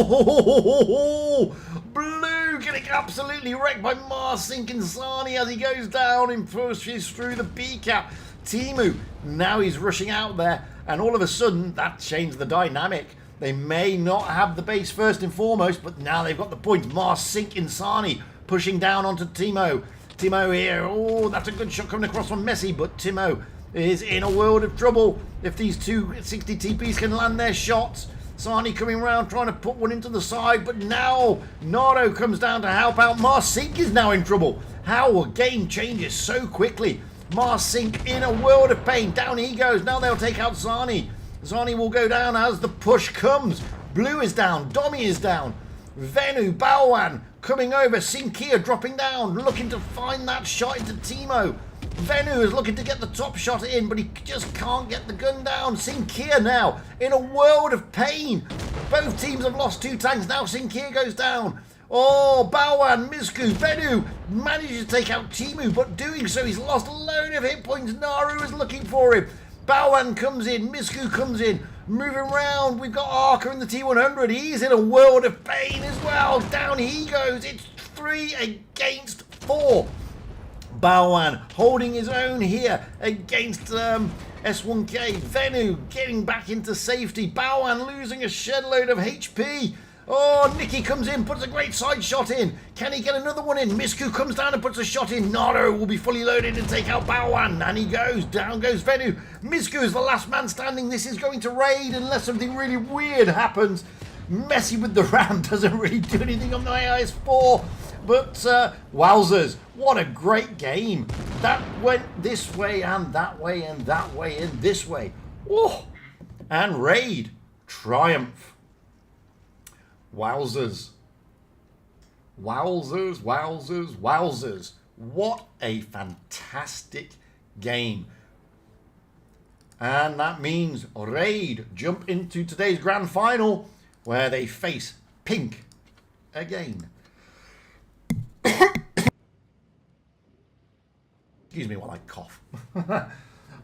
Blue getting absolutely wrecked by Mars sinking Sani as he goes down and pushes through the B cap. Timu, now he's rushing out there, and all of a sudden that changed the dynamic. They may not have the base first and foremost, but now they've got the points. Mars sinking Sani, pushing down onto Timo. Timo here. Oh, that's a good shot coming across from Messi, but Timo is in a world of trouble if these two 60 TPs can land their shots. Sani coming around trying to put one into the side, but now Nardo comes down to help out. Marsink is now in trouble. How a game changes so quickly. Marsink in a world of pain. Down he goes. Now they'll take out Zani. Zani will go down as the push comes. Blue is down. Domi is down. Venu, Balwan coming over. Sinkia dropping down, looking to find that shot into Timo. Venu is looking to get the top shot in, but he just can't get the gun down. Sinkia now in a world of pain. Both teams have lost 2 tanks. Now Sinkia goes down. Oh, Balwan, Misku, Venu manages to take out Timu, but doing so, he's lost a load of hit points. Naru is looking for him. Balwan comes in, Misku comes in, moving around. We've got Arca in the T100. He's in a world of pain as well. Down he goes. It's 3 against 4. Balwan holding his own here against S1K. Venu getting back into safety. Balwan losing a shed load of HP. Oh, Nicky comes in, puts a great side shot in. Can he get another one in? Misku comes down and puts a shot in. Naro will be fully loaded and take out Balwan. And he goes. Down goes Venu. Misku is the last man standing. This is going to Raid unless something really weird happens. Messi with the ram doesn't really do anything on the AIS-4. But, wowzers, what a great game. That went this way and that way and that way and this way. Oh, and Raid, triumph. Wowzers. Wowzers, wowzers, wowzers. What a fantastic game. And that means Raid jump into today's grand final where they face Pink again. Excuse me while I cough.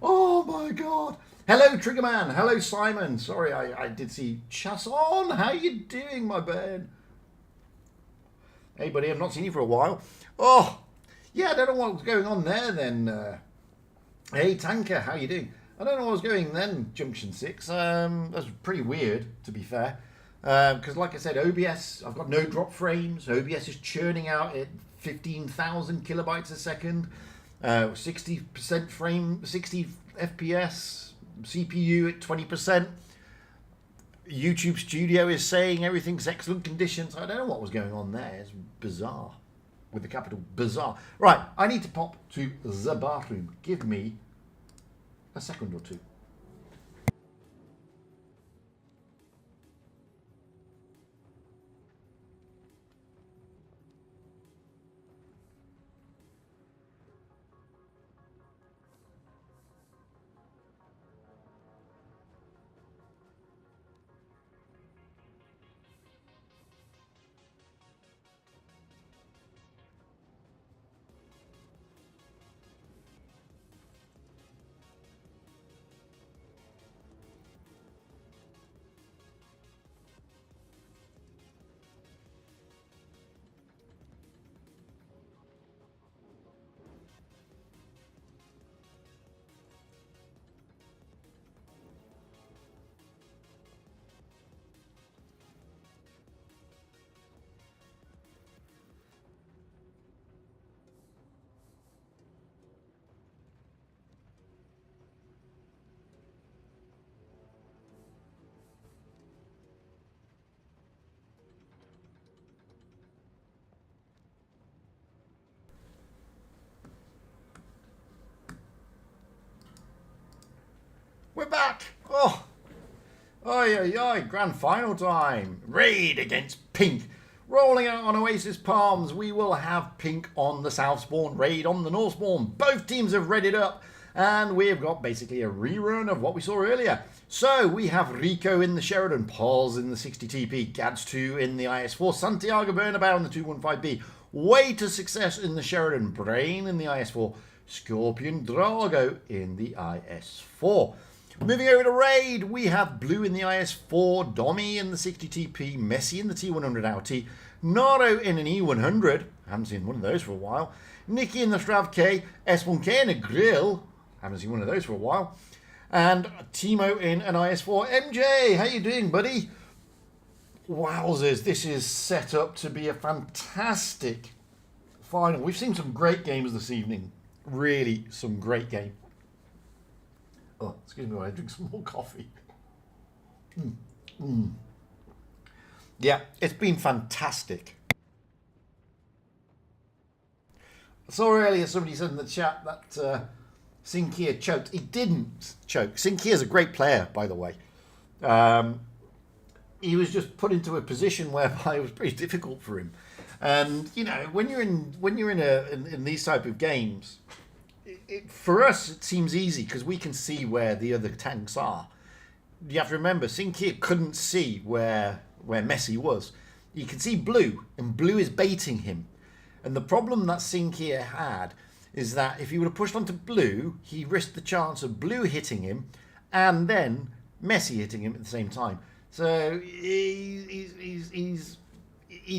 Oh my god. Hello Triggerman. Hello Simon. Sorry, I did see Chasson. How you doing, my man? Hey buddy, I've not seen you for a while. Oh, yeah, I don't know what was going on there then. Hey Tanker, how you doing? I don't know what was going then, Junction 6. That's pretty weird, to be fair. Because like I said, OBS, I've got no drop frames. OBS is churning out at 15,000 kilobytes a second. 60% frame, 60 FPS. CPU at 20%. YouTube Studio is saying everything's excellent conditions. I don't know what was going on there. It's bizarre. With the capital bizarre. Right, I need to pop to the bathroom. Give me a second or two. We're back. Oh, grand final time. Raid against Pink. Rolling out on Oasis Palms, we will have Pink on the south spawn, Raid on the north spawn. Both teams have readied up, And we've got basically a rerun of what we saw earlier. So we have Rico in the Sheridan, Paul's in the 60TP, Gads2 in the IS4, Santiago Bernabeu in the 215B, Way to Success in the Sheridan, Brain in the IS4, Scorpion Drago in the IS4. Moving over to Raid, we have Blue in the IS4, Domi in the 60TP, Messi in the T100LT, Naro in an E100, haven't seen one of those for a while, Nicky in the Strav K, S1K in a Grill, haven't seen one of those for a while, and Timo in an IS4. MJ, how you doing, buddy? Wowzers, this is set up to be a fantastic final. We've seen some great games this evening. Really, some great game. Oh, excuse me while I drink some more coffee. Yeah, it's been fantastic. I saw earlier somebody said in the chat that Sinkia choked. He didn't choke. Sinkia is a great player, by the way. He was just put into a position whereby it was pretty difficult for him. And you know, when you're in these type of games, for us it seems easy because we can see where the other tanks are. You have to remember, Sinkia couldn't see where Messi was. You can see Blue, and Blue is baiting him. And the problem that Sinkia had is that if he would have pushed onto Blue, he risked the chance of Blue hitting him and then Messi hitting him at the same time. So he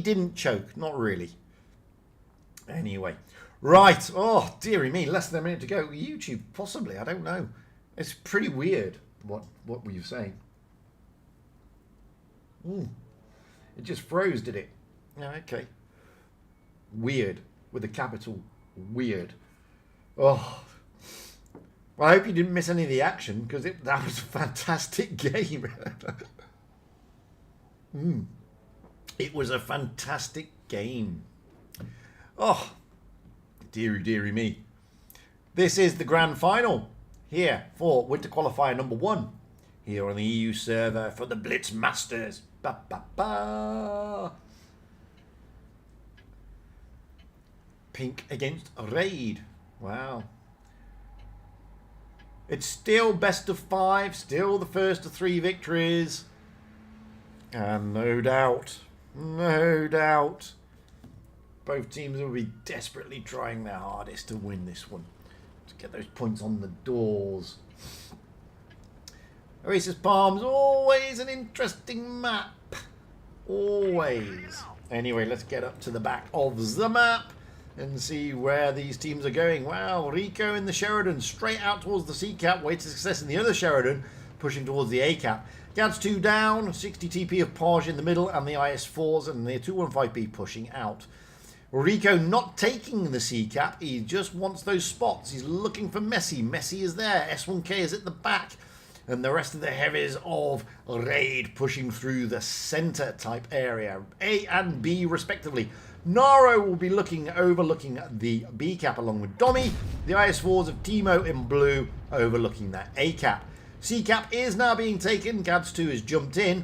didn't choke, not really. Anyway, right. Oh, dearie me, less than a minute to go. YouTube, possibly, I don't know. It's pretty weird what were you saying? It just froze, did it? Yeah, okay. Weird, with a capital weird. Oh, well, I hope you didn't miss any of the action because that was a fantastic game. It was a fantastic game. Oh, dearie me. This is the grand final here for Winter Qualifier number 1 here on the EU server for the Blitz Masters. Ba, ba, ba. Pink against Raid. Wow. It's still best of 5, still the first of 3 victories. And no doubt, both teams will be desperately trying their hardest to win this one. To get those points on the doors. Oasis Palms, always an interesting map. Always. Anyway, let's get up to the back of the map and see where these teams are going. Wow, Rico in the Sheridan, straight out towards the C cap. Way to Success in the other Sheridan, pushing towards the A cap. Gads2 down, 60 TP of Porsche in the middle, and the IS4s and the 215B pushing out. Rico not taking the C cap, he just wants those spots. He's looking for Messi. Messi is there, S1K is at the back, and the rest of the heavies of Raid pushing through the center type area, A and B respectively. Naro will be overlooking the B cap along with Domi. The IS4s of Timo in blue overlooking that A cap. C cap is now being taken. Gads2 has jumped in.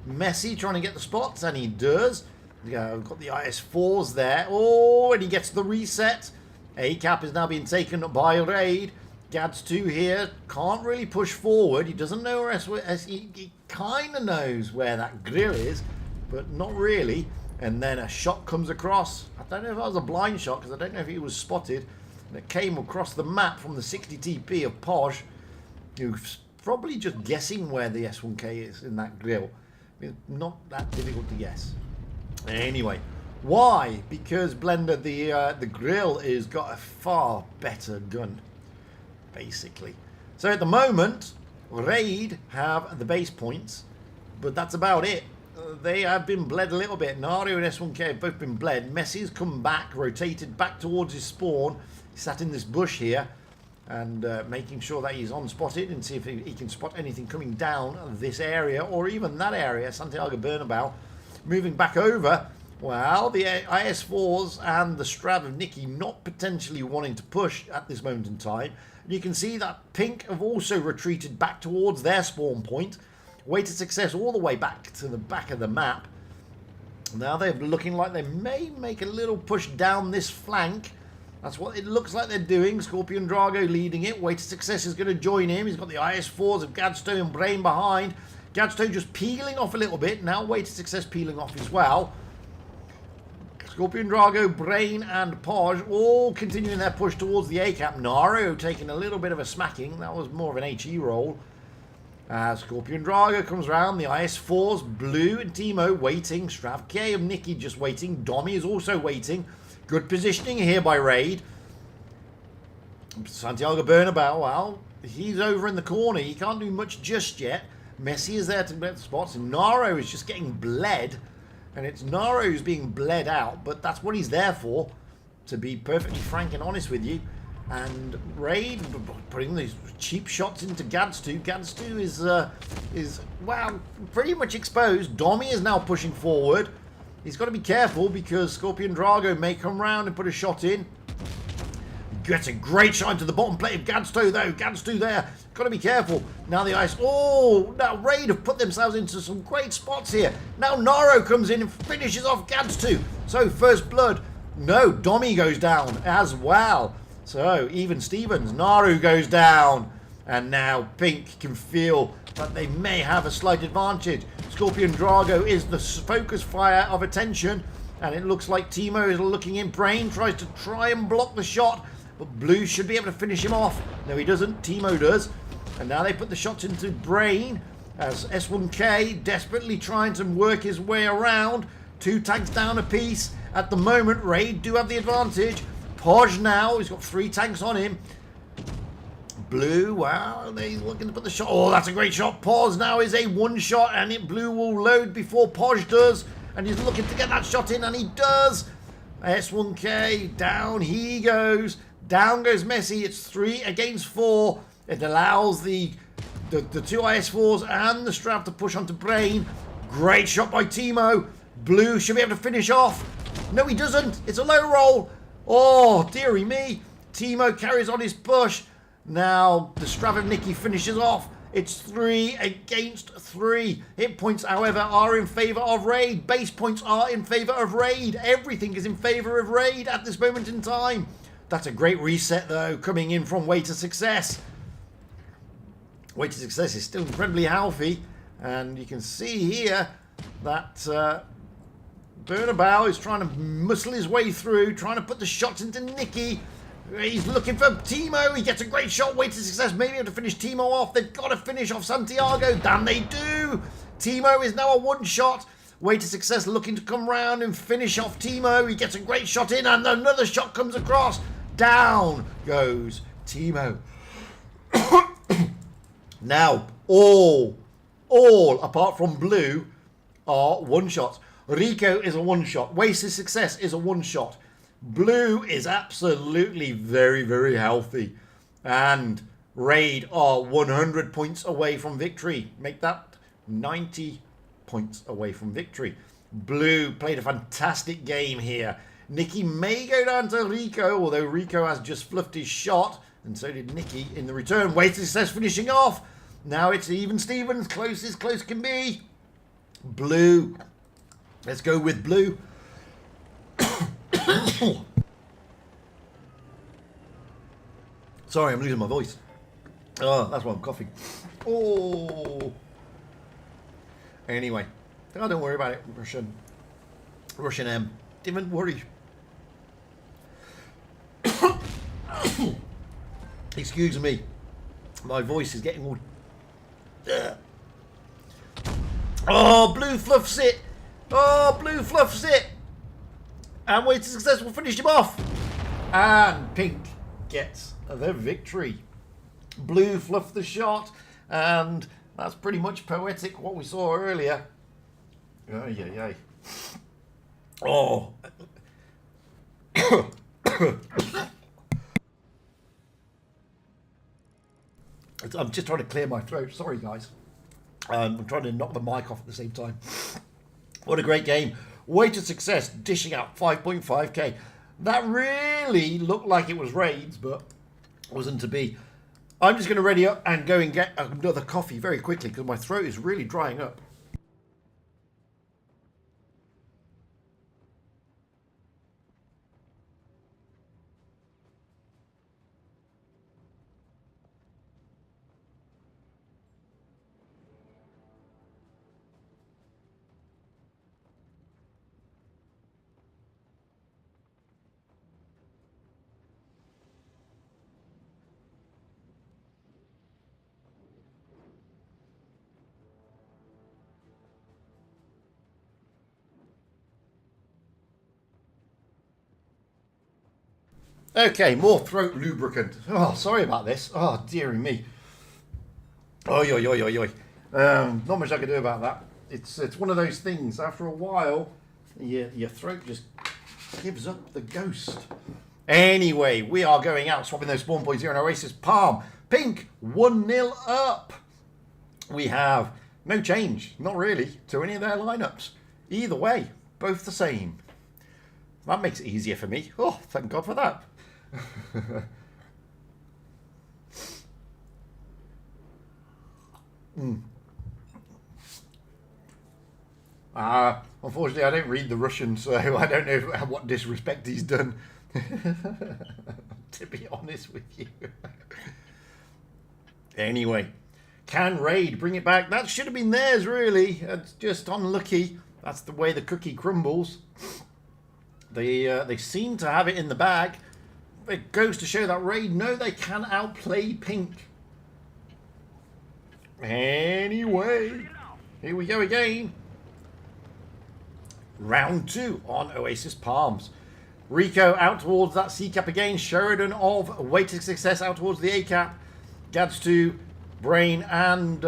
Messi trying to get the spots, and he does. We've got the IS4s there. Oh, and he gets the reset. A cap is now being taken by Raid. Gads2 here can't really push forward. He doesn't know where he kind of knows where that grill is, but not really. And then a shot comes across. I don't know if that was a blind shot because I don't know if he was spotted. And it came across the map from the 60 TP of Posh, who's probably just guessing where the S1K is in that grill. It's not that difficult to guess. Anyway, why? Because Blender, the grill is got a far better gun, basically. So at the moment, Raid have the base points, but that's about it. They have been bled a little bit. Nario and S1K have both been bled. Messi's come back, rotated back towards his spawn. He sat in this bush here and making sure that he's on-spotted and see if he can spot anything coming down this area or even that area. Santiago Bernabeu moving back over. Well, the IS4s and the Strav of Nicky not potentially wanting to push at this moment in time. You can see that Pink have also retreated back towards their spawn point. Way to Success all the way back to the back of the map. Now they're looking like they may make a little push down this flank. That's what it looks like they're doing. Scorpion Drago leading it. Way to Success is going to join him. He's got the IS-4s of Gadsto and Brain behind. Gadsto just peeling off a little bit. Now Way to Success peeling off as well. Scorpion Drago, Brain and Podge all continuing their push towards the A-cap. Naro taking a little bit of a smacking. That was more of an HE roll. Scorpion Drago comes around. The IS-4s, Blue and Timo waiting. Strav K of Nikki just waiting. Dommy is also waiting. Good positioning here by Raid. Santiago Bernabeu, well, he's over in the corner. He can't do much just yet. Messi is there to get the spots. And Naro is just getting bled. And it's Naro who's being bled out. But that's what he's there for, to be perfectly frank and honest with you. And Raid putting these cheap shots into Gadstu. Gadstu is well, pretty much exposed. Dommy is now pushing forward. He's got to be careful because Scorpion Drago may come round and put a shot in. Gets a great shot into the bottom plate of Gadsto though. Gadsto there. Got to be careful. Now the ice. Oh, now Raid have put themselves into some great spots here. Now Naro comes in and finishes off Gadsto. So first blood. No, Dommy goes down as well. So even Stevens. Naru goes down. And now Pink can feel that they may have a slight advantage. Scorpion Drago is the focus fire of attention. And it looks like Timo is looking in. Brain tries to try and block the shot. But Blue should be able to finish him off. No, he doesn't. Timo does. And now they put the shots into Brain. As S1K desperately trying to work his way around. 2 tanks down a piece. At the moment, Raid do have the advantage. Podge now. He's got 3 tanks on him. Blue, wow, they're looking to put the shot. Oh, that's a great shot. Podge now is a 1-shot, and Blue will load before Podge does. And he's looking to get that shot in, and he does. S1K, down he goes. Down goes Messi. It's 3 against 4. It allows the 2 IS-4s and the Strav to push onto Brain. Great shot by Timo. Blue should be able to finish off. No, he doesn't. It's a low roll. Oh, dearie me. Timo carries on his push. Now, the Strav of Nikki finishes off. It's 3 against 3. Hit points, however, are in favour of Raid. Base points are in favour of Raid. Everything is in favour of Raid at this moment in time. That's a great reset, though, coming in from Way to Success. Way to Success is still incredibly healthy. And you can see here that Bernabeu is trying to muscle his way through, trying to put the shots into Nikki. He's looking for Timo. He gets a great shot. Way to Success. Maybe able to finish Timo off. They've got to finish off Santiago. Damn, they do. Timo is now a 1-shot. Way to Success looking to come round and finish off Timo. He gets a great shot in and another shot comes across. Down goes Timo. Now, all apart from Blue are 1-shots. Rico is a 1-shot. Way to Success is a 1-shot. Blue is absolutely very, very healthy. And Raid are 100 points away from victory. Make that 90 points away from victory. Blue played a fantastic game here. Nikki may go down to Rico, although Rico has just fluffed his shot. And so did Nikki in the return. Way to Success finishing off. Now it's even Stevens. Close as close can be. Blue. Let's go with Blue. Sorry, I'm losing my voice. Oh, that's why I'm coughing. Oh. Anyway. Oh, don't worry about it. Russian M. Don't worry. Excuse me. My voice is getting all... Oh, Blue fluffs it. Oh, Blue fluffs it. And Way to Success will finish him off. And Pink gets the victory. Blue fluffed the shot. And that's pretty much poetic what we saw earlier. Oh, yeah. Oh. I'm just trying to clear my throat. Sorry, guys. I'm trying to knock the mic off at the same time. What a great game. Way to Success, dishing out 5.5k. That really looked like it was Raids, but wasn't to be. I'm just going to ready up and go and get another coffee very quickly because my throat is really drying up. Okay, more throat lubricant. Oh, sorry about this. Oh, dearie me. Oi, oi, oi, oi, oi. Not much I can do about that. It's one of those things. After a while, your throat just gives up the ghost. Anyway, we are going out, swapping those spawn points here in Oasis Palm. Pink, 1-0 up. We have no change, not really, to any of their lineups. Either way, both the same. That makes it easier for me. Oh, thank God for that. Unfortunately, I don't read the Russian, so I don't know what disrespect he's done. To be honest with you. Anyway, can Raid bring it back? That should have been theirs, really. It's just unlucky. That's the way the cookie crumbles. They seem to have it in the bag. It goes to show that Raid know they can outplay Pink. Anyway, here we go again. Round 2 on Oasis Palms. Rico out towards that C cap again. Sheridan of Weighted Success out towards the A cap. Gads to Brain and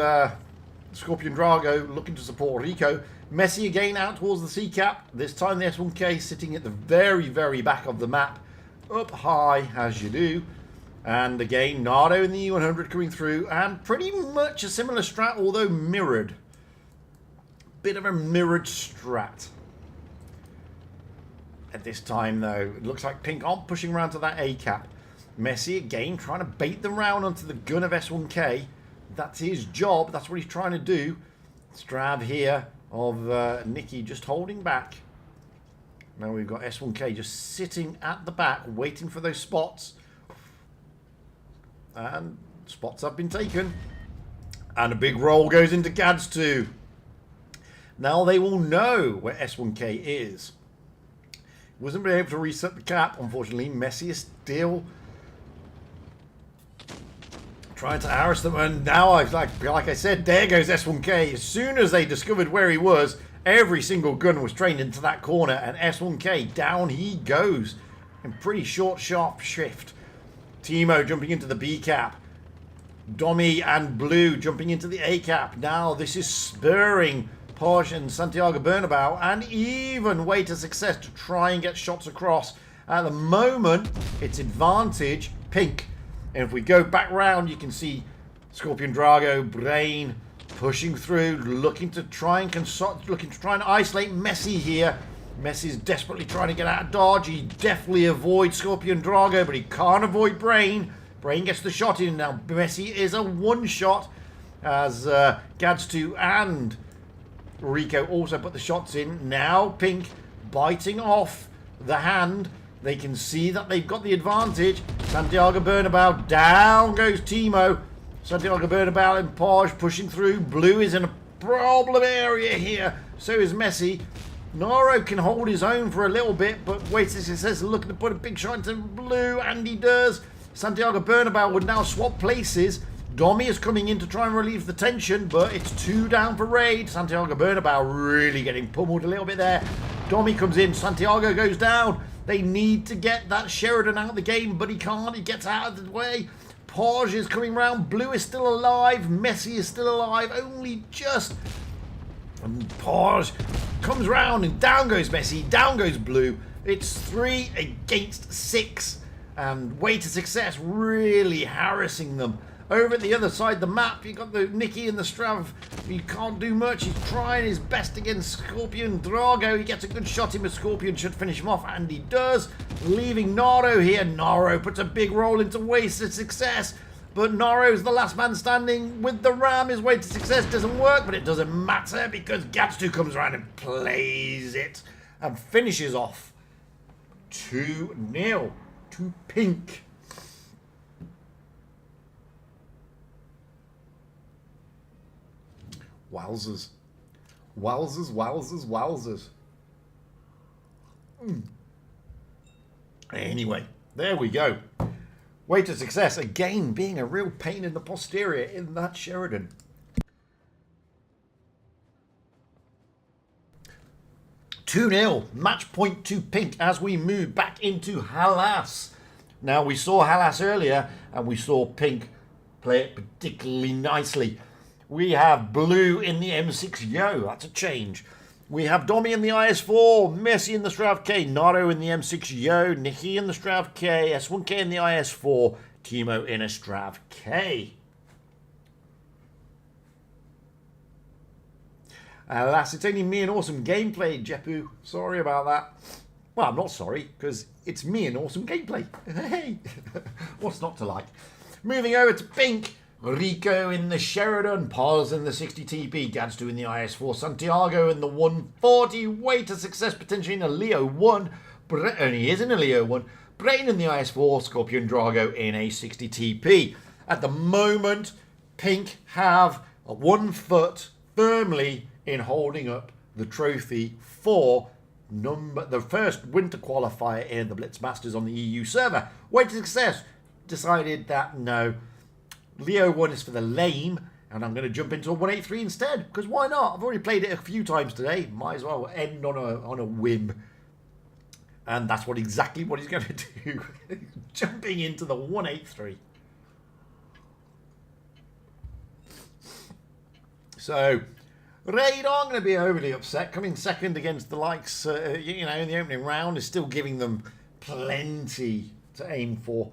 Scorpion Drago looking to support Rico. Messi again out towards the C cap. This time the S1K sitting at the very, very back of the map. Up high as you do. And again, Nardo in the E100 coming through. And pretty much a similar strat, although mirrored. Bit of a mirrored strat. At this time, though, it looks like Pink aren't pushing around to that A cap. Messi again trying to bait them round onto the gun of S1K. That's his job. That's what he's trying to do. Strav here of Nicky just holding back. Now we've got S1K just sitting at the back, waiting for those spots. And spots have been taken. And a big roll goes into Gads 2. Now they will know where S1K is. Wasn't able to reset the cap, unfortunately. Messi is still trying to harass them, and now like I said, there goes S1K. As soon as they discovered where he was, every single gun was trained into that corner, and S1K down he goes in pretty short, sharp shift. Timo jumping into the B cap. Domi and Blue jumping into the A cap. Now this is spurring Porsche and Santiago Bernabeu and even Weighted Success to try and get shots across. At the moment, it's advantage Pink. And if we go back round, you can see Scorpion Drago, Brain pushing through, looking to try and isolate Messi here. Messi's desperately trying to get out of dodge. He definitely avoids Scorpion Drago, but he can't avoid Brain. Brain gets the shot in. Now Messi is a one-shot as Gads2 and Rico also put the shots in. Now Pink biting off the hand. They can see that they've got the advantage. Santiago Bernabeu, down goes Timo. Santiago Bernabeu and Porsche pushing through. Blue is in a problem area here. So is Messi. Naro can hold his own for a little bit, but Weighted Success looking to put a big shot into Blue, and he does. Santiago Bernabeu would now swap places. Domi is coming in to try and relieve the tension, but it's 2 down for Raid. Santiago Bernabeu really getting pummeled a little bit there. Domi comes in, Santiago goes down. They need to get that Sheridan out of the game, but he can't. He gets out of the way. Porsche is coming round. Blue is still alive. Messi is still alive. Only just. And Porsche comes round and down goes Messi. Down goes Blue. It's 3 against 6. And Weighted Success really harassing them. Over at the other side of the map, you've got the Nicky and the Strav. He can't do much. He's trying his best against Scorpion Drago. He gets a good shot in, but Scorpion should finish him off, and he does. Leaving Naro here. Naro puts a big roll into Wasted Success. But Naro's the last man standing with the Ram. His Weighted Success doesn't work, but it doesn't matter because Gatsu comes around and plays it and finishes off 2-0 to Pink. Wowzers. Wowzers, wowzers, wowzers. Anyway, there we go. Weighted Success, again, being a real pain in the posterior in that Sheridan. Two 2-0, match point to Pink as we move back into Halas. Now, we saw Hellas earlier, and we saw Pink play it particularly nicely. We have Blue in the M6 Yo. That's a change. We have Domi in the IS4, Messi in the Strav K, Naro in the M6 Yo, Nikki in the Strav K, S1K in the IS4, Timo in a Strav K. Alas, it's only me and awesome gameplay, Jepu. Sorry about that. Well, I'm not sorry, because it's me and awesome gameplay. Hey, what's not to like? Moving over to Pink. Rico in the Sheridan, Paz in the 60 TP, Gadstu in the IS4, Santiago in the 140, Way to Success potentially in a Leo 1, only is in a Leo 1, Brain in the IS4, Scorpion Drago in a 60 TP. At the moment, Pink have 1 foot firmly in holding up the trophy for the first winter qualifier in the Blitz Masters on the EU server. Way to Success decided that no, Leo 1 is for the lame, and I'm going to jump into a 183 instead, because why not? I've already played it a few times today. Might as well end on a whim. And that's exactly what he's going to do. Jumping into the 183. So, Raid aren't going to be overly upset. Coming second against the likes, in the opening round is still giving them plenty to aim for.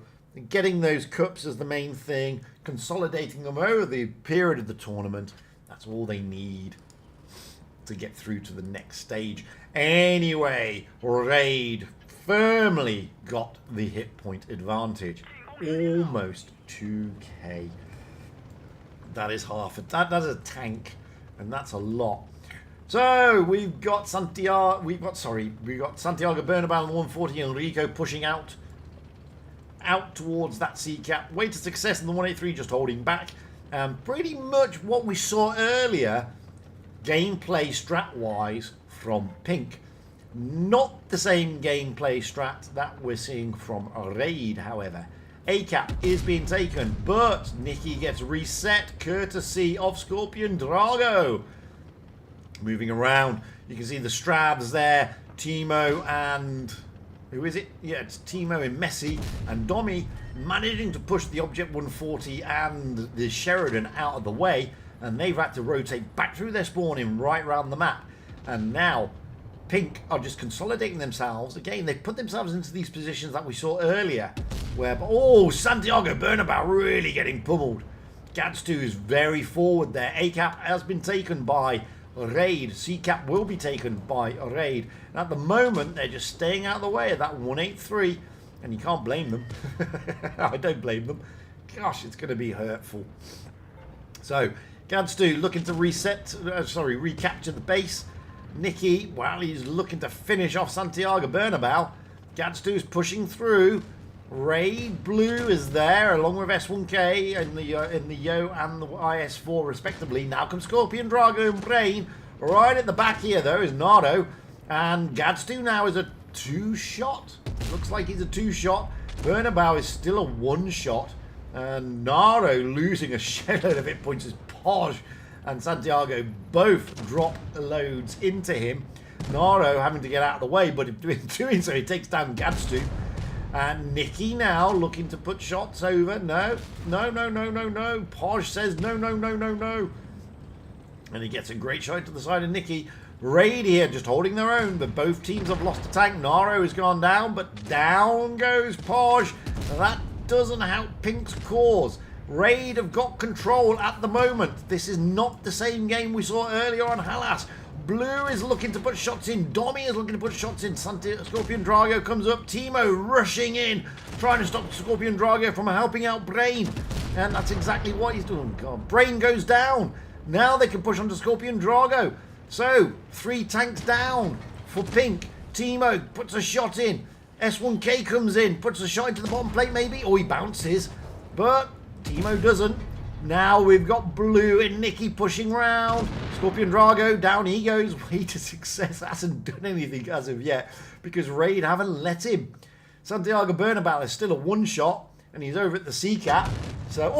Getting those cups is the main thing. Consolidating them over the period of the tournament. That's all they need to get through to the next stage. Anyway, Raid firmly got the hit point advantage. Almost 2k. That is that's a tank. And that's a lot. So we've got Santiago Bernabal in the 140, Enrico pushing out towards that C-cap. Way to Success in the 183, just holding back. Pretty much what we saw earlier, gameplay strat-wise, from Pink. Not the same gameplay strat that we're seeing from Raid, however. A-cap is being taken, but Nikki gets reset courtesy of Scorpion Drago. Moving around, you can see the Strabs there, Timo and... who is it? Yeah, it's Timo and Messi and Domi managing to push the Object 140 and the Sheridan out of the way, and they've had to rotate back through their spawning right around the map. And now Pink are just consolidating themselves. Again, they've put themselves into these positions that we saw earlier. Where, Santiago Bernabal really getting pummeled. Gadstu is very forward there. A-cap has been taken by Raid. C-cap will be taken by Raid. And at the moment, they're just staying out of the way of that 183. And you can't blame them. I don't blame them. Gosh, it's going to be hurtful. So, Gadstu looking to recapture the base. Nikki, well, he's looking to finish off Santiago Bernabal. Gadstu's pushing through. Raid Blue is there, along with S1K in the Yo and the IS4 respectively. Now comes Scorpion Drago and Brain. Right at the back here, though, is Nardo. And Gadstu now is a 2-shot. Looks like he's a 2-shot. Bernabal is still a 1-shot. And Nardo losing a shitload of hit points as Posh and Santiago both drop loads into him. Nardo having to get out of the way, but in doing so, he takes down Gadstu. And Nikki now looking to put shots over. No. Posh says no. And he gets a great shot to the side of Nikki. Raid here just holding their own, but both teams have lost a tank. Naro has gone down, but down goes Posh. That doesn't help Pink's cause. Raid have got control at the moment. This is not the same game we saw earlier on Hellas. Blue is looking to put shots in. Domi is looking to put shots in. Scorpion Drago comes up. Timo rushing in, trying to stop Scorpion Drago from helping out Brain. And that's exactly what he's doing. God, Brain goes down. Now they can push onto Scorpion Drago. So, 3 tanks down for Pink. Timo puts a shot in. S1K comes in, puts a shot into the bottom plate maybe. Or he bounces. But Timo doesn't. Now we've got Blue and Nikki pushing round. Scorpion Drago, down he goes. Way to Success. Hasn't done anything as of yet because Raid haven't let him. Santiago Bernabal is still a 1-shot and he's over at the C-cap. So,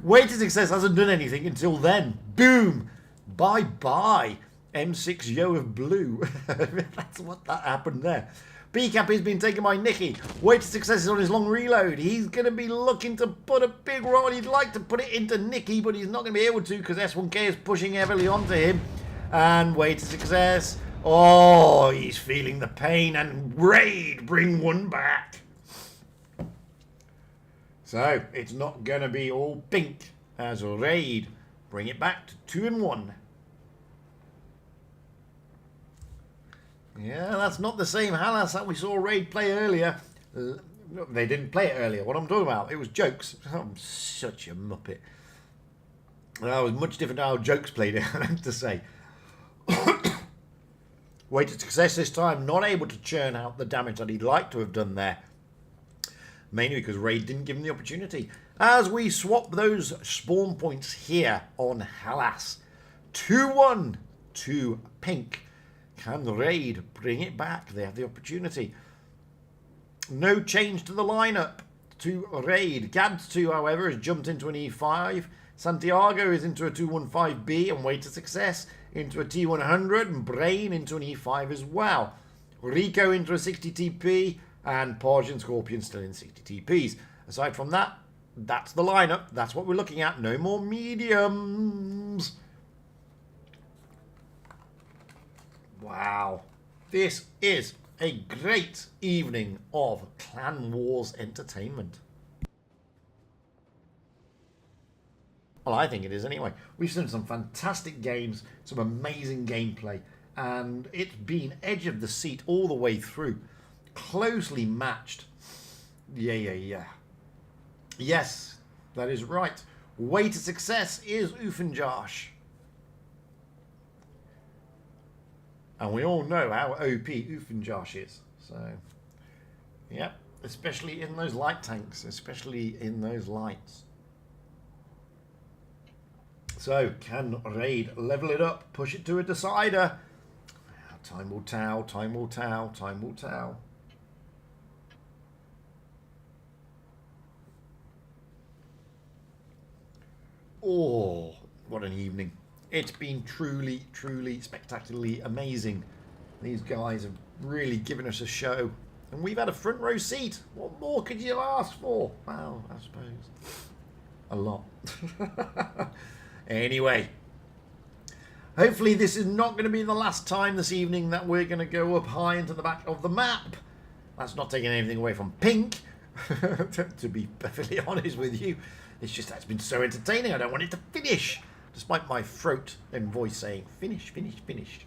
Way to Success hasn't done anything until then. Boom. Bye-bye. M6 Yo of Blue. That's what that happened there. B-Cap is being taken by Nicky. Way to success is on his long reload. He's going to be looking to put a big roll. He'd like to put it into Nicky, but he's not going to be able to because S1K is pushing heavily onto him. And way to success. Oh, he's feeling the pain. And Raid bring one back. So, it's not going to be all pink as Raid bring it back to 2-1. Yeah, that's not the same Halas that we saw Raid play earlier. No, they didn't play it earlier. What I'm talking about, it was Jokes. I'm such a muppet. That was much different to how Jokes played it, I have to say. Way to success this time, not able to churn out the damage that he'd like to have done there. Mainly because Raid didn't give him the opportunity. As we swap those spawn points here on Halas. 2-1 to Pink. Can Raid bring it back? They have the opportunity. No change to the lineup to Raid. Gads2, however, has jumped into an E5. Santiago is into a 215B and Way to Success into a T100. And Brain into an E5 as well. Rico into a 60 TP. And Porge and Scorpion still in 60 TPs. Aside from that, that's the lineup. That's what we're looking at. No more mediums. Wow. This is a great evening of Clan Wars entertainment. Well, I think it is anyway. We've seen some fantastic games, some amazing gameplay, and it's been edge of the seat all the way through. Closely matched. Yeah. Yes, that is right. Way to Success is Uffenjosh. And we all know how OP Uffenjosh is. So, yep. Especially in those light tanks. Especially in those lights. So, can Raid level it up? Push it to a decider. Time will tell. Time will tell. Time will tell. Oh, what an evening. It's been truly, truly spectacularly amazing. These guys have really given us a show. And we've had a front row seat. What more could you ask for? Well, I suppose. A lot. Anyway. Hopefully this is not going to be the last time this evening that we're going to go up high into the back of the map. That's not taking anything away from Pink. To be perfectly honest with you. It's just that it's been so entertaining. I don't want it to finish. Despite my throat and voice saying, finish, finish, finish.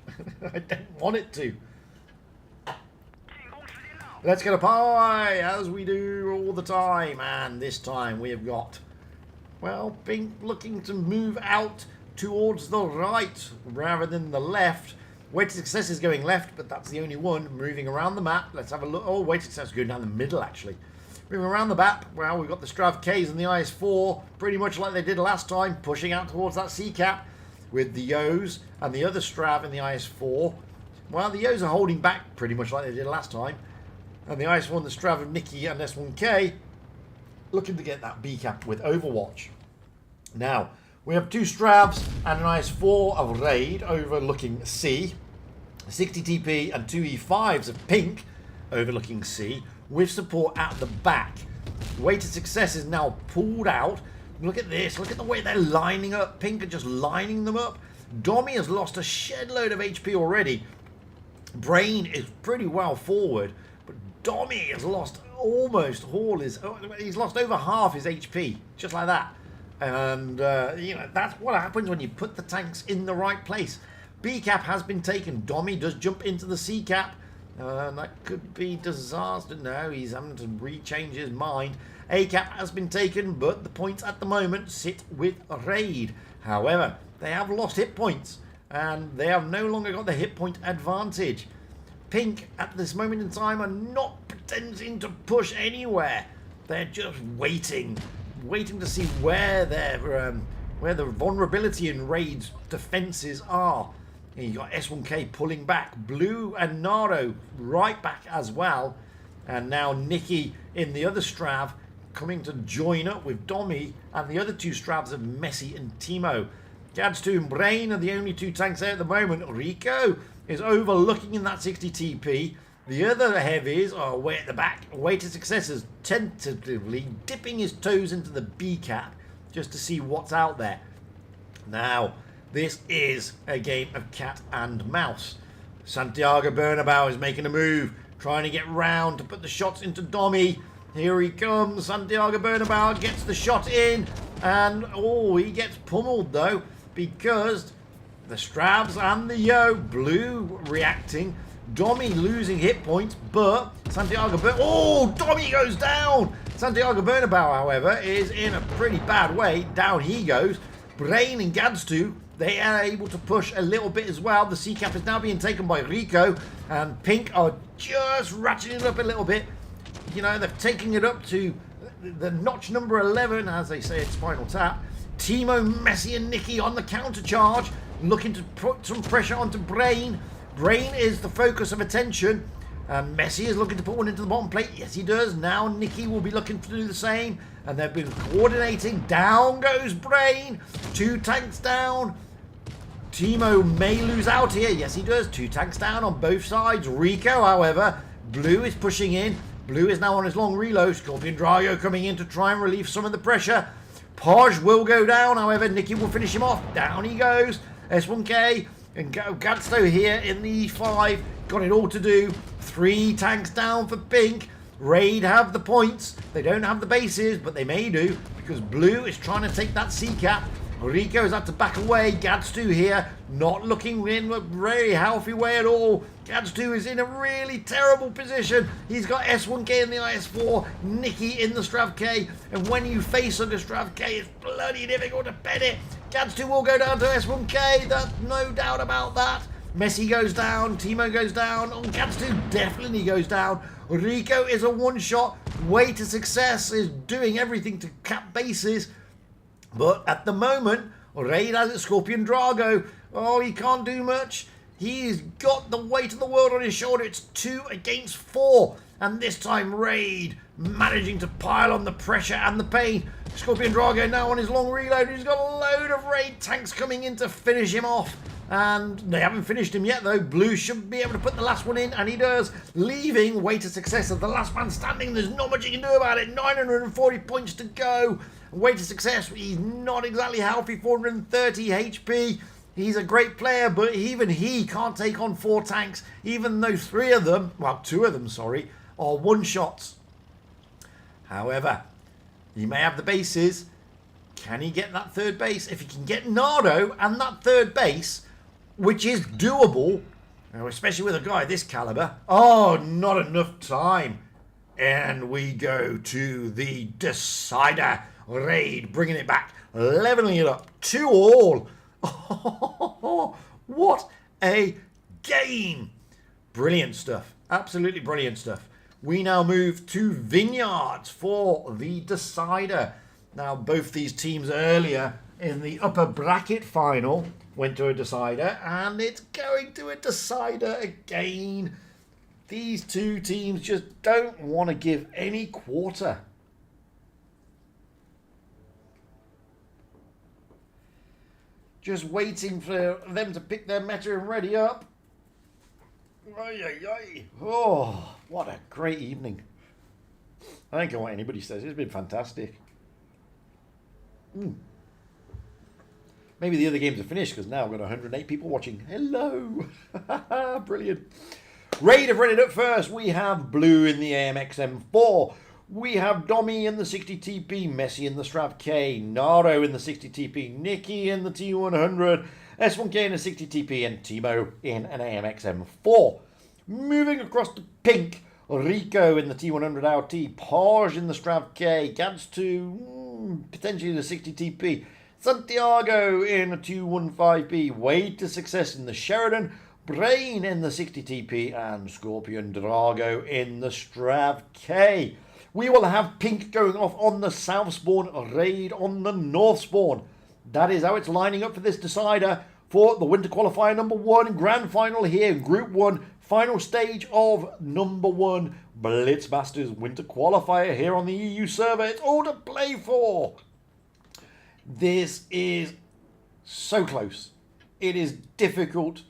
I don't want it to. Let's get a pie, as we do all the time. And this time we have got, well, Pink looking to move out towards the right rather than the left. Way to Success is going left, but that's the only one moving around the map. Let's have a look. Oh, Way to Success is going down the middle, actually. Moving around the map, well, we've got the Strav Ks and the IS-4, pretty much like they did last time, pushing out towards that C-cap with the Yos and the other Strav in the IS-4. Well, the Yos are holding back pretty much like they did last time. And the IS-4 and the Strav of Nicky and S1K looking to get that B-cap with Overwatch. Now, we have two Stravs and an IS-4 of Raid overlooking C, 60 TP and two E5s of Pink overlooking C, with support at the back. Way to Success is now pulled out. Look at this. Look at the way they're lining up. Pink are just lining them up. Dommy has lost a shed load of HP already. Brain is pretty well forward, but Dommy has lost almost all his... He's lost over half his HP, just like that. And, you know, that's what happens when you put the tanks in the right place. B-cap has been taken. Dommy does jump into the C-cap. That could be disaster. No, he's having to rechange his mind. A-cap has been taken, but the points at the moment sit with Raid. However, they have lost hit points, and they have no longer got the hit point advantage. Pink, at this moment in time, are not pretending to push anywhere. They're just waiting to see where the vulnerability in Raid's defenses are. You got S1K pulling back, Blue and Naro right back as well, and now Nicky in the other Strav coming to join up with Dommy and the other two Stravs of Messi and Timo. Gads2 and Brain are the only two tanks there at the moment. Rico is overlooking in that 60 TP. The other heavies are way at the back. Way to Success is tentatively dipping his toes into the B cap just to see what's out there. Now, this is a game of cat and mouse. Santiago Bernabeu is making a move, trying to get round to put the shots into Domi. Here he comes. Santiago Bernabeu gets the shot in, and he gets pummeled though, because the Strabs and the Yo Blue reacting. Domi losing hit points, but Santiago Domi goes down. Santiago Bernabeu, however, is in a pretty bad way. Down he goes. Brain and Gadstu, they are able to push a little bit as well. The C-cap is now being taken by Rico, and Pink are just ratcheting it up a little bit. You know, they're taking it up to the notch number 11, as they say at Spinal Tap. Timo, Messi and Nicky on the counter charge, looking to put some pressure onto Brain. Brain is the focus of attention. Messi is looking to put one into the bottom plate. Yes, he does. Now Nicky will be looking to do the same. And they've been coordinating. Down goes Brain. 2 tanks down. Timo may lose out here. Yes, he does. 2 tanks down on both sides. Rico, however, Blue is pushing in. Blue is now on his long reload. Scorpion Drago coming in to try and relieve some of the pressure. Poj will go down. However, Nicky will finish him off. Down he goes. S1K and Gadsto here in the E5. Got it all to do. 3 tanks down for Pink. Raid have the points. They don't have the bases, but they may do, because Blue is trying to take that C-cap. Rico's had to back away. Gadstu here, not looking in a very healthy way at all. Gadstu is in a really terrible position. He's got S1K in the IS4, Nicky in the Strav K, and when you face under Strav K, it's bloody difficult to pen it. Gadstu will go down to S1K, there's no doubt about that. Messi goes down, Timo goes down, Gadstu definitely goes down. Rico is a one-shot. Way to Success is doing everything to cap bases. But at the moment, Raid has it, Scorpion Drago. He can't do much. He's got the weight of the world on his shoulder. It's 2 against 4. And this time Raid managing to pile on the pressure and the pain. Scorpion Drago now on his long reload. He's got a load of Raid tanks coming in to finish him off. And they haven't finished him yet though. Blue should be able to put the last one in, and he does, leaving Way to Success as the last man standing. There's not much he can do about it. 940 points to go. Way to Success, he's not exactly healthy, 430 HP. He's a great player, but even he can't take on 4 tanks, even though 2 of them, are one-shots. However, he may have the bases. Can he get that 3rd base? If he can get Nardo and that 3rd base, which is doable, especially with a guy this caliber. Not enough time. And we go to the decider. Raid bringing it back, leveling it up 2-all. What a game. Brilliant stuff. Absolutely brilliant stuff. We now move to Vineyards for the decider. Now, both these teams earlier in the upper bracket final went to a decider, and it's going to a decider again. These 2 teams just don't want to give any quarter. Just waiting for them to pick their meta and ready up. Oh, what a great evening. I don't care what anybody says. It's been fantastic. Maybe the other games are finished, because now I've got 108 people watching. Hello. Brilliant. Raid have read it up first. We have Blue in the AMX M4. We have Domi in the 60 TP, Messi in the Strav K, Nardo in the 60 TP, Nicky in the T100, S1K in a 60 TP, and Timo in an AMX M4. Moving across to Pink, Rico in the T100 LT, Poj in the Strav K, Gadstu potentially the 60 TP, Santiago in a 215B, Way to Success in the Sheridan, Brain in the 60 TP, and Scorpion Drago in the Strav K. We will have Pink going off on the south spawn, Raid on the north spawn. That is how it's lining up for this decider for the Winter Qualifier number 1 grand final here in Group 1, final stage of number 1 Blitz Masters Winter Qualifier here on the EU server. It's all to play for. This is so close. It is difficult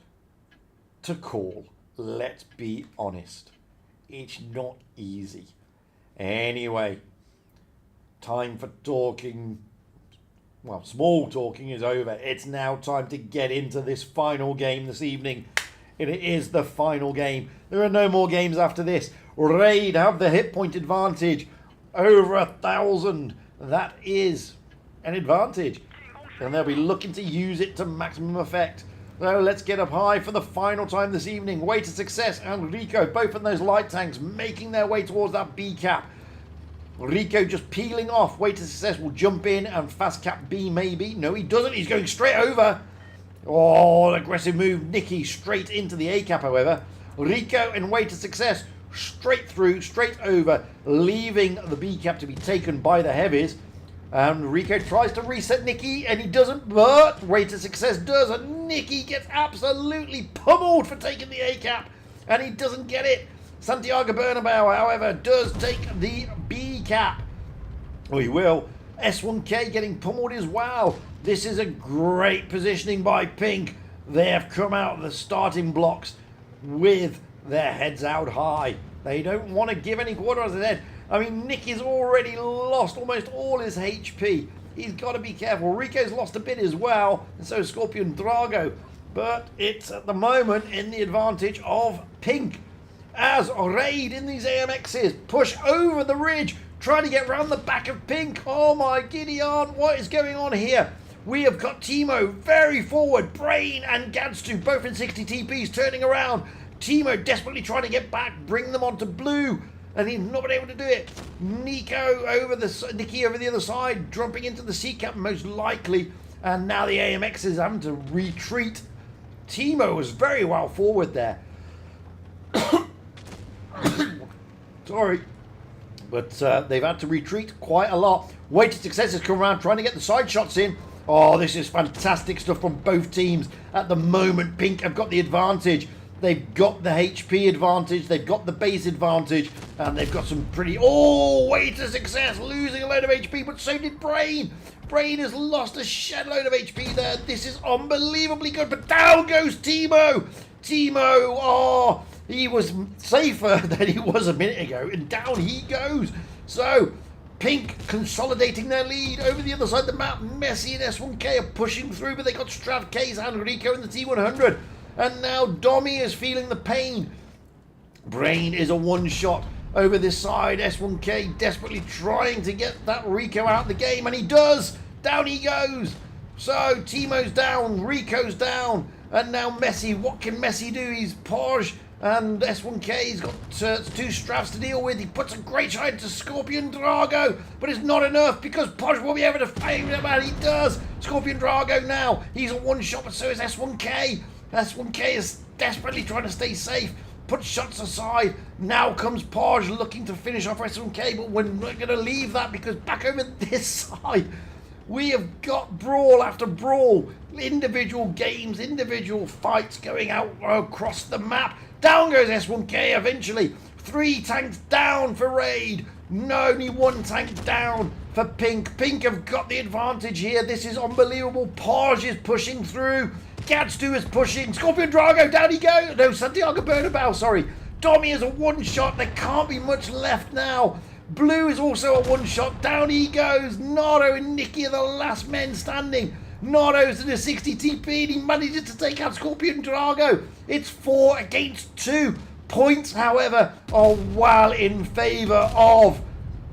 to call. Let's be honest. It's not easy. Anyway, time for talking. Well, small talking is over. It's now time to get into this final game this evening. It is the final game. There are no more games after this. Raid have the hit point advantage. Over 1,000. That is an advantage. And they'll be looking to use it to maximum effect. So let's get up high for the final time this evening. Way to Success and Rico, both in those light tanks, making their way towards that B cap. Rico just peeling off. Way to Success will jump in and fast cap B maybe. No, he doesn't. He's going straight over. Oh, aggressive move. Nicky straight into the A cap, however. Rico and Way to Success straight through, straight over, leaving the B cap to be taken by the heavies. And Rico tries to reset Nicky, and he doesn't, but Way to Success does, and Nicky gets absolutely pummeled for taking the A cap, and he doesn't get it. Santiago Bernabeu, however, does take the B cap. Oh, he will. S1K getting pummeled as well. This is a great positioning by Pink. They have come out of the starting blocks with their heads out high. They don't want to give any quarter as head. I mean, Nicky's already lost almost all his HP. He's got to be careful. Rico's lost a bit as well, and so Scorpion Drago. But it's at the moment in the advantage of Pink. As Raid in these AMXs push over the ridge, trying to get round the back of Pink. Oh my Gideon, what is going on here? We have got Timo very forward. Brain and Gadstu both in 60 TPs turning around. Timo desperately trying to get back, bring them onto blue, and he's not been able to do it. Nicky over the other side, dropping into the C cap most likely, and now the AMX is having to retreat. Timo was very well forward there. Sorry. But they've had to retreat quite a lot. Way to Success has come around trying to get the side shots in. Oh, this is fantastic stuff from both teams. At the moment, Pink have got the advantage. They've got the HP advantage, they've got the base advantage, and they've got some pretty... Oh, Way to Success, losing a load of HP, but so did Brain. Brain has lost a shed load of HP there. This is unbelievably good, but down goes Timo. Timo, oh, he was safer than he was a minute ago, and down he goes. So, Pink consolidating their lead over the other side of the map. Messi and S1K are pushing through, but they got Strav K's and Rico in the T100. And now Dommy is feeling the pain. Brain is a one-shot over this side. S1K desperately trying to get that Rico out of the game, and he does. Down he goes. So Timo's down, Rico's down, and now Messi. What can Messi do? He's Porsche, and S1K's got two Stravs to deal with. He puts a great shot into Scorpion Drago, but it's not enough because Porsche will be able to fight him out. He does. Scorpion Drago now. He's a one-shot, but so is S1K. S1K is desperately trying to stay safe. Put shots aside. Now comes Porsche looking to finish off S1K, but we're not going to leave that because back over this side, we have got brawl after brawl. Individual games, individual fights going out across the map. Down goes S1K eventually. 3 tanks down for Raid. No, only 1 tank down for Pink. Pink have got the advantage here. This is unbelievable. Porsche is pushing through. Gadstu is pushing. Scorpion Drago, down he goes. No, Santiago Bernabeu, sorry. Dommy is a one-shot. There can't be much left now. Blue is also a one-shot. Down he goes. Nardo and Nicky are the last men standing. Nardo's in a 60 TP and he manages to take out Scorpion Drago. It's 4 against 2. Points, however, are well in favour of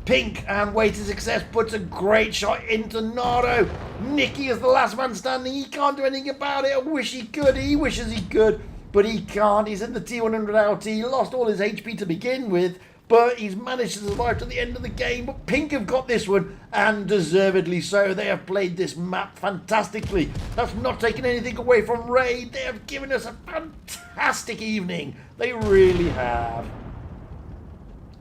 Pink, and Way to Success puts a great shot into Nardo. Nicky is the last man standing. He can't do anything about it. I wish he could. He wishes he could, but he can't. He's in the T100 LT. He lost all his HP to begin with, but he's managed to survive to the end of the game. But Pink have got this one, and deservedly so. They have played this map fantastically. That's not taken anything away from Raid. They have given us a fantastic evening. They really have.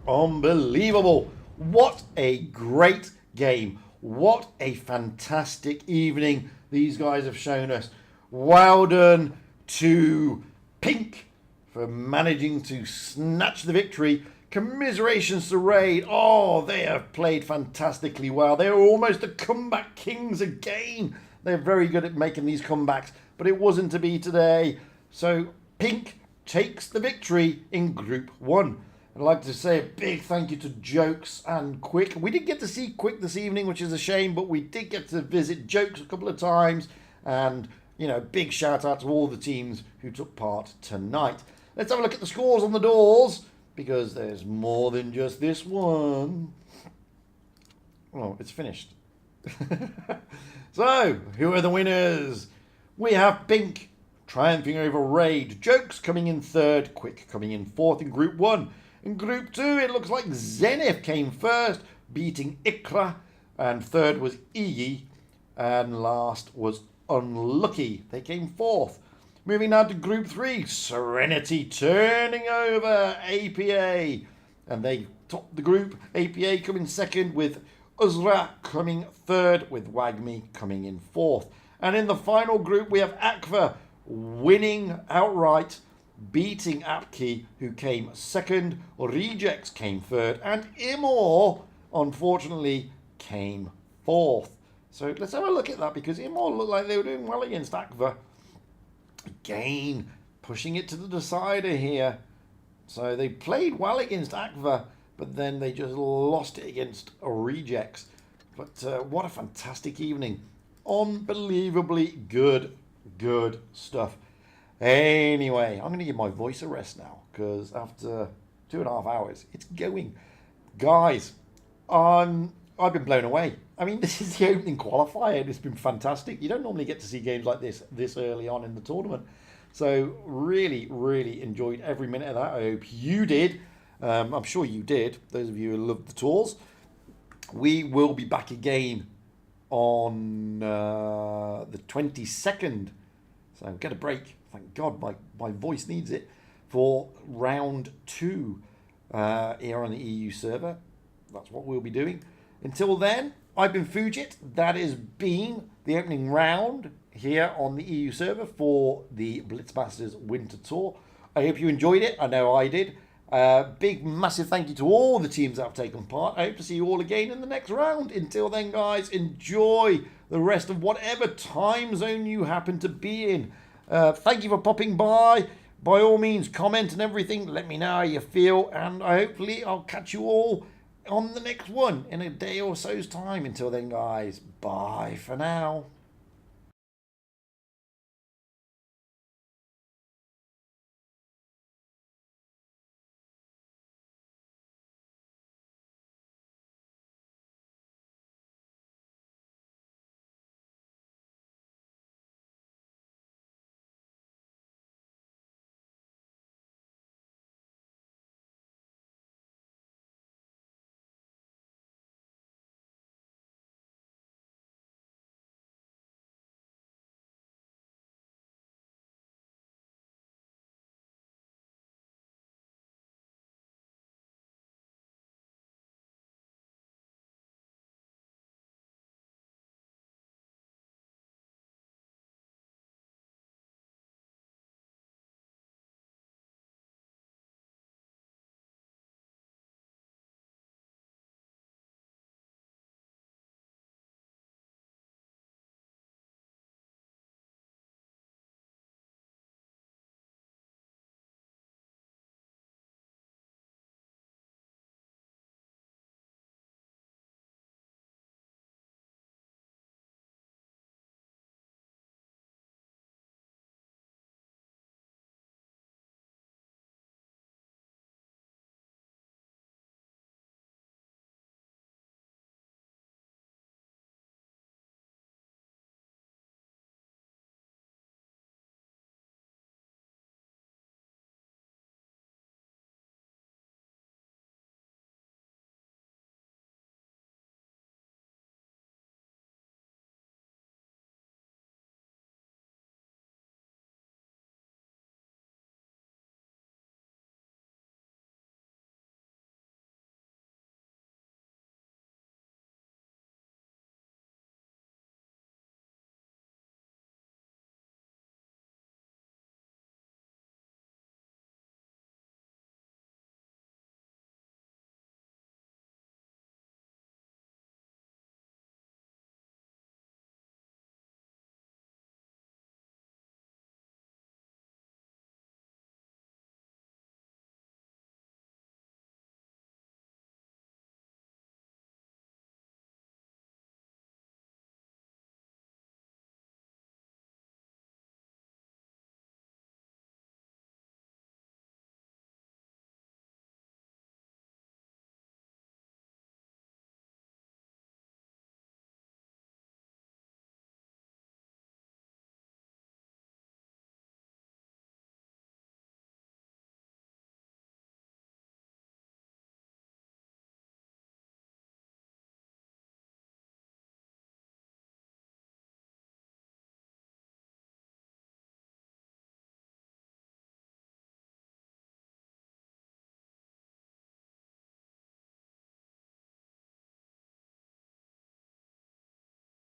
Unbelievable. What a great game. What a fantastic evening these guys have shown us. Well done to Pink for managing to snatch the victory. Commiserations to Raid. Oh, they have played fantastically well. They are almost the comeback kings again. They're very good at making these comebacks, but it wasn't to be today. So Pink takes the victory in Group 1. I'd like to say a big thank you to Jokes and Quick. We didn't get to see Quick this evening, which is a shame, but we did get to visit Jokes a couple of times. And, big shout out to all the teams who took part tonight. Let's have a look at the scores on the doors, because there's more than just this one. Oh, it's finished. So, who are the winners? We have Pink triumphing over Raid, Jokes coming in third, Quick coming in fourth in Group 1. In Group 2, it looks like Zenith came first, beating Ikra, and third was Iyi, and last was Unlucky. They came fourth. Moving now to Group 3, Serenity turning over APA, and they topped the group. APA coming second, with Uzra coming third, with Wagmi coming in fourth. And in the final group, we have Akva winning outright, beating Apki, who came second. Rejects came third, and Imor, unfortunately, came fourth. So let's have a look at that, because Imor looked like they were doing well against Akva. Again, pushing it to the decider here. So they played well against Akva, but then they just lost it against Rejects. But what a fantastic evening. Unbelievably good stuff. Anyway, I'm going to give my voice a rest now, because after 2.5 hours, it's going. Guys, I've been blown away. I mean, this is the opening qualifier, and it's been fantastic. You don't normally get to see games like this early on in the tournament. So really enjoyed every minute of that. I hope you did. I'm sure you did, those of you who loved the tours. We will be back again on the 22nd. So get a break. Thank God my voice needs it, for round 2 here on the EU server. That's what we'll be doing. Until then, I've been Fujit. That has been the opening round here on the EU server for the Blitzmasters Winter Tour. I hope you enjoyed it. I know I did. Big, massive thank you to all the teams that have taken part. I hope to see you all again in the next round. Until then, guys, enjoy the rest of whatever time zone you happen to be in. Thank you for popping by. By all means, comment and everything. Let me know how you feel. And hopefully I'll catch you all on the next one in a day or so's time. Until then, guys, bye for now.